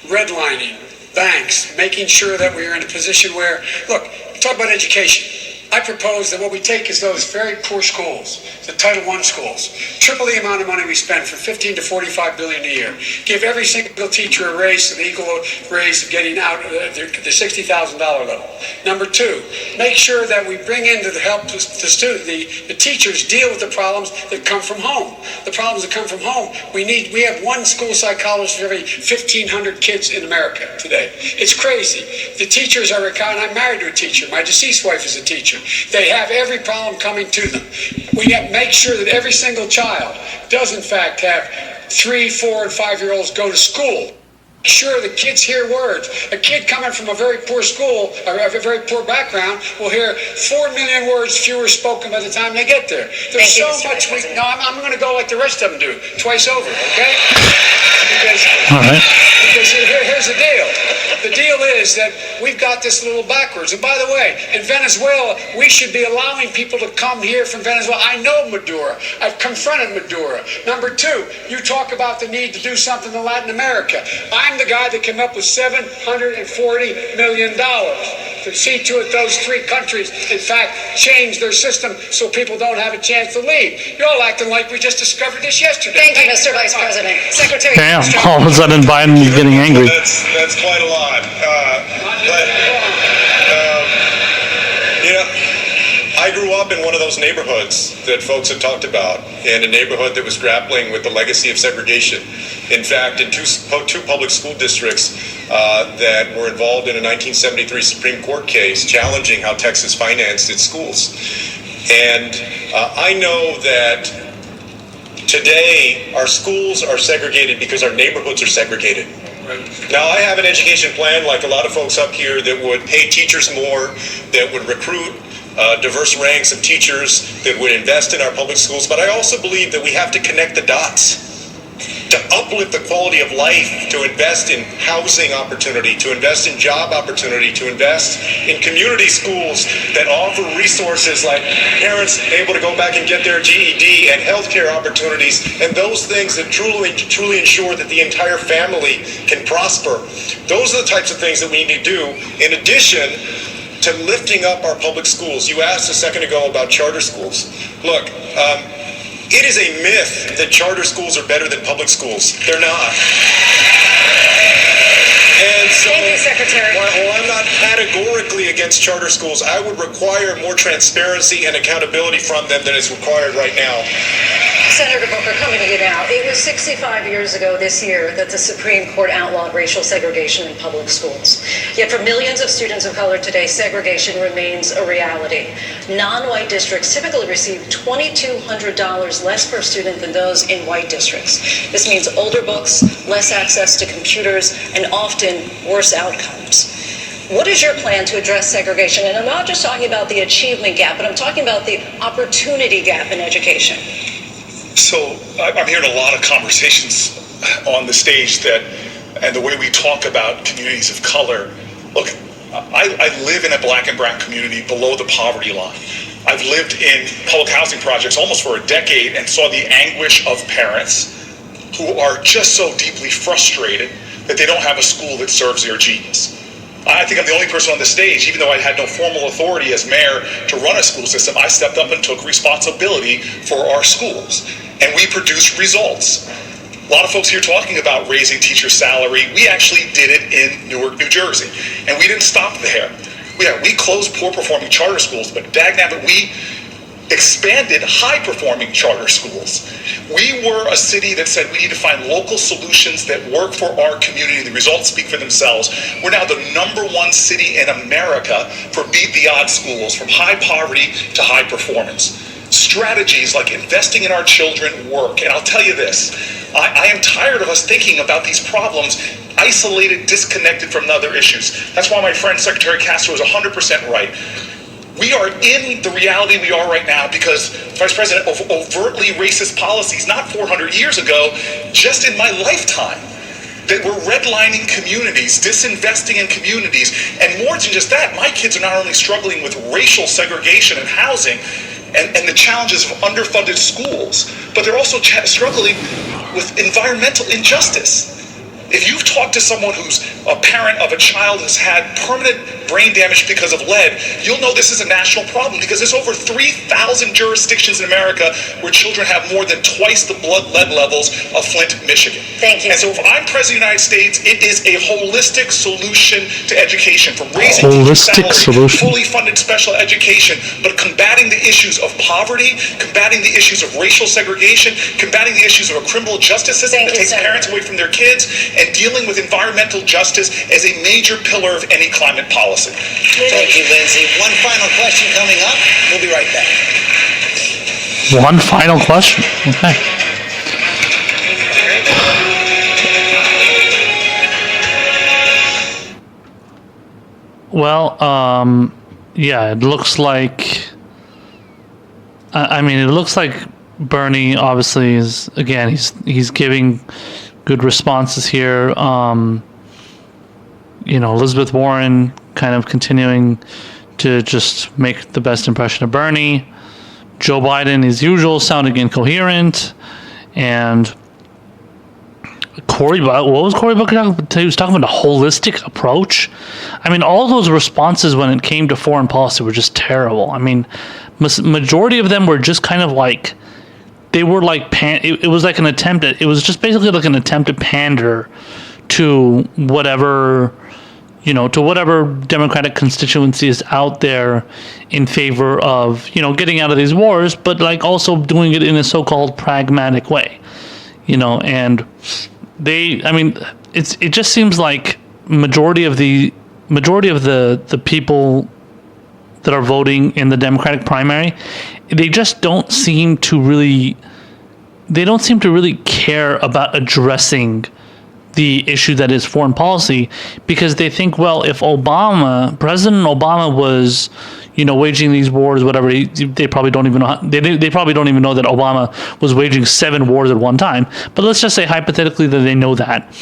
[SPEAKER 5] Redlining, banks, making sure that we are in a position where, look, talk about education. I propose that what we take is those very poor schools, the Title I schools, triple the amount of money we spend from $15 to $45 billion a year. Give every single teacher a raise to the equal raise of getting out of the $60,000 level. Number two, make sure that we bring in to help the teachers deal with the problems that come from home. The problems that come from home. We have one school psychologist for every 1,500 kids in America today. It's crazy. The teachers are I'm married to a teacher. My deceased wife is a teacher. They have every problem coming to them. We have to make sure that every single child does in fact have 3, 4, and 5-year-olds go to school. Sure, the kids hear words. A kid coming from a very poor school, or a very poor background, will hear 4 million words fewer spoken by the time they get there. There's so much we... No, I'm going to go like the rest of them do, twice over, okay? Because here's the deal. The deal is that we've got this a little backwards. And by the way, in Venezuela, we should be allowing people to come here from Venezuela. I know Maduro. I've confronted Maduro. Number two, you talk about the need to do something in Latin America. I'm the guy that came up with $740 million to see to it those three countries, in fact, change their system so people don't have a chance to leave. You're all acting like we just discovered this yesterday.
[SPEAKER 11] Thank you, Mr. Vice President. Secretary.
[SPEAKER 3] Damn, all of a sudden Biden is getting angry.
[SPEAKER 9] That's quite a lot. I grew up in one of those neighborhoods that folks have talked about, in a neighborhood that was grappling with the legacy of segregation. In fact, in two public school districts that were involved in a 1973 Supreme Court case challenging how Texas financed its schools. And I know that today our schools are segregated because our neighborhoods are segregated. Now, I have an education plan, like a lot of folks up here, that would pay teachers more, that would recruit diverse ranks of teachers, that would invest in our public schools. But I also believe that we have to connect the dots to uplift the quality of life, to invest in housing opportunity, to invest in job opportunity, to invest in community schools that offer resources like parents able to go back and get their GED, and healthcare opportunities, and those things that truly ensure that the entire family can prosper. Those are the types of things that we need to do, in addition to lifting up our public schools. You asked a second ago about charter schools. Look, it is a myth that charter schools are better than public schools. They're not. And so,
[SPEAKER 11] thank you, Secretary.
[SPEAKER 9] While I'm not categorically against charter schools, I would require more transparency and accountability from them than is required right now.
[SPEAKER 11] Senator Booker, coming to you now. It was 65 years ago this year that the Supreme Court outlawed racial segregation in public schools. Yet for millions of students of color today, segregation remains a reality. Non-white districts typically receive $2,200 less per student than those in white districts. This means older books, less access to computers, and often worse outcomes. What is your plan to address segregation? And I'm not just talking about the achievement gap, but I'm talking about the opportunity gap in education.
[SPEAKER 14] So I'm hearing a lot of conversations on the stage and the way we talk about communities of color. Look, I live in a black and brown community below the poverty line. I've lived in public housing projects almost for a decade and saw the anguish of parents who are just so deeply frustrated that they don't have a school that serves their genius. I think I'm the only person on the stage, even though I had no formal authority as mayor to run a school system, I stepped up and took responsibility for our schools. And we produced results. A lot of folks here talking about raising teacher salary. We actually did it in Newark, New Jersey. And we didn't stop there. We closed poor performing charter schools, but dagnabbit, we expanded high-performing charter schools. We were a city that said we need to find local solutions that work for our community. The results speak for themselves. We're now the #1 city in America for beat the odds schools, from high poverty to high performance. Strategies like investing in our children work. And I'll tell you this, I am tired of us thinking about these problems isolated, disconnected from other issues. That's why my friend Secretary Castro is 100% right. We are in the reality we are right now because, Vice President, of overtly racist policies, not 400 years ago, just in my lifetime. that we're redlining communities, disinvesting in communities, and more than just that, my kids are not only struggling with racial segregation and housing and the challenges of underfunded schools, but they're also struggling with environmental injustice. If you've talked to someone who's a parent of a child who's had permanent brain damage because of lead, you'll know this is a national problem because there's over 3,000 jurisdictions in America where children have more than twice the blood lead levels of Flint, Michigan.
[SPEAKER 11] Thank you.
[SPEAKER 14] And so if I'm president of the United States, it is a holistic solution to education, from raising
[SPEAKER 3] Holistic
[SPEAKER 14] teacher
[SPEAKER 3] solution.
[SPEAKER 14] salary, fully funded special education, but combating the issues of poverty, combating the issues of racial segregation, combating the issues of a criminal justice system that takes parents away from their kids, and dealing with environmental justice as a major pillar of any climate policy.
[SPEAKER 2] Thank you, Lindsay. One final question coming up. We'll be right back.
[SPEAKER 3] One final question. Okay. Well, yeah, it looks like. I mean, it looks like Bernie obviously is, again, he's giving good responses here. Elizabeth Warren kind of continuing to just make the best impression of Bernie. Joe Biden, as usual, sounding incoherent. And what was Cory Booker talking about? He was talking about a holistic approach. I mean, all those responses when it came to foreign policy were just terrible. I mean, majority of them were just kind of like, they were like, it was like an attempt at, it was just basically like an attempt to pander to whatever, to whatever Democratic constituency is out there in favor of, getting out of these wars, but like also doing it in a so-called pragmatic way, and it just seems like majority of the people that are voting in the Democratic primary, they just don't seem to really care about addressing the issue that is foreign policy, because they think, well, if President Obama was, waging these wars, whatever, they probably don't even know. They probably don't even know that Obama was waging 7 wars at one time. But let's just say hypothetically that they know that.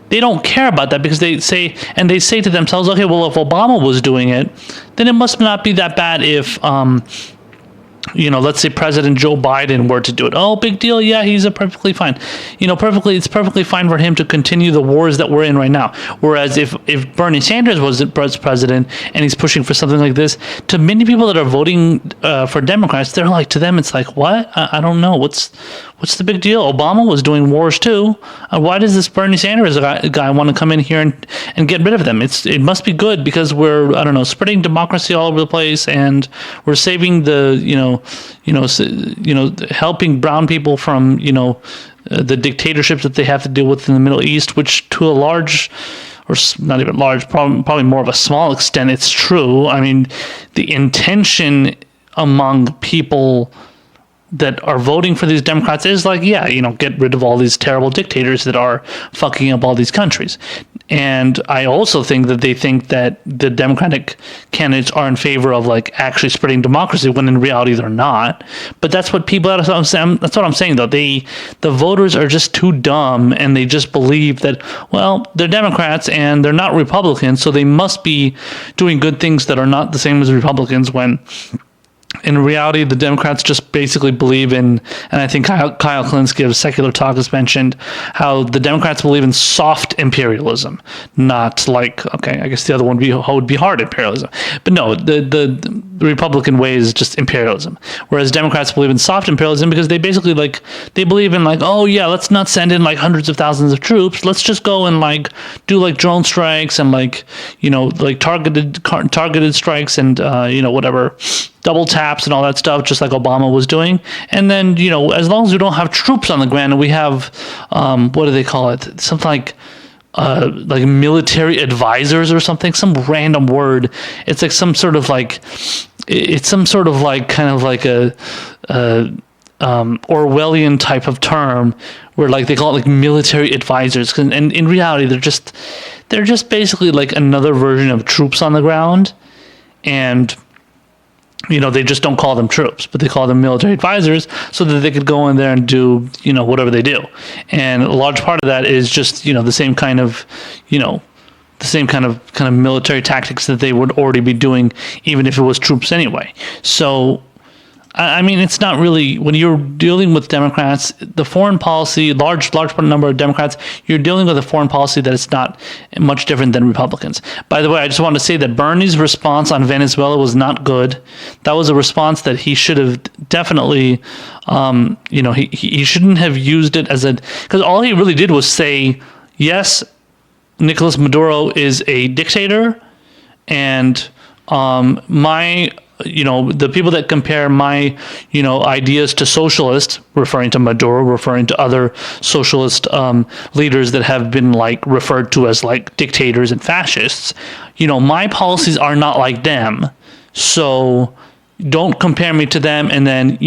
[SPEAKER 3] They don't care about that because they say to themselves, okay, well, if Obama was doing it, then it must not be that bad if, let's say President Joe Biden were to do it. Oh, big deal. Yeah, he's perfectly fine. It's perfectly fine for him to continue the wars that we're in right now. Whereas if Bernie Sanders was president and he's pushing for something like this, to many people that are voting for Democrats, they're like, to them, it's like, what? I don't know. What's the big deal? Obama was doing wars too. Why does this Bernie Sanders guy want to come in here and get rid of them? It must be good because we're, spreading democracy all over the place and we're saving the, helping brown people from, the dictatorships that they have to deal with in the Middle East, which to a large, or not even large, probably more of a small extent, it's true. I mean, the intention among people that are voting for these Democrats is like, yeah, get rid of all these terrible dictators that are fucking up all these countries. And I also think that they think that the Democratic candidates are in favor of like actually spreading democracy when in reality they're not. But that's what that's what I'm saying though. The voters are just too dumb and they just believe that, well, they're Democrats and they're not Republicans, so they must be doing good things that are not the same as Republicans, when in reality, the Democrats just basically believe in, and I think Kyle Kalinske of Secular Talk has mentioned how the Democrats believe in soft imperialism, not like, okay, I guess the other one would be hard imperialism. But no, the Republican way is just imperialism. Whereas Democrats believe in soft imperialism because they basically they believe in oh yeah, let's not send in hundreds of thousands of troops. Let's just go and do drone strikes and targeted strikes and whatever, double taps and all that stuff, just like Obama was doing. And then, as long as we don't have troops on the ground and we have, what do they call it? Something like military advisors or something, some random word. It's some sort of it's some sort of kind of a Orwellian type of term where they call it military advisors. And in reality, they're just basically another version of troops on the ground. And they just don't call them troops, but they call them military advisors so that they could go in there and do, whatever they do. And a large part of that is just, the same kind of, military tactics that they would already be doing, even if it was troops anyway. So, I mean, it's not really, when you're dealing with Democrats, the foreign policy, large number of Democrats, you're dealing with a foreign policy that is not much different than Republicans. By the way, I just want to say that Bernie's response on Venezuela was not good. That was a response that he should have definitely, he shouldn't have used it as because all he really did was say, yes, Nicolas Maduro is a dictator, and the people that compare my, ideas to socialist, referring to Maduro, referring to other socialist leaders that have been referred to as dictators and fascists, my policies are not like them. So don't compare me to them, and then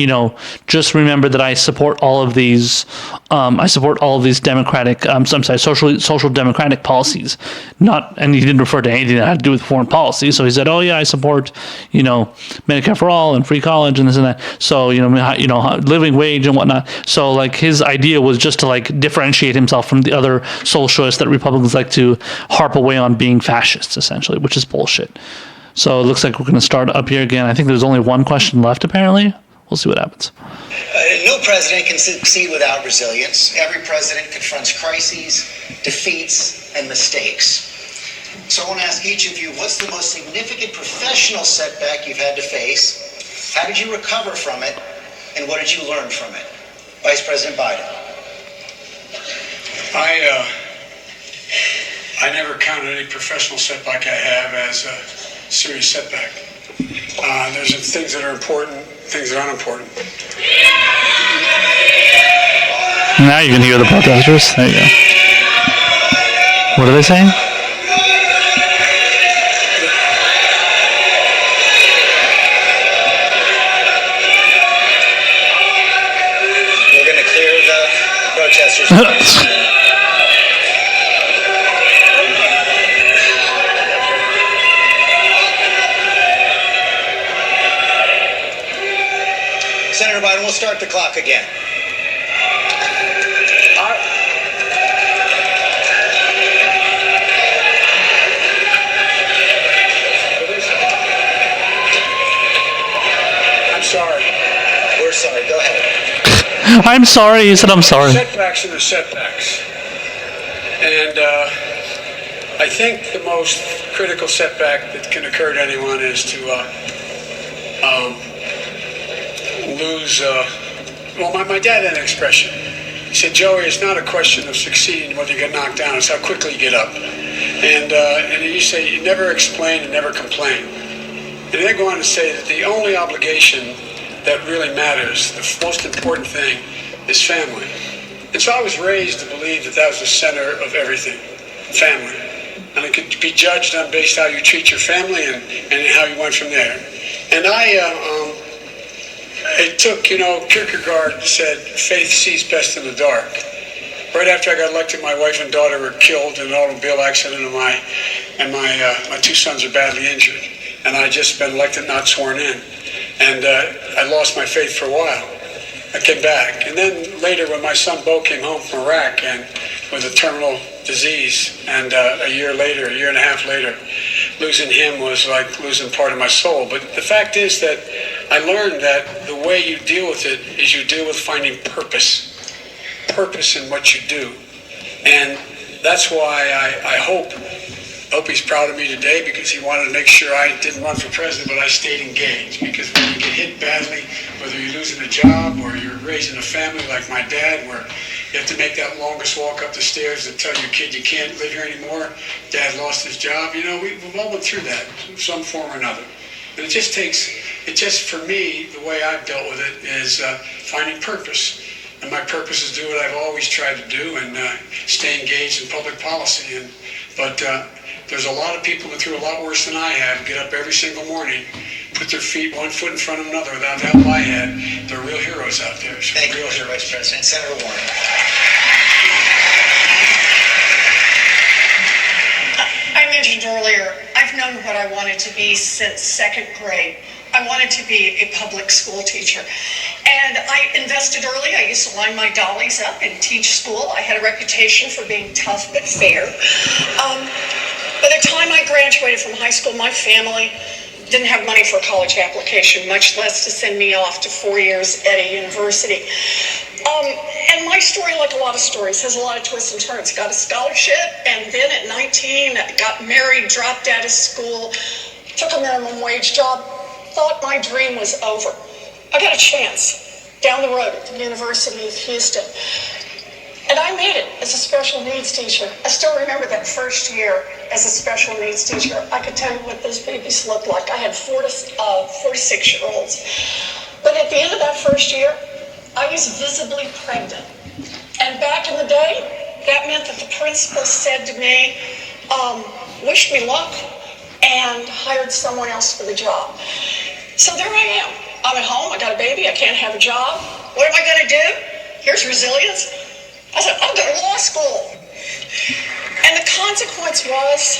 [SPEAKER 3] just remember that I support all of these. Democratic, social democratic policies. And he didn't refer to anything that had to do with foreign policy. So he said, "Oh yeah, I support, Medicare for all and free college and this and that. So living wage and whatnot." So his idea was just to differentiate himself from the other socialists that Republicans like to harp away on being fascists, essentially, which is bullshit. So it looks like we're going to start up here again. I think there's only one question left, apparently. We'll see what happens.
[SPEAKER 2] No president can succeed without resilience. Every president confronts crises, defeats, and mistakes. So I want to ask each of you, what's the most significant professional setback you've had to face? How did you recover from it? And what did you learn from it? Vice President Biden.
[SPEAKER 5] I never counted any professional setback I have as a serious setback. There's things that are important, things that aren't important.
[SPEAKER 3] Now you can hear the protesters. There you go. What are they saying?
[SPEAKER 2] We're going to clear the protesters. Senator Biden, we'll start the clock again.
[SPEAKER 5] I'm sorry.
[SPEAKER 2] We're sorry. Go ahead.
[SPEAKER 3] I'm sorry. He said I'm sorry.
[SPEAKER 5] Setbacks are the setbacks. And I think the most critical setback that can occur to anyone is to lose. My dad had an expression. He said, "Joey, it's not a question of succeeding whether you get knocked down, it's how quickly you get up." And he said, "You never explain and never complain." And they go on to say that the only obligation that really matters, the most important thing, is family. And so I was raised to believe that that was the center of everything, family. And it could be judged on based how you treat your family and how you went from there. And it took, Kierkegaard said, faith sees best in the dark. Right after I got elected, my wife and daughter were killed in an automobile accident, and my two sons are badly injured. And I just been elected, not sworn in. And I lost my faith for a while. I came back. And then later, when my son Bo came home from Iraq and with a terminal disease, and a year and a half later, losing him was like losing part of my soul. But the fact is that I learned that the way you deal with it is you deal with finding purpose in what you do. And that's why I hope he's proud of me today, because he wanted to make sure I didn't run for president, but I stayed engaged. Because when you get hit badly, whether you're losing a job or you're raising a family like my dad, where you have to make that longest walk up the stairs and tell your kid you can't live here anymore, dad lost his job, we've all went through that in some form or another. And for me, the way I've dealt with it is finding purpose. And my purpose is do what I've always tried to do and stay engaged in public policy. But there's a lot of people that through a lot worse than I have, get up every single morning, put their feet one foot in front of another without the help I had. They're real heroes out there. So
[SPEAKER 2] Thank you, Mr. Vice President. Senator Warren.
[SPEAKER 4] I mentioned earlier, I've known known what I wanted to be since second grade. I wanted to be a public school teacher. And I invested early. I used to line my dollies up and teach school. I had a reputation for being tough but fair. By the time I graduated from high school, my family didn't have money for a college application, much less to send me off to 4 years at a university. And my story, like a lot of stories, has a lot of twists and turns. Got a scholarship, and then at 19, got married, dropped out of school, took a minimum wage job, thought my dream was over. I got a chance down the road at the University of Houston. And I made it as a special needs teacher. I still remember that first year as a special needs teacher. I could tell you what those babies looked like. I had 4 to 6-year-olds. But at the end of that first year, I was visibly pregnant. And back in the day, that meant that the principal said to me, wish me luck, and hired someone else for the job. So there I am. I'm at home, I got a baby, I can't have a job. What am I gonna do? Here's resilience. I said, I'll go to law school. And the consequence was,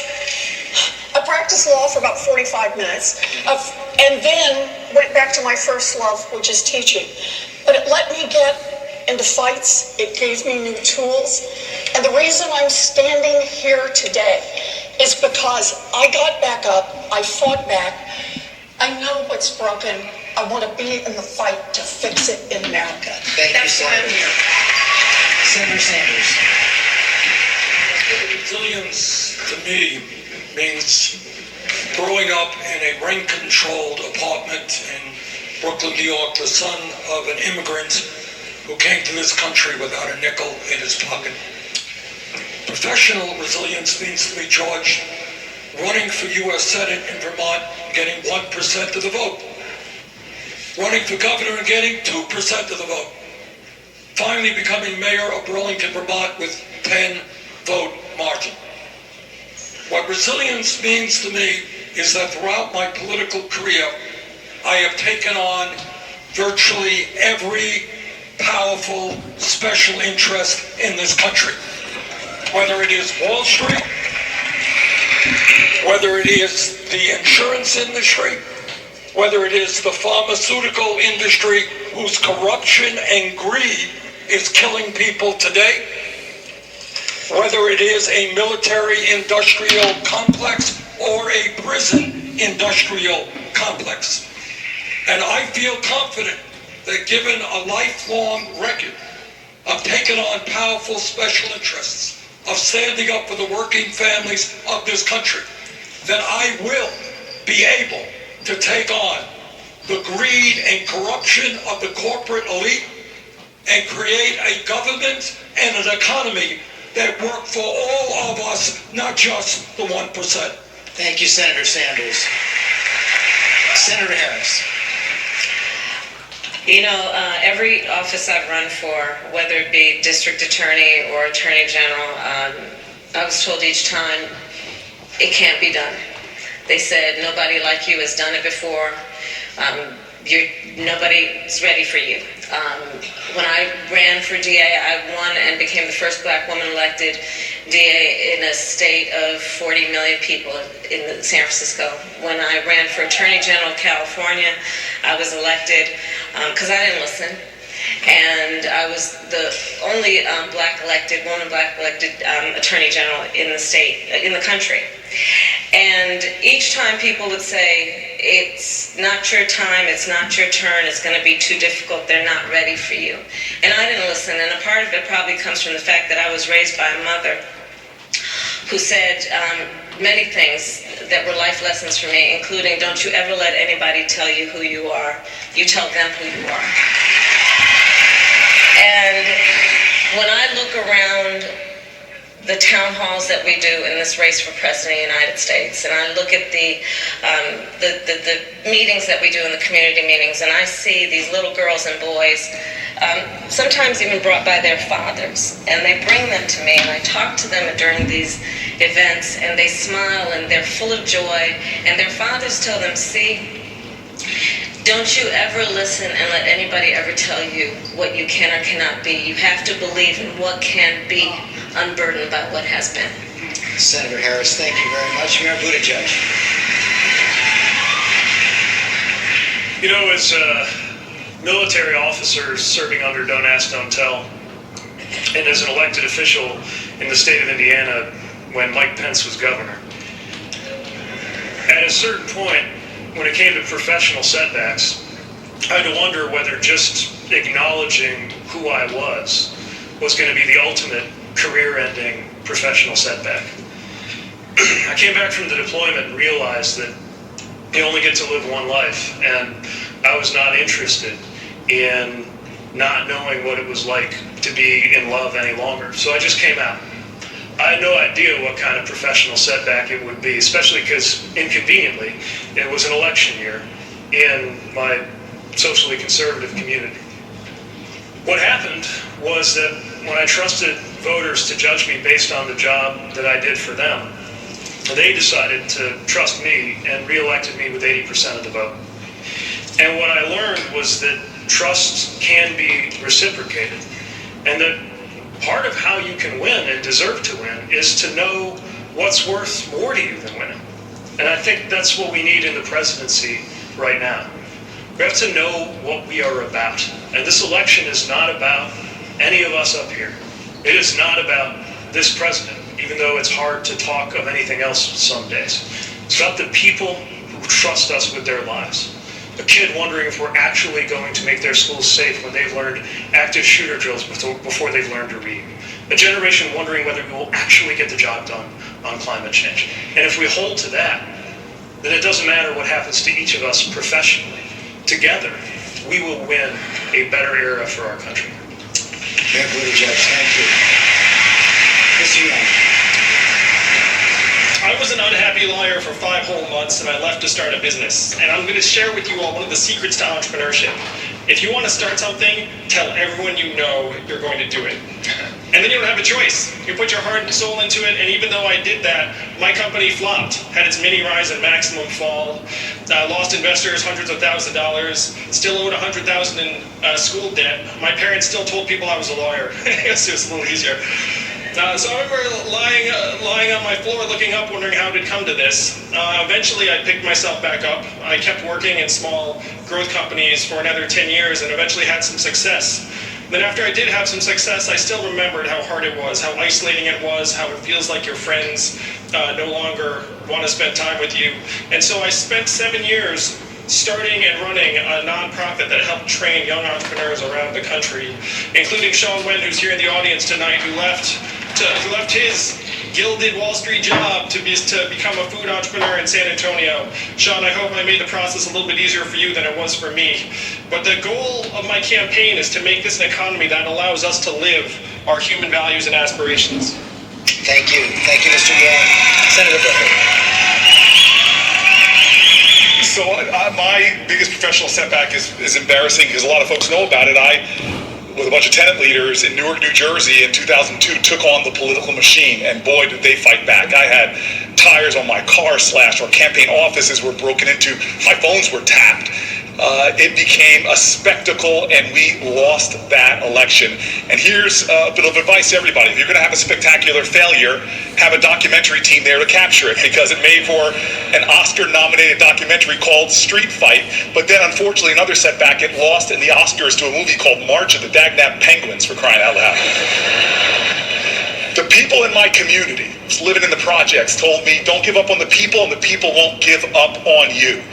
[SPEAKER 4] I practiced law for about 45 minutes, and then went back to my first love, which is teaching. But it let me get into fights, it gave me new tools, and the reason I'm standing here today is because I got back up, I fought back, I know what's broken, I want to be in the fight to fix it in America. That's why I'm here.
[SPEAKER 2] Senator Sanders.
[SPEAKER 1] Resilience to me means growing up in a rent-controlled apartment in Brooklyn, New York, the son of an immigrant who came to this country without a nickel in his pocket. Professional resilience means to be charged running for U.S. Senate in Vermont and getting 1% of the vote. Running for governor and getting 2% of the vote. Finally becoming mayor of Burlington, Vermont with 10-vote margin. What resilience means to me is that throughout my political career, I have taken on virtually every powerful special interest in this country. Whether it is Wall Street, whether it is the insurance industry, whether it is the pharmaceutical industry whose corruption and greed is killing people today, whether it is a military-industrial complex or a prison-industrial complex. And I feel confident that given a lifelong record of taking on powerful special interests, of standing up for the working families of this country, that I will be able to take on the greed and corruption of the corporate elite and create a government and an economy that work for all of us, not just the 1%.
[SPEAKER 2] Thank you, Senator Sanders. Senator Harris.
[SPEAKER 8] You know, every office I've run for, whether it be district attorney or attorney general, I was told each time, it can't be done. They said, nobody like you has done it before. Nobody's ready for you. When I ran for DA, I won and became the first black woman elected DA in a state of 40 million people in San Francisco. When I ran for Attorney General of California, I was elected because I didn't listen. And I was the only woman black elected Attorney General in the state, in the country. And each time people would say, it's not your time, it's not your turn, it's going to be too difficult, they're not ready for you. And I didn't listen, and a part of it probably comes from the fact that I was raised by a mother who said many things that were life lessons for me, including, don't you ever let anybody tell you who you are, you tell them who you are. And when I look around the town halls that we do in this race for president of the United States, and I look at the meetings that we do in the community meetings, and I see these little girls and boys, sometimes even brought by their fathers, and they bring them to me, and I talk to them during these events, and they smile, and they're full of joy, and their fathers tell them, see, don't you ever listen and let anybody ever tell you what you can or cannot be. You have to believe in what can be, unburdened by what has been.
[SPEAKER 2] Senator Harris, thank you very much. Mayor Buttigieg.
[SPEAKER 7] You know, as military officers serving under Don't Ask, Don't Tell, and as an elected official in the state of Indiana when Mike Pence was governor, at a certain point, when it came to professional setbacks, I had to wonder whether just acknowledging who I was going to be the ultimate career-ending professional setback. I came back from the deployment and realized that you only get to live one life, and I was not interested in not knowing what it was like to be in love any longer. So I just came out. I had no idea what kind of professional setback it would be, especially because, inconveniently, it was an election year in my socially conservative community. What happened was that when I trusted voters to judge me based on the job that I did for them, they decided to trust me and reelected me with 80% of the vote. And what I learned was that trust can be reciprocated, and that part of how you can win and deserve to win is to know what's worth more to you than winning. And I think that's what we need in the presidency right now. We have to know what we are about. And this election is not about any of us up here. It is not about this president, even though it's hard to talk of anything else some days. It's about the people who trust us with their lives. A kid wondering if we're actually going to make their schools safe when they've learned active shooter drills before they've learned to read. A generation wondering whether we will actually get the job done on climate change. And if we hold to that, then it doesn't matter what happens to each of us professionally. Together, we will win a better era for our country.
[SPEAKER 2] Mayor Buttigieg, thank you. Mr. Young.
[SPEAKER 10] I was an unhappy lawyer for 5 whole months, and I left to start a business. And I'm going to share with you all one of the secrets to entrepreneurship. If you want to start something, tell everyone you know you're going to do it. And then you don't have a choice. You put your heart and soul into it, and even though I did that, my company flopped, had its mini rise and maximum fall, lost investors hundreds of thousands of dollars, still owed $100,000 in school debt. My parents still told people I was a lawyer. I guess it was a little easier. So I remember lying on my floor looking up, wondering how it had come to this. Eventually I picked myself back up. I kept working in small growth companies for another 10 years and eventually had some success. Then after I did have some success, I still remembered how hard it was, how isolating it was, how it feels like your friends no longer want to spend time with you. And so I spent 7 years starting and running a nonprofit that helped train young entrepreneurs around the country, including Sean Wen, who's here in the audience tonight, who left his gilded Wall Street job to become a food entrepreneur in San Antonio. Sean, I hope I made the process a little bit easier for you than it was for me. But the goal of my campaign is to make this an economy that allows us to live our human values and aspirations.
[SPEAKER 2] Thank you. Thank you, Mr. Yang. Senator Booker.
[SPEAKER 14] So my biggest professional setback is embarrassing because a lot of folks know about it. I, with a bunch of tenant leaders in Newark, New Jersey in 2002, took on the political machine, and boy, did they fight back. I had tires on my car slashed, our campaign offices were broken into, my phones were tapped. It became a spectacle, and we lost that election. And here's a bit of advice to everybody. If you're going to have a spectacular failure, have a documentary team there to capture it, because it made for an Oscar-nominated documentary called Street Fight. But then, unfortunately, another setback, it lost in the Oscars to a movie called March of the Dagnap Penguins, for crying out loud. The people in my community, living in the projects, told me, don't give up on the people, and the people won't give up on you.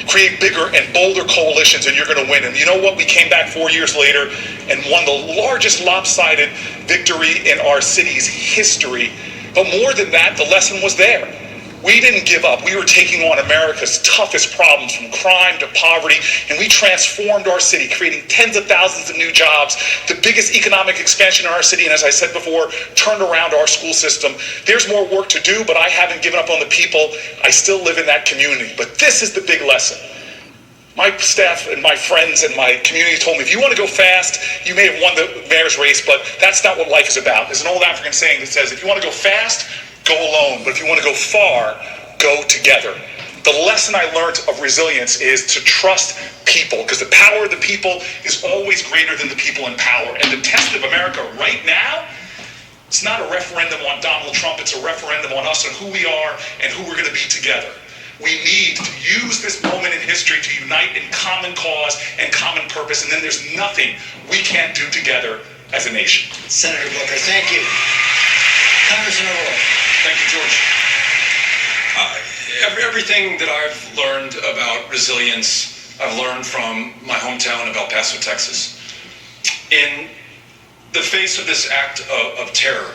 [SPEAKER 14] Create bigger and bolder coalitions and you're going to win. And you know what? We came back 4 years later and won the largest lopsided victory in our city's history. But more than that, the lesson was there. We didn't give up. We were taking on America's toughest problems, from crime to poverty, and we transformed our city, creating tens of thousands of new jobs, the biggest economic expansion in our city, and as I said before, turned around our school system. There's more work to do, but I haven't given up on the people. I still live in that community. But this is the big lesson. My staff and my friends and my community told me, if you want to go fast, you may have won the mayor's race, but that's not what life is about. There's an old African saying that says, if you want to go fast, go alone, but if you want to go far, go together. The lesson I learned of resilience is to trust people, because the power of the people is always greater than the people in power. And the test of America right now It's not a referendum on Donald Trump. It's a referendum on us and who we are and who we're going to be together. We need to use this moment in history to unite in common cause and common purpose, and then there's nothing we can't do together as a nation.
[SPEAKER 2] Senator Booker, thank you. Congressman O'Rourke.
[SPEAKER 12] Thank you, George. Everything that I've learned about resilience, I've learned from my hometown of El Paso, Texas. In the face of this act of terror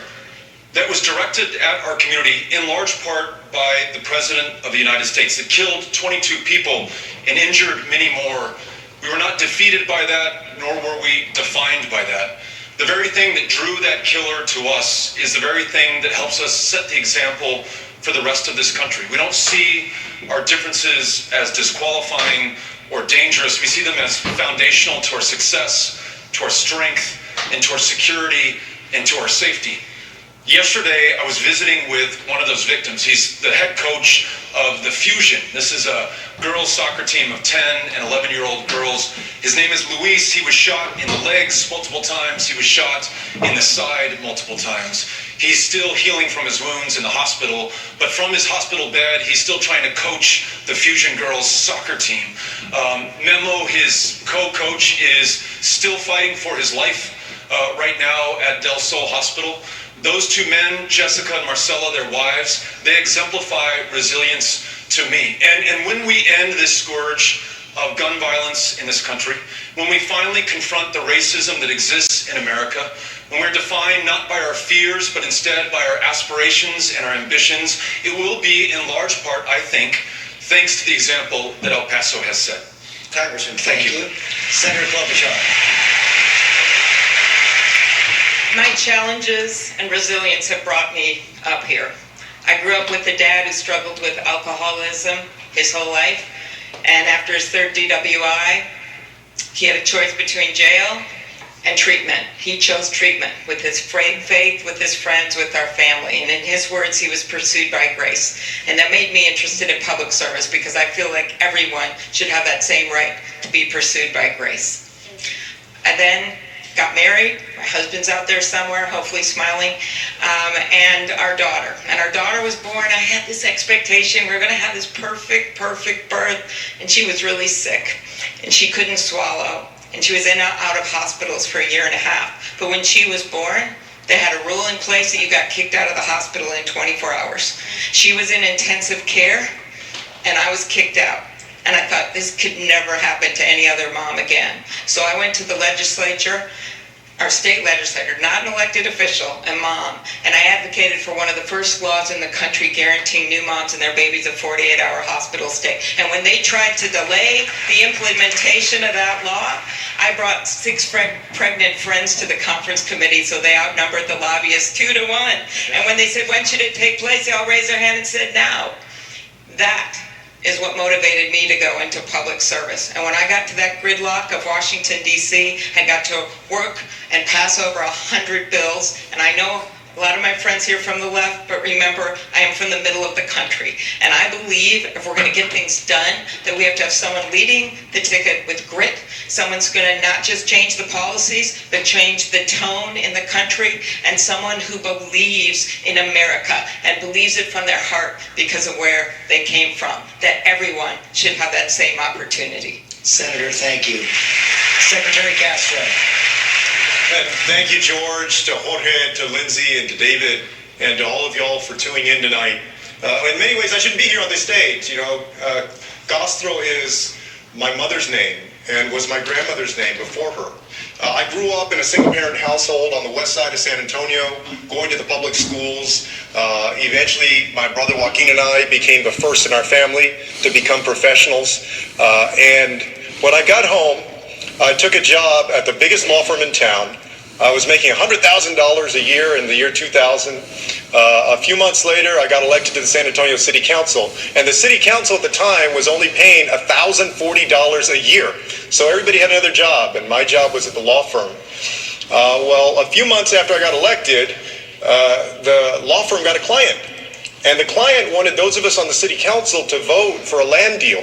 [SPEAKER 12] that was directed at our community in large part by the President of the United States that killed 22 people and injured many more, we were not defeated by that, nor were we defined by that. The very thing that drew that killer to us is the very thing that helps us set the example for the rest of this country. We don't see our differences as disqualifying or dangerous. We see them as foundational to our success, to our strength, and to our security, and to our safety. Yesterday, I was visiting with one of those victims. He's the head coach of the Fusion. This is a girls' soccer team of 10 and 11-year-old girls. His name is Luis. He was shot in the legs multiple times. He was shot in the side multiple times. He's still healing from his wounds in the hospital, but from his hospital bed, he's still trying to coach the Fusion girls' soccer team. Memo, his co-coach, is still fighting for his life right now at Del Sol Hospital. Those two men, Jessica and Marcella, their wives, they exemplify resilience to me. And when we end this scourge of gun violence in this country, when we finally confront the racism that exists in America, when we're defined not by our fears, but instead by our aspirations and our ambitions, it will be in large part, I think, thanks to the example that El Paso has set.
[SPEAKER 2] Congressman, thank you. Senator Klobuchar.
[SPEAKER 6] My challenges and resilience have brought me up here. I grew up with a dad who struggled with alcoholism his whole life, and after his third DWI, he had a choice between jail and treatment. He chose treatment with his faith, with his friends, with our family, and in his words, he was pursued by grace. And that made me interested in public service because I feel like everyone should have that same right to be pursued by grace. I then got married. My husband's out there somewhere, hopefully smiling, and our daughter. And our daughter was born. I had this expectation we were going to have this perfect birth, and she was really sick, and she couldn't swallow, and she was in and out of hospitals for 1.5 years. But when she was born, they had a rule in place that you got kicked out of the hospital in 24 hours. She was in intensive care, and I was kicked out. And I thought this could never happen to any other mom again. So I went to the legislature, our state legislator, not an elected official, and mom, and I advocated for one of the first laws in the country guaranteeing new moms and their babies a 48-hour hospital stay. And when they tried to delay the implementation of that law, I brought 6 pregnant friends to the conference committee, so they outnumbered the lobbyists 2 to 1. And when they said, when should it take place, they all raised their hand and said, now. That is what motivated me to go into public service. And when I got to that gridlock of Washington, D.C., and got to work and pass over 100 bills, and I know a lot of my friends here from the left, but remember, I am from the middle of the country. And I believe if we're going to get things done, that we have to have someone leading the ticket with grit. Someone's going to not just change the policies, but change the tone in the country, and someone who believes in America and believes it from their heart because of where they came from, that everyone should have that same opportunity.
[SPEAKER 2] Senator, thank you. Secretary Castro.
[SPEAKER 9] Thank you, George, to Jorge, to Lindsay, and to David, and to all of y'all for tuning in tonight. In many ways, I shouldn't be here on this stage. You know, Castro is my mother's name and was my grandmother's name before her. I grew up in a single-parent household on the west side of San Antonio, going to the public schools. Eventually, my brother Joaquin and I became the first in our family to become professionals. And when I got home, I took a job at the biggest law firm in town. I was making $100,000 a year in the year 2000. A few months later, I got elected to the San Antonio City Council. And the City Council at the time was only paying $1,040 a year. So everybody had another job, and my job was at the law firm. Well, a few months after I got elected, the law firm got a client. And the client wanted those of us on the City Council to vote for a land deal.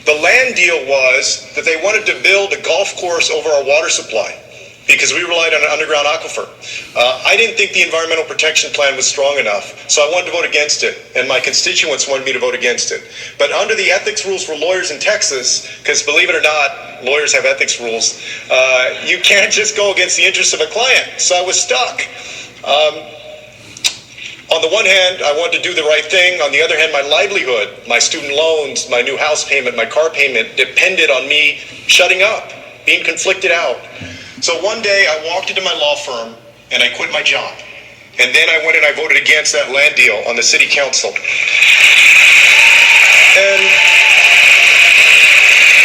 [SPEAKER 9] The land deal was that they wanted to build a golf course over our water supply. because we relied on an underground aquifer. I didn't think the Environmental Protection Plan was strong enough, so I wanted to vote against it, and my constituents wanted me to vote against it. But under the ethics rules for lawyers in Texas, because believe it or not, lawyers have ethics rules, you can't just go against the interests of a client, so I was stuck. On the one hand, I wanted to do the right thing. On the other hand, my livelihood, my student loans, my new house payment, my car payment depended on me shutting up, being conflicted out. So one day I walked into my law firm and I quit my job. And then I went and I voted against that land deal on the city council. And,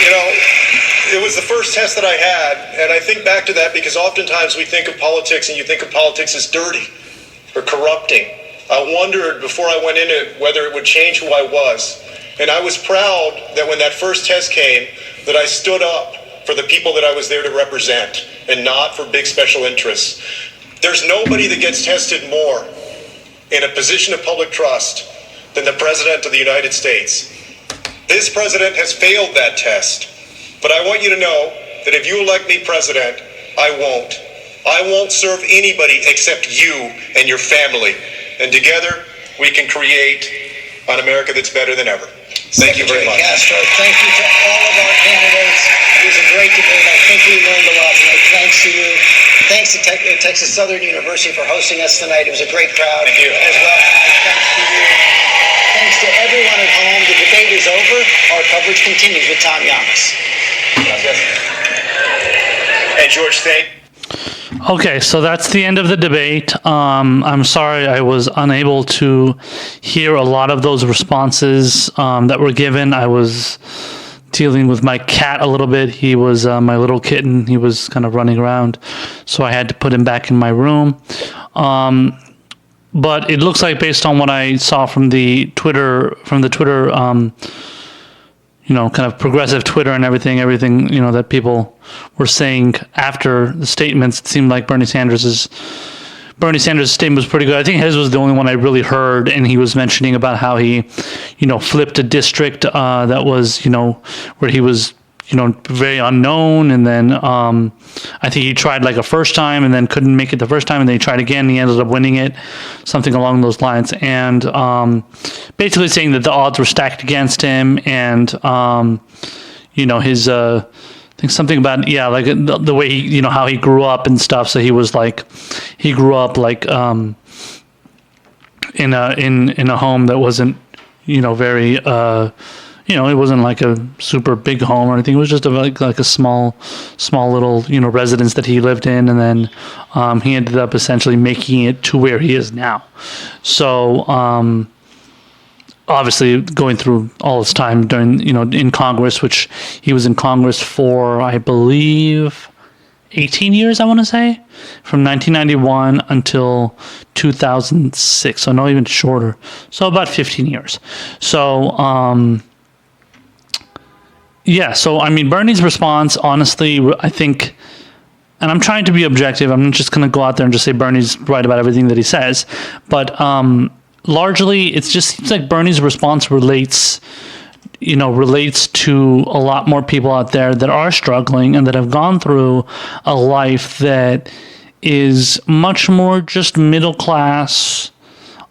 [SPEAKER 9] you know, it was the first test that I had. And I think back to that because oftentimes we think of politics and you think of politics as dirty or corrupting. I wondered before I went in it whether it would change who I was. And I was proud that when that first test came, that I stood up for the people that I was there to represent and not for big special interests. There's nobody that gets tested more in a position of public trust than the President of the United States. This president has failed that test. But I want you to know that if you elect me president, I won't. I won't serve anybody except you and your family. And together, we can create an America that's better than ever. Thank you very much.
[SPEAKER 2] Castro, thank you to all of our candidates. It was a great debate. I think we learned a lot tonight. Thanks to you. Thanks to Texas Southern University for hosting us tonight. It was a great crowd.
[SPEAKER 9] Thank you.
[SPEAKER 2] As well. Thanks to you. Thanks to everyone at home. The debate is over. Our coverage continues with Tom Yamas.
[SPEAKER 9] And George, thank you.
[SPEAKER 3] Okay, so that's the end of the debate. I'm sorry I was unable to hear a lot of those responses that were given. I was dealing with my cat a little bit. He was my little kitten. He was kind of running around, so I had to put him back in my room. But it looks like, based on what I saw from the Twitter, kind of progressive Twitter and everything, that people were saying after the statements, it seemed like Bernie Sanders' statement was pretty good. I think his was the only one I really heard, and he was mentioning about how he, flipped a district that was, where he was, very unknown, and then I think he tried like a first time and then couldn't make it the first time, and then he tried again and he ended up winning it, something along those lines, and basically saying that the odds were stacked against him, and his I think something about like the way he, how he grew up and stuff. So he was like, he grew up like in a home that wasn't very it wasn't like a super big home or anything. It was just like a small little, residence that he lived in. And then he ended up essentially making it to where he is now. So obviously going through all his time during, in Congress, which he was in Congress for, I believe, 18 years, I want to say, from 1991 until 2006. So no, even shorter. So about 15 years. So, yeah, so I mean, Bernie's response, honestly, I think, and I'm trying to be objective. I'm not just going to go out there and just say Bernie's right about everything that he says. But largely, it just seems like Bernie's response relates to a lot more people out there that are struggling and that have gone through a life that is much more just middle class,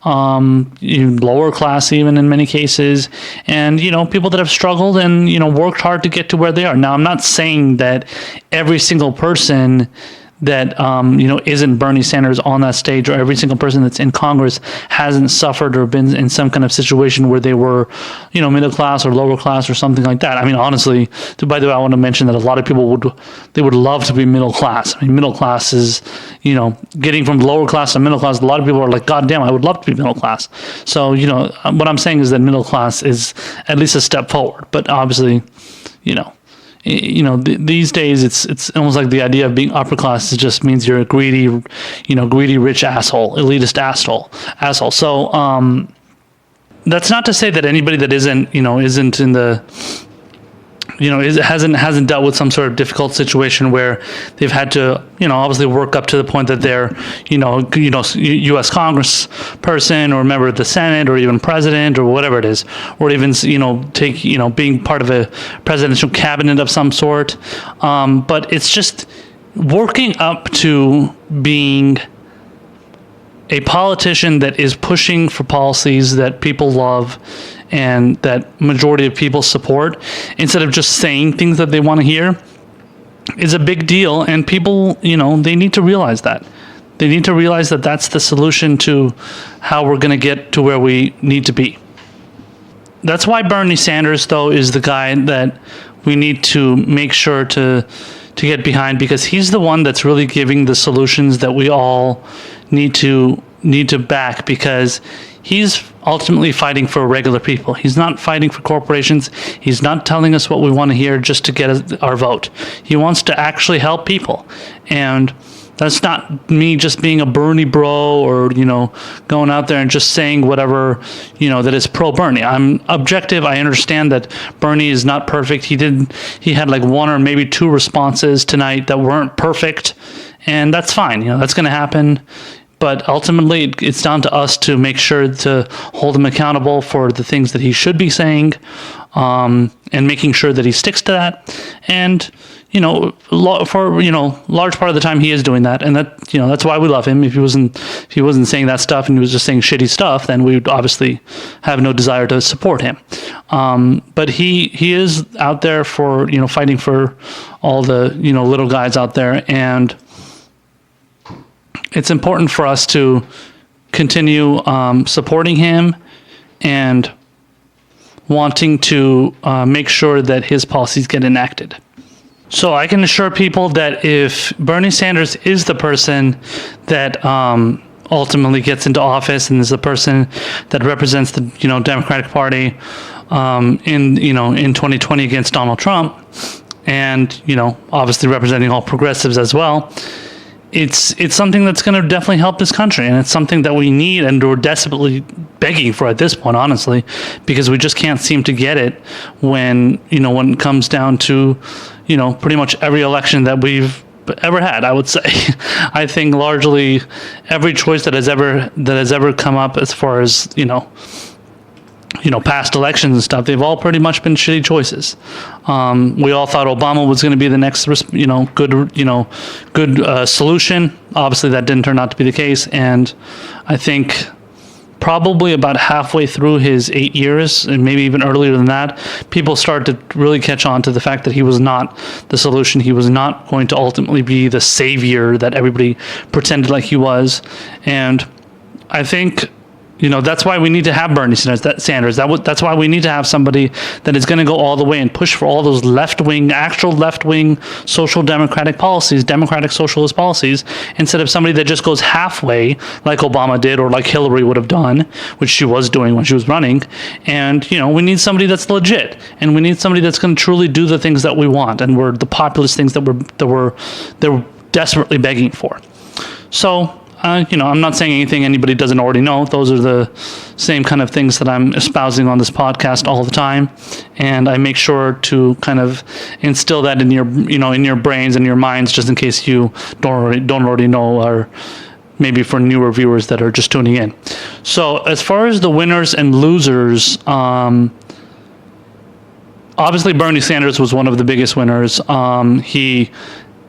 [SPEAKER 3] lower class even in many cases, and people that have struggled and worked hard to get to where they are. Now, I'm not saying that every single person that isn't Bernie Sanders on that stage, or every single person that's in Congress hasn't suffered or been in some kind of situation where they were middle class or lower class or something like that. I mean, honestly, by the way, I want to mention that a lot of people would love to be middle class. I mean, middle class is getting from lower class to middle class. A lot of people are like, God damn, I would love to be middle class. So what I'm saying is that middle class is at least a step forward. But obviously, these days it's almost like the idea of being upper class just means you're a greedy rich asshole, elitist asshole. So that's not to say that anybody that isn't in the hasn't dealt with some sort of difficult situation where they've had to obviously work up to the point that they're U.S. Congress person or member of the Senate or even president or whatever it is, or even being part of a presidential cabinet of some sort. But it's just working up to being a politician that is pushing for policies that people love and that majority of people support, instead of just saying things that they want to hear, is a big deal. And people, they need to realize that. They need to realize that that's the solution to how we're going to get to where we need to be. That's why Bernie Sanders, though, is the guy that we need to make sure to get behind, because he's the one that's really giving the solutions that we all need to back, because he's ultimately fighting for regular people. He's not fighting for corporations. He's not telling us what we want to hear just to get our vote. He wants to actually help people. And that's not me just being a Bernie bro or, going out there and just saying whatever, that is pro-Bernie. I'm objective. I understand that Bernie is not perfect. He had like one or maybe two responses tonight that weren't perfect, and that's fine. That's going to happen. But ultimately, it's down to us to make sure to hold him accountable for the things that he should be saying, and making sure that he sticks to that. And, for large part of the time he is doing that, and that's why we love him. If he wasn't saying that stuff and he was just saying shitty stuff, then we would obviously have no desire to support him. But he is out there for fighting for all the little guys out there, and it's important for us to continue supporting him and wanting to make sure that his policies get enacted. So I can assure people that if Bernie Sanders is the person that ultimately gets into office and is the person that represents the Democratic Party in 2020 against Donald Trump, and obviously representing all progressives as well, it's something that's going to definitely help this country, and it's something that we need and we're desperately begging for at this point, honestly, because we just can't seem to get it when it comes down to pretty much every election that we've ever had. I would say, I think largely every choice that has ever come up as far as past elections and stuff, they've all pretty much been shitty choices. We all thought Obama was going to be the next, good solution. Obviously, that didn't turn out to be the case, and I think probably about halfway through his 8 years, and maybe even earlier than that, people started to really catch on to the fact that he was not the solution. He was not going to ultimately be the savior that everybody pretended like he was, and I think that's why we need to have Bernie Sanders. That's why we need to have somebody that is going to go all the way and push for all those actual left-wing social democratic policies, democratic socialist policies, instead of somebody that just goes halfway like Obama did or like Hillary would have done, which she was doing when she was running. And, we need somebody that's legit, and we need somebody that's going to truly do the things that we want, and we're the populist things that we're desperately begging for. So, I'm not saying anything anybody doesn't already know. Those are the same kind of things that I'm espousing on this podcast all the time, and I make sure to kind of instill that in your brains and your minds, just in case you don't already know, or maybe for newer viewers that are just tuning in. So, as far as the winners and losers, obviously Bernie Sanders was one of the biggest winners. He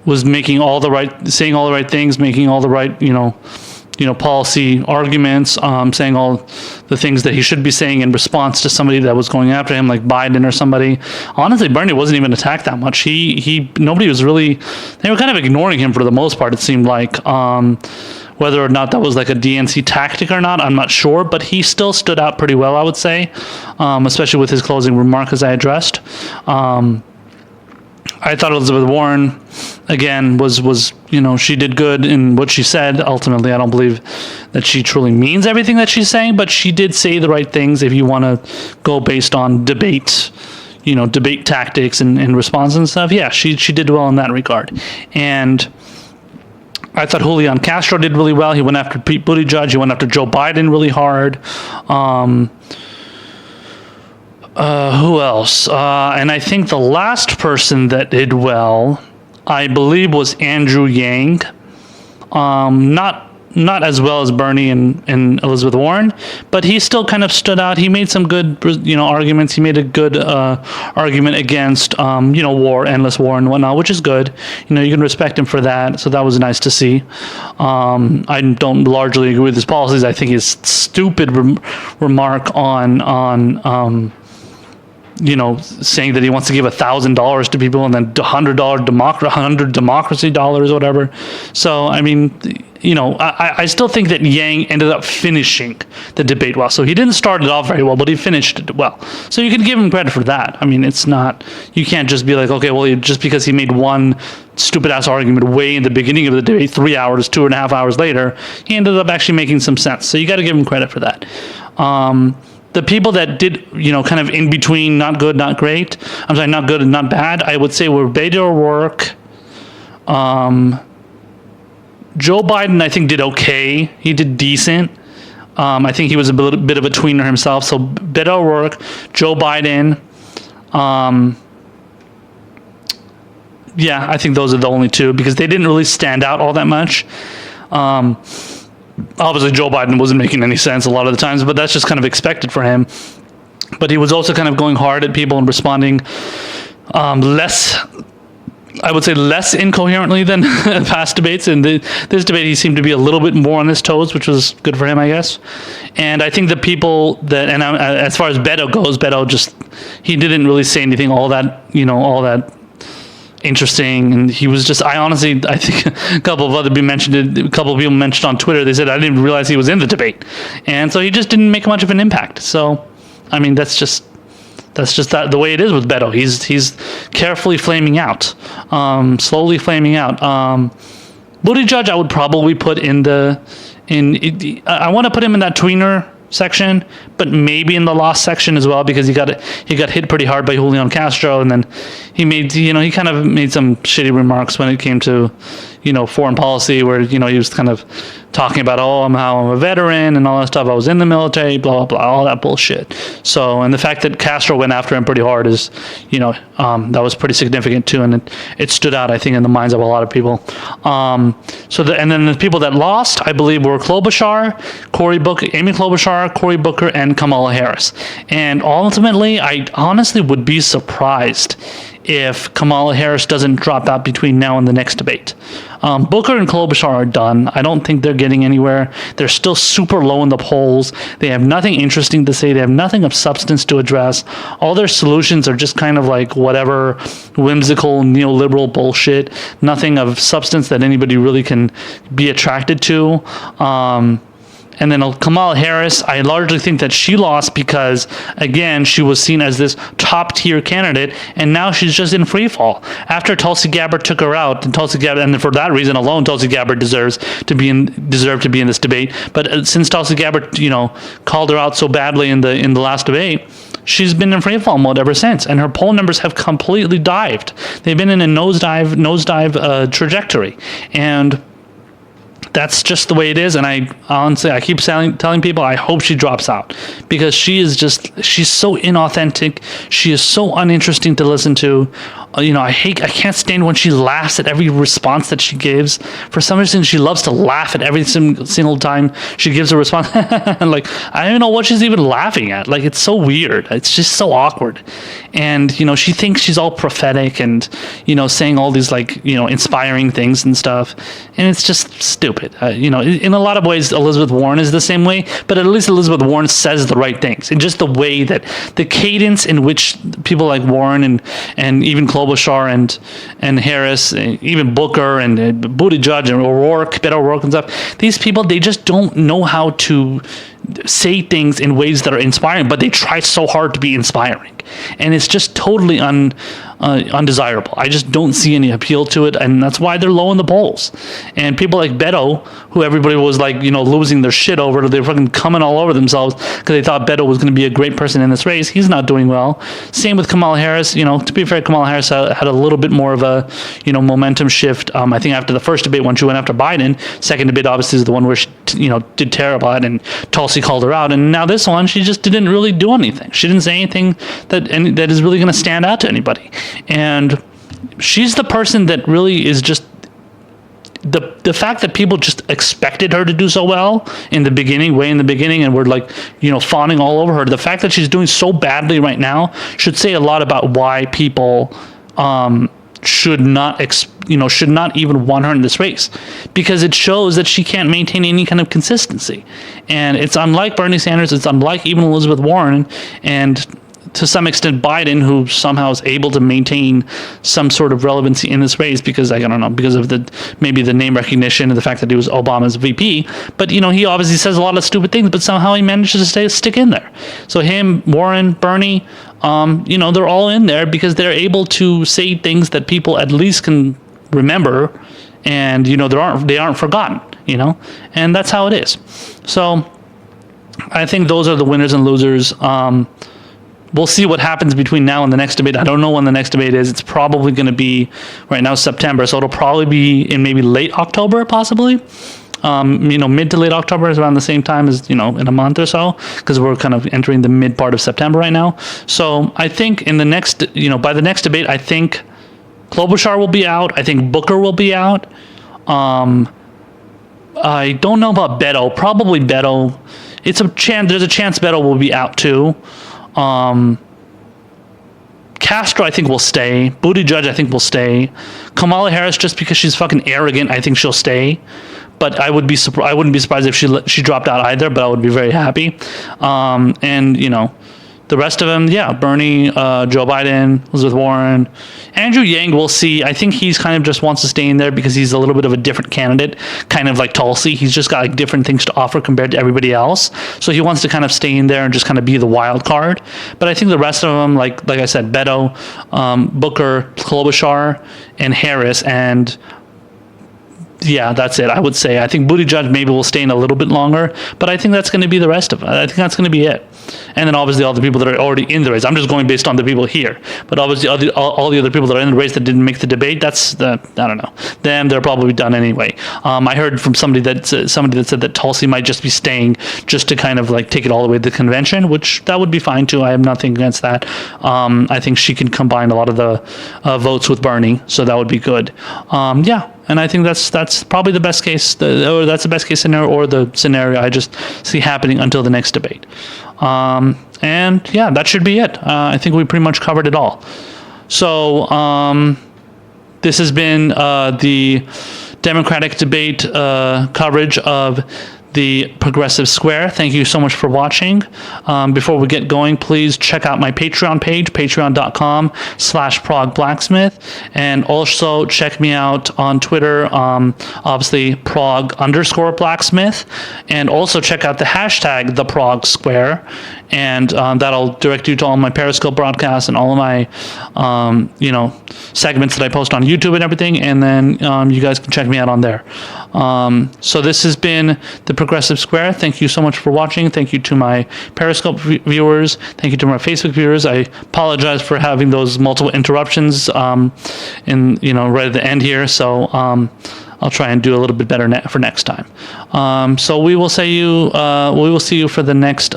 [SPEAKER 3] was saying all the right things, making all the right, policy arguments, saying all the things that he should be saying in response to somebody that was going after him, like Biden or somebody. Honestly, Bernie wasn't even attacked that much. Nobody was really, they were kind of ignoring him for the most part, it seemed like. Whether or not that was like a DNC tactic or not, I'm not sure, but he still stood out pretty well, I would say, especially with his closing remark, as I addressed. I thought Elizabeth Warren, again, was she did good in what she said. Ultimately, I don't believe that she truly means everything that she's saying, but she did say the right things if you want to go based on debate tactics and response and stuff. Yeah, she did well in that regard. And I thought Julian Castro did really well. He went after Pete Buttigieg. He went after Joe Biden really hard. Who else? And I think the last person that did well, I believe, was Andrew Yang. Not not as well as Bernie and Elizabeth Warren, but he still kind of stood out. He made some good, arguments. He made a good argument against, war, endless war and whatnot, which is good. You can respect him for that. So that was nice to see. I don't largely agree with his policies. I think his stupid remark on saying that he wants to give $1,000 to people and then $100 democracy dollars or whatever. So, I still think that Yang ended up finishing the debate well. So he didn't start it off very well, but he finished it well. So you can give him credit for that. It's not, you can't just be like, okay, well, just because he made one stupid ass argument way in the beginning of the debate, 3 hours, 2.5 hours later, he ended up actually making some sense. So you got to give him credit for that. The people that did, kind of in between, not good, not great. I'm sorry, not good and not bad. I would say were Beto O'Rourke. Joe Biden, I think, did okay. He did decent. I think he was a bit of a tweener himself. So Beto O'Rourke, Joe Biden. I think those are the only two because they didn't really stand out all that much. Obviously, Joe Biden wasn't making any sense a lot of the times, but that's just kind of expected for him. But he was also kind of going hard at people and responding less incoherently than past debates. In this debate, he seemed to be a little bit more on his toes, which was good for him, I guess. And I think the people that, and as far as Beto goes, he didn't really say anything all that interesting, and he was just, I think a couple of people mentioned on Twitter, they said I didn't even realize he was in the debate, and so he just didn't make much of an impact. So that's just the way it is with Beto. He's carefully flaming out, slowly flaming out. Buttigieg I would probably put I want to put him in that tweener section, but maybe in the lost section as well, because he got hit pretty hard by Julian Castro, and then he kind of made some shitty remarks when it came to foreign policy, where he was kind of talking about how I'm a veteran and all that stuff. I was in the military, blah blah blah, all that bullshit. So, and the fact that Castro went after him pretty hard is, that was pretty significant too, and it stood out, I think, in the minds of a lot of people. And then the people that lost, I believe, were Amy Klobuchar, Cory Booker, and Kamala Harris. And ultimately, I honestly would be surprised if Kamala Harris doesn't drop out between now and the next debate. Booker and Klobuchar are done. I don't think they're getting anywhere. They're still super low in the polls. They have nothing interesting to say. They have nothing of substance to address. All their solutions are just kind of like whatever whimsical neoliberal bullshit. Nothing of substance that anybody really can be attracted to. And then Kamala Harris, I largely think that she lost because, again, she was seen as this top-tier candidate, and now she's just in free fall. After Tulsi Gabbard took her out, and for that reason alone, Tulsi Gabbard deserved to be in this debate. But since Tulsi Gabbard, called her out so badly in the last debate, she's been in free fall mode ever since, and her poll numbers have completely dived. They've been in a nosedive trajectory, and that's just the way it is. And I keep telling people I hope she drops out, because she's so inauthentic. She is so uninteresting to listen to. I can't stand when she laughs at every response that she gives. For some reason, she loves to laugh at every single time she gives a response. Like, I don't know what she's even laughing at. Like, it's so weird. It's just so awkward. And, she thinks she's all prophetic and, saying all these, inspiring things and stuff. And it's just stupid. In a lot of ways, Elizabeth Warren is the same way, but at least Elizabeth Warren says the right things. And just the way that the cadence in which people like Warren and even Klobuchar and Harris, even Booker and Buttigieg and Beto O'Rourke and stuff, these people, they just don't know how to say things in ways that are inspiring, but they try so hard to be inspiring. And it's just totally undesirable. I just don't see any appeal to it, and that's why they're low in the polls. And people like Beto, who everybody was losing their shit over, they're fucking coming all over themselves because they thought Beto was going to be a great person in this race. He's not doing well. Same with Kamala Harris. To be fair, Kamala Harris had a little bit more of a momentum shift. I think after the first debate when she went after Biden. Second debate obviously is the one where she did terrible at, and Tulsi called her out. And now this one, she just didn't really do anything. She didn't say anything that is really going to stand out to anybody. And she's the person that really is just the fact that people just expected her to do so well way in the beginning, and were like, fawning all over her. The fact that she's doing so badly right now should say a lot about why people should not even want her in this race, because it shows that she can't maintain any kind of consistency. And it's unlike Bernie Sanders, it's unlike even Elizabeth Warren, and to some extent Biden, who somehow is able to maintain some sort of relevancy in this race because, I don't know, because of maybe the name recognition and the fact that he was Obama's VP. But, he obviously says a lot of stupid things, but somehow he manages to stick in there. So him, Warren, Bernie, they're all in there because they're able to say things that people at least can remember, and, they aren't forgotten, and that's how it is. So I think those are the winners and losers. We'll see what happens between now and the next debate. I don't know when the next debate is. It's probably going to be, right now, September. So it'll probably be in maybe late October, possibly. Mid to late October is around the same time as, in a month or so, because we're kind of entering the mid part of September right now. So I think in the next, by the next debate, I think Klobuchar will be out. I think Booker will be out. I don't know about Beto. Probably Beto. There's a chance Beto will be out too. Castro, I think, will stay. Buttigieg, I think, will stay. Kamala Harris, just because she's fucking arrogant, I think she'll stay. But I wouldn't be surprised if she dropped out either. But I would be very happy. And the rest of them, yeah, Bernie, Joe Biden, Elizabeth Warren, Andrew Yang, we'll see. I think he's kind of just wants to stay in there because he's a little bit of a different candidate, kind of like Tulsi. He's just got different things to offer compared to everybody else. So he wants to kind of stay in there and just kind of be the wild card. But I think the rest of them, like I said, Beto, Booker, Klobuchar, and Harris, and yeah, that's it. I would say. I think Buttigieg maybe will stay in a little bit longer, but I think that's going to be the rest of it. I think that's going to be it. And then obviously all the people that are already in the race. I'm just going based on the people here. But obviously all the other people that are in the race that didn't make the debate, I don't know. Them, they're probably done anyway. I heard from somebody that said that Tulsi might just be staying just to kind of like take it all the way to the convention, which that would be fine too. I have nothing against that. I think she can combine a lot of the votes with Bernie, so that would be good. Yeah. And I think that's probably the best case, or that's the best case scenario, or the scenario I just see happening until the next debate. And yeah, that should be it. I think we pretty much covered it all. So this has been the Democratic debate coverage of the Progressive Square. Thank you so much for watching. Before we get going, please check out my Patreon page, patreon.com/ProgBlacksmith. And also check me out on Twitter, obviously Prog_Blacksmith. And also check out the hashtag #TheProgSquare. And that'll direct you to all my Periscope broadcasts and all of my, segments that I post on YouTube and everything. And then you guys can check me out on there. So this has been the Progressive Square. Thank you so much for watching. Thank you to my Periscope viewers. Thank you to my Facebook viewers. I apologize for having those multiple interruptions right at the end here. So I'll try and do a little bit better for next time. So we will see you for the next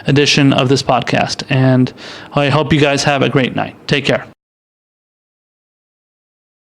[SPEAKER 3] edition of this podcast. And I hope you guys have a great night. Take care.